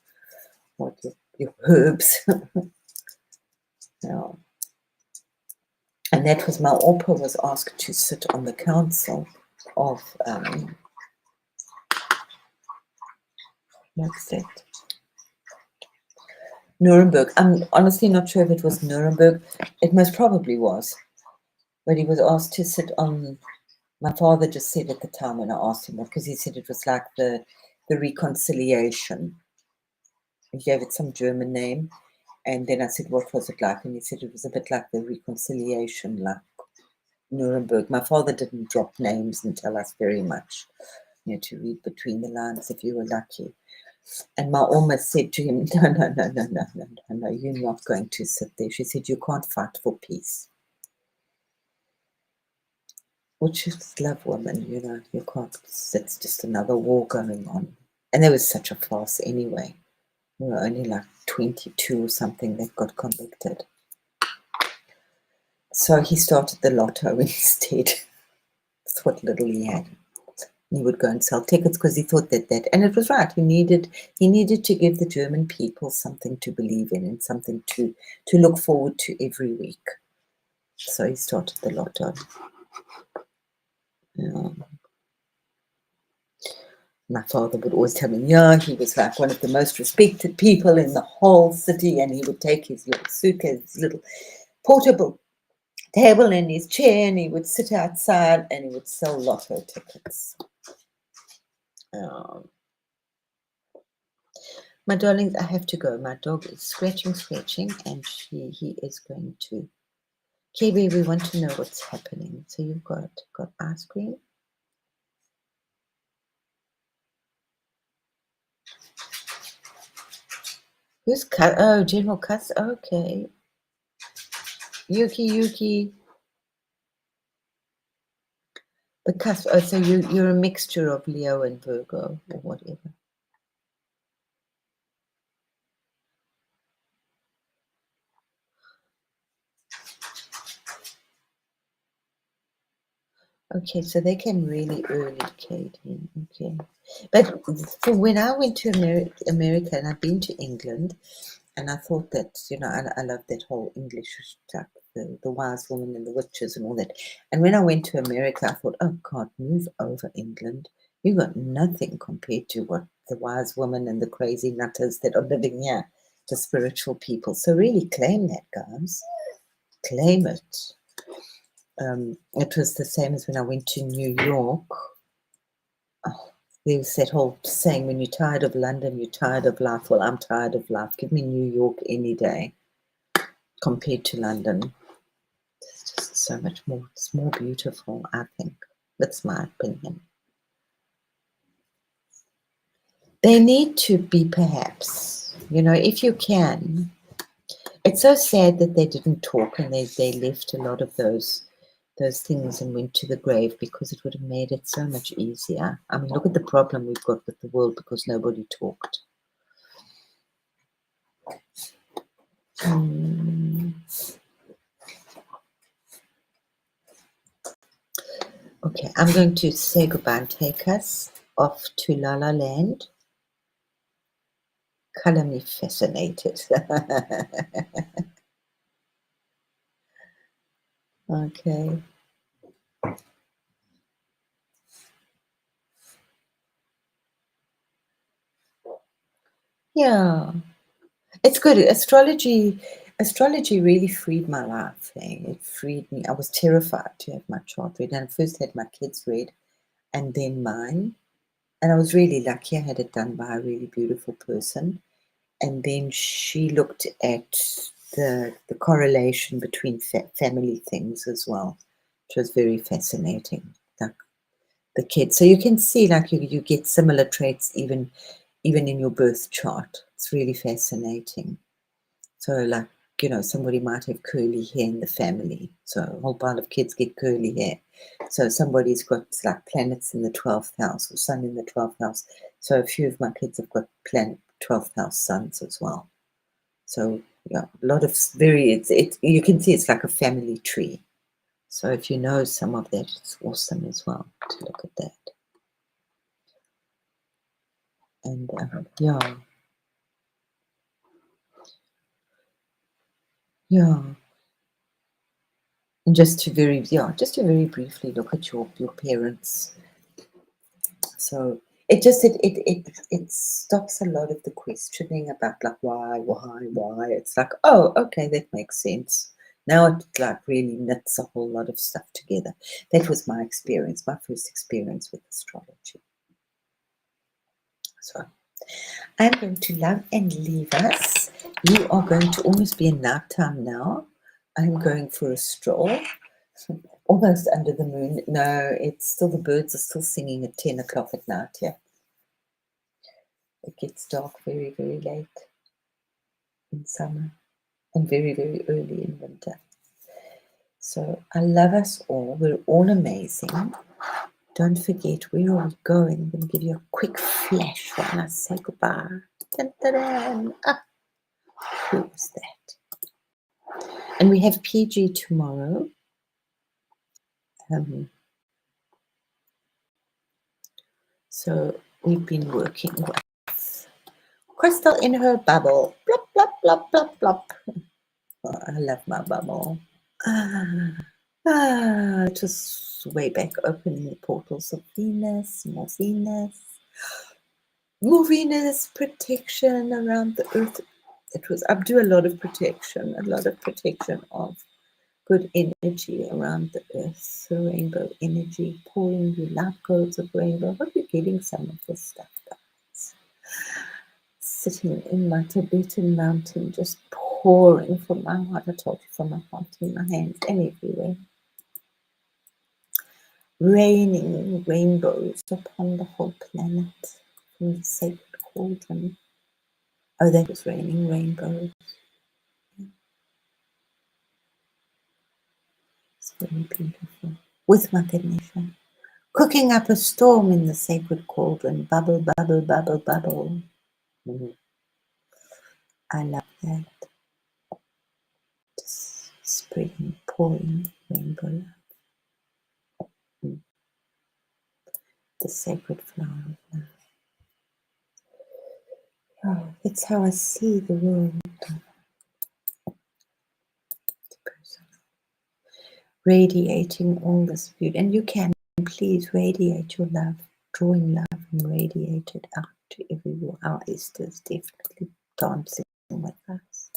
what your herbs. Yeah. And that was my Opa was asked to sit on the council of what's that? Nuremberg. I'm honestly not sure if it was Nuremberg. It most probably was. But he was asked to sit on, my father just said at the time when I asked him, because he said it was like the reconciliation. He gave it some German name. And then I said, what was it like? And he said it was a bit like the reconciliation, like Nuremberg. My father didn't drop names and tell us very much. You know, to read between the lines if you were lucky. And my Oma said to him, no, you're not going to sit there. She said, you can't fight for peace. Which is love, woman, you know, you can't, it's just another war going on. And there was such a farce anyway. We were only like 22 or something that got convicted. So he started the lotto instead. That's what little he had. He would go and sell tickets because he thought that, and it was right. He needed to give the German people something to believe in and something to look forward to every week. So he started the lotto. Yeah. My father would always tell me, yeah, he was like one of the most respected people in the whole city, and he would take his little suitcase, his little portable table and his chair, and he would sit outside and he would sell lotto tickets. My darlings, I have to go. My dog is scratching, and he is going to. KB, we want to know what's happening. So you've got ice cream. Who's cut? Oh, General Cuss. Okay. Yuki. But Cuss. Oh, so you're a mixture of Leo and Virgo or whatever. Okay, so they came really early, Katie. Okay, but for when I went to America, and I've been to England, and I thought that, you know, I love that whole English stuff, the wise woman and the witches and all that. And when I went to America, I thought, oh God, move over, England. You got nothing compared to what the wise woman and the crazy nutters that are living here, the spiritual people. So really claim that, guys. Claim it. It was the same as when I went to New York. Oh, there was that whole saying, when you're tired of London, you're tired of life. Well, I'm tired of life. Give me New York any day compared to London. It's just so much more. It's more beautiful, I think. That's my opinion. They need to be, perhaps, you know, if you can. It's so sad that they didn't talk and they left a lot of those things and went to the grave, because it would have made it so much easier. I mean, look at the problem we've got with the world because nobody talked. Okay, I'm going to say goodbye and take us off to La La Land. Color me fascinated. Okay. Yeah, it's good. Astrology really freed my life. It freed me. I was terrified to have my chart read, and I first had my kids read, and then mine. And I was really lucky. I had it done by a really beautiful person, and then she looked at the correlation between family things as well, which was very fascinating. Like the kids, so you can see like you get similar traits even in your birth chart. It's really fascinating. So like, somebody might have curly hair in the family. So a whole pile of kids get curly hair. So somebody's got like planets in the 12th house or sun in the 12th house. So a few of my kids have got 12th house suns as well. So yeah, a lot of you can see it's like a family tree. So if you know some of that, it's awesome as well to look at that. And yeah. And just to very briefly look at your parents. So it stops a lot of the questioning about like why. It's like, oh, okay, that makes sense. Now it like really knits a whole lot of stuff together. That was my experience, my first experience with astrology. So I'm going to love and leave us. You are going to almost be in night time now. I'm going for a stroll. Almost under the moon. No, it's still, the birds are still singing at 10 o'clock at night. Yeah, it gets dark very, very late in summer and very, very early in winter. So I love us all. We're all amazing. Don't forget, where are we going? I'm going to give you a quick flash while I say goodbye. Dun, dun, dun. Who was that? And we have PG tomorrow. So we've been working with Crystal in her bubble. Plop, plop, plop, plop, plop. Oh, I love my bubble. Just way back opening the portals of Venus, more Venus protection around the earth. I do a lot of protection of good energy around the earth. So rainbow energy, pouring you light codes of rainbow. I hope you're getting some of this stuff, guys. Sitting in my Tibetan mountain, just pouring from my heart. I told you, from my heart, in my hands, and everywhere. Raining rainbows upon the whole planet from the sacred cauldron. Oh, that was raining rainbows. It's very beautiful. With my Ganesha. Cooking up a storm in the sacred cauldron. Bubble, bubble, bubble, bubble. I love that. Just spreading, pouring rainbow love. The sacred flower of love. Oh, it's how I see the world. Radiating all this beauty. And you can please radiate your love, drawing love and radiate it out to everyone. Our Esther's definitely dancing with us.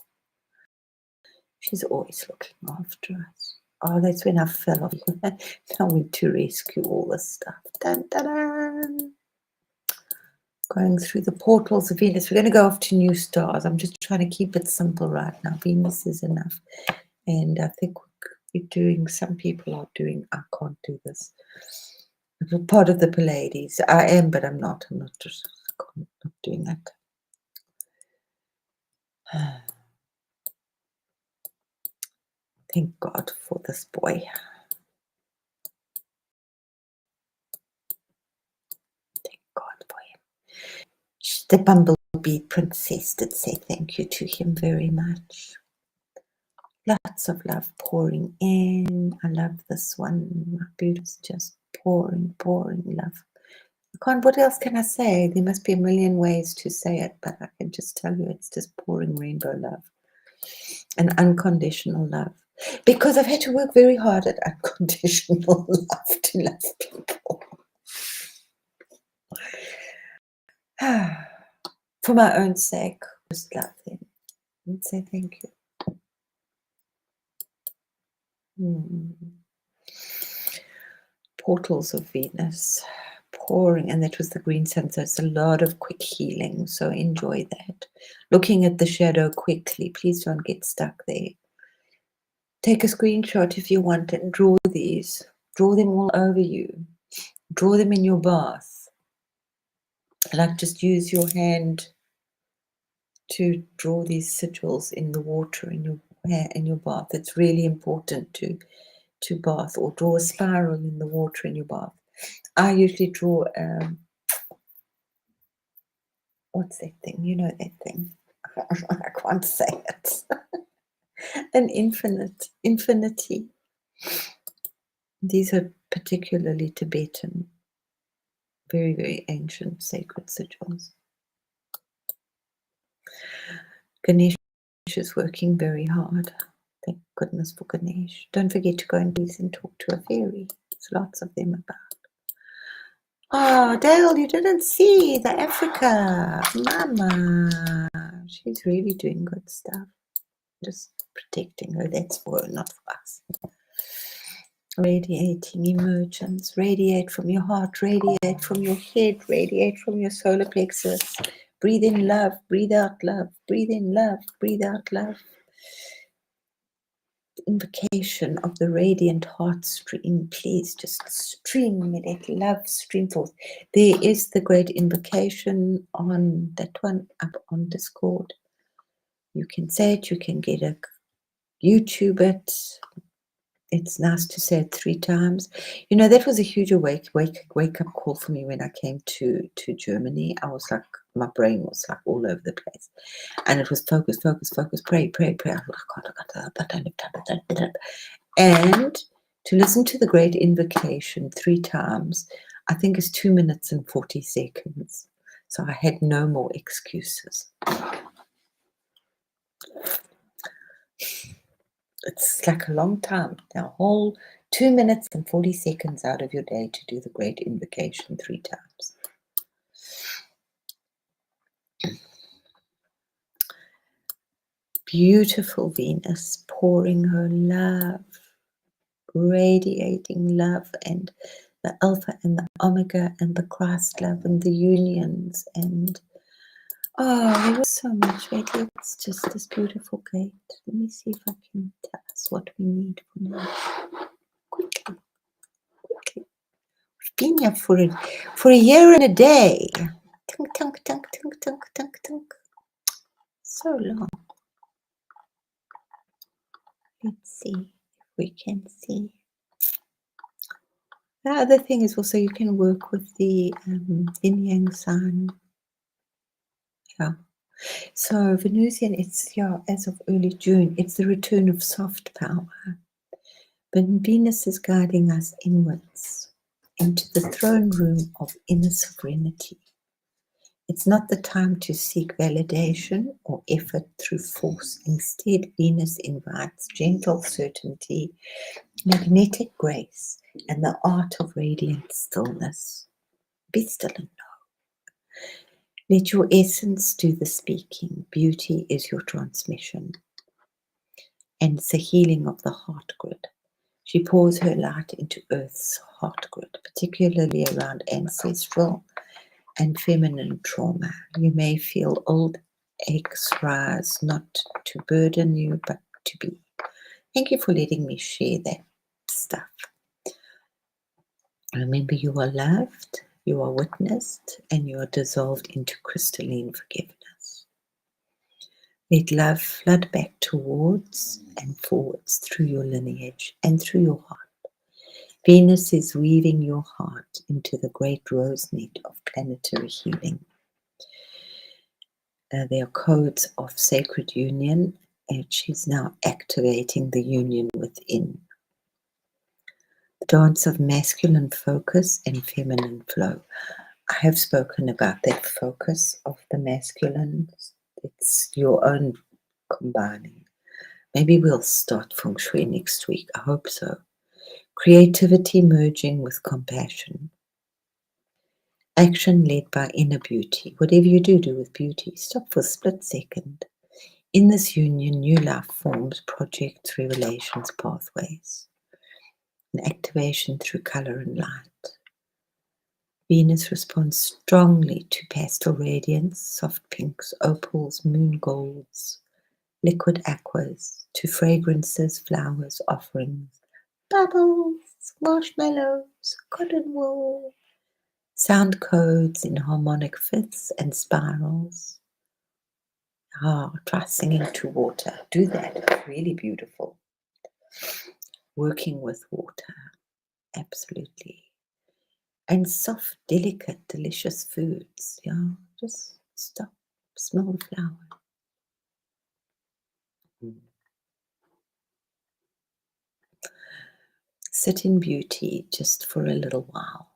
She's always looking after us. Oh, that's when I fell off. I went to rescue all this stuff. Dun, dun, dun. Going through the portals of Venus. We're going to go off to new stars. I'm just trying to keep it simple right now. Venus is enough. And I think we're doing, some people are doing, I can't do this. Part of the Pleiades. I am, but I'm not. I'm not doing that. Thank God for this boy. Thank God for him. The bumblebee princess did say thank you to him very much. Lots of love pouring in. I love this one. My beauty's just pouring, pouring love. What else can I say? There must be a million ways to say it, but I can just tell you it's just pouring rainbow love and unconditional love. Because I've had to work very hard at unconditional love to love people. For my own sake, just love them and say thank you. Portals of Venus, pouring, and that was the green sun, so it's a lot of quick healing, so enjoy that. Looking at the shadow quickly, please don't get stuck there. Take a screenshot if you want and draw these. Draw them all over you. Draw them in your bath. Like just use your hand to draw these sigils in the water in your hair in your bath. It's really important to bath, or draw a spiral in the water in your bath. I usually draw what's that thing? You know that thing. I can't say it. An infinity. These are particularly Tibetan, very, very ancient sacred sigils. Ganesh is working very hard. Thank goodness for Ganesh. Don't forget to go and please and talk to a fairy. There's lots of them about. Oh, Dale, you didn't see the Africa. Mama. She's really doing good stuff. Just protecting her. That's for her, not for us. Radiating emergence. Radiate from your heart. Radiate from your head. Radiate from your solar plexus. Breathe in love. Breathe out love. Breathe in love. Breathe out love. Invocation of the radiant heart stream. Please just stream. Let love stream forth. There is the great invocation on that one up on Discord. You can say it. You can get a YouTube it. It's nice to say it 3 times. You know, that was a huge wake up call for me when I came to Germany. I was like, my brain was like all over the place. And it was focus, pray. I was like, and to listen to the great invocation 3 times, I think is 2 minutes and 40 seconds. So I had no more excuses. It's like a long time. Now, whole 2 minutes and 40 seconds out of your day to do the great invocation 3 times. Beautiful Venus pouring her love, radiating love, and the Alpha and the Omega and the Christ love and the unions, and there was so much. Wait, it's just this beautiful gate. Let me see if I can tell us what we need for now. Quickly. We've been here for a year and a day. Tunk. So long. Let's see if we can see. The other thing is also you can work with the yin yang sign. Yeah. So Venusian, it's as of early June, it's the return of soft power. But Venus is guiding us inwards into the throne room of inner sovereignty. It's not the time to seek validation or effort through force. Instead, Venus invites gentle certainty, magnetic grace, and the art of radiant stillness. Be still and know. Let your essence do the speaking. Beauty is your transmission. And it's a healing of the heart grid. She pours her light into Earth's heart grid, particularly around ancestral and feminine trauma. You may feel old aches rise, not to burden you, but to be. Thank you for letting me share that stuff. Remember, you are loved, you are witnessed, and you are dissolved into crystalline forgiveness. Let love flood back towards and forwards through your lineage and through your heart. Venus is weaving your heart into the great rose net of planetary healing. There are codes of sacred union, and she's now activating the union within. The dance of masculine focus and feminine flow. I have spoken about that focus of the masculine. It's your own combining. Maybe we'll start feng shui next week. I hope so. Creativity merging with compassion. Action led by inner beauty. Whatever you do, do with beauty. Stop for a split second. In this union, new life forms, projects, revelations, pathways. An activation through color and light. Venus responds strongly to pastel radiance, soft pinks, opals, moon golds, liquid aquas, to fragrances, flowers, offerings, bubbles, marshmallows, cotton wool, sound codes in harmonic fifths and spirals. Try singing to water. Do that. It's really beautiful. Working with water. Absolutely. And soft, delicate, delicious foods. Just stop. Smell the flower. Sit in beauty just for a little while.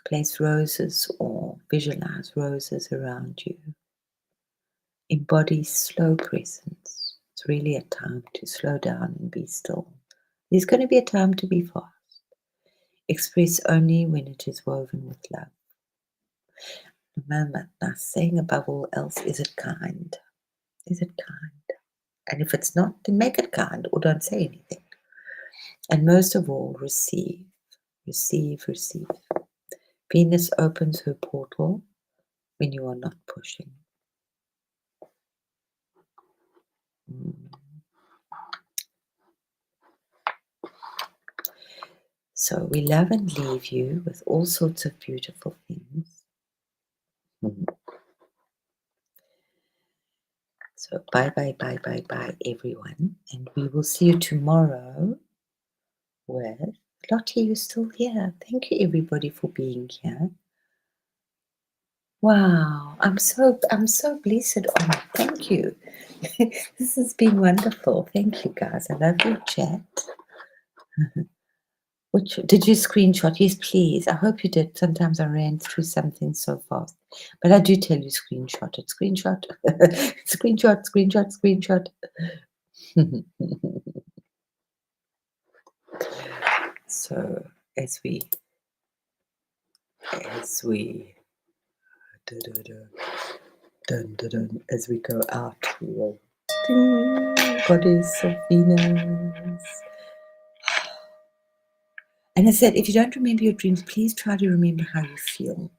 Place roses or visualize roses around you. Embody slow presence. It's really a time to slow down and be still. There's going to be a time to be fast. Express only when it is woven with love. Remember, now saying above all else, is it kind? Is it kind? And if it's not, then make it kind or don't say anything. And most of all, receive, receive, receive. Venus opens her portal when you are not pushing. So we love and leave you with all sorts of beautiful things. So bye, bye, bye, bye, bye, everyone. And we will see you tomorrow with Lottie. You're still here. Thank you, everybody, for being here. Wow, I'm so blessed on it. Thank you. This has been wonderful. Thank you, guys. I love your chat. Which did you screenshot? Yes, please. I hope you did. Sometimes I ran through something so fast, but I do tell you screenshot it. Screenshot, screenshot, screenshot, screenshot. So as we as we go out, we will Goddess of Venus. And I said, if you don't remember your dreams, please try to remember how you feel.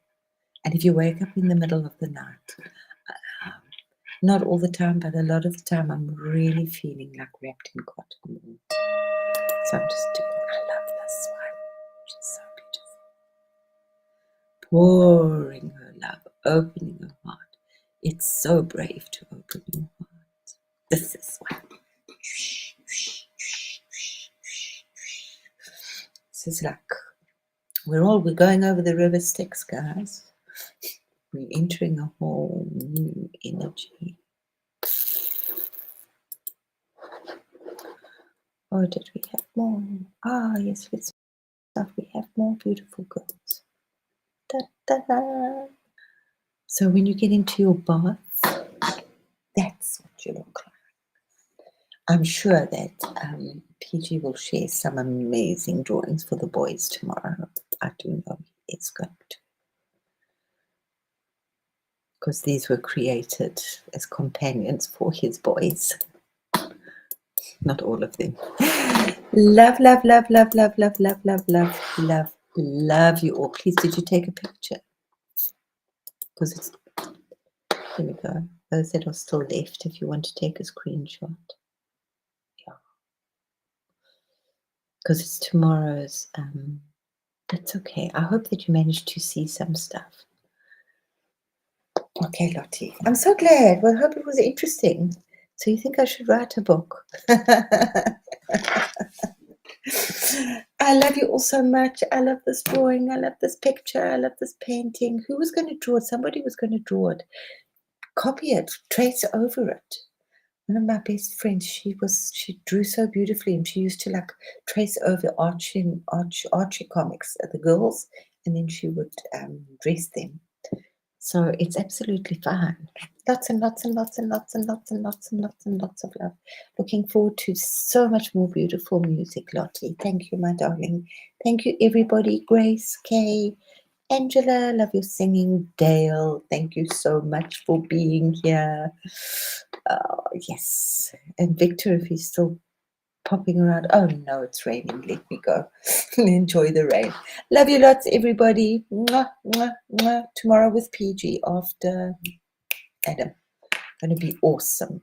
And if you wake up in the middle of the night, not all the time, but a lot of the time, I'm really feeling like wrapped in cotton wool. So I'm just doing, I love this one. She's so beautiful. Pouring her love, opening her heart. It's so brave to open your heart. This is one. This is like, we're going over the river Styx, guys. We're entering a whole new energy. Oh, did we have more? Yes, we have more beautiful girls. Da, da, da. So when you get into your bath, that's what you look like. I'm sure that PG will share some amazing drawings for the boys tomorrow. I do know it's going to. Because these were created as companions for his boys. Not all of them. Love, love, love, love, love, love, love, love, love, love, love you all. Please, did you take a picture? Because it's, here we go. Those that are still left, if you want to take a screenshot. Yeah. Because it's tomorrow's, that's okay. I hope that you managed to see some stuff. Okay, Lottie. I'm so glad. Well, I hope it was interesting. So you think I should write a book? I love you all so much. I love this drawing. I love this picture. I love this painting. Who was going to draw it? Somebody was going to draw it. Copy it. Trace over it. one of my best friends, she drew so beautifully, and she used to like trace over Archie comics, the girls, and then she would dress them. So it's absolutely fine. Lots and lots and lots and lots and lots and lots and lots and lots of love. Looking forward to so much more beautiful music, Lottie. Thank you, my darling. Thank you, everybody. Grace, Kay, Angela, love your singing. Dale, thank you so much for being here. Yes. And Victor, if he's still popping around. Oh no, it's raining. Let me go. Enjoy the rain. Love you lots, everybody. Mwah, mwah, mwah. Tomorrow with PG after Adam. Going to be awesome.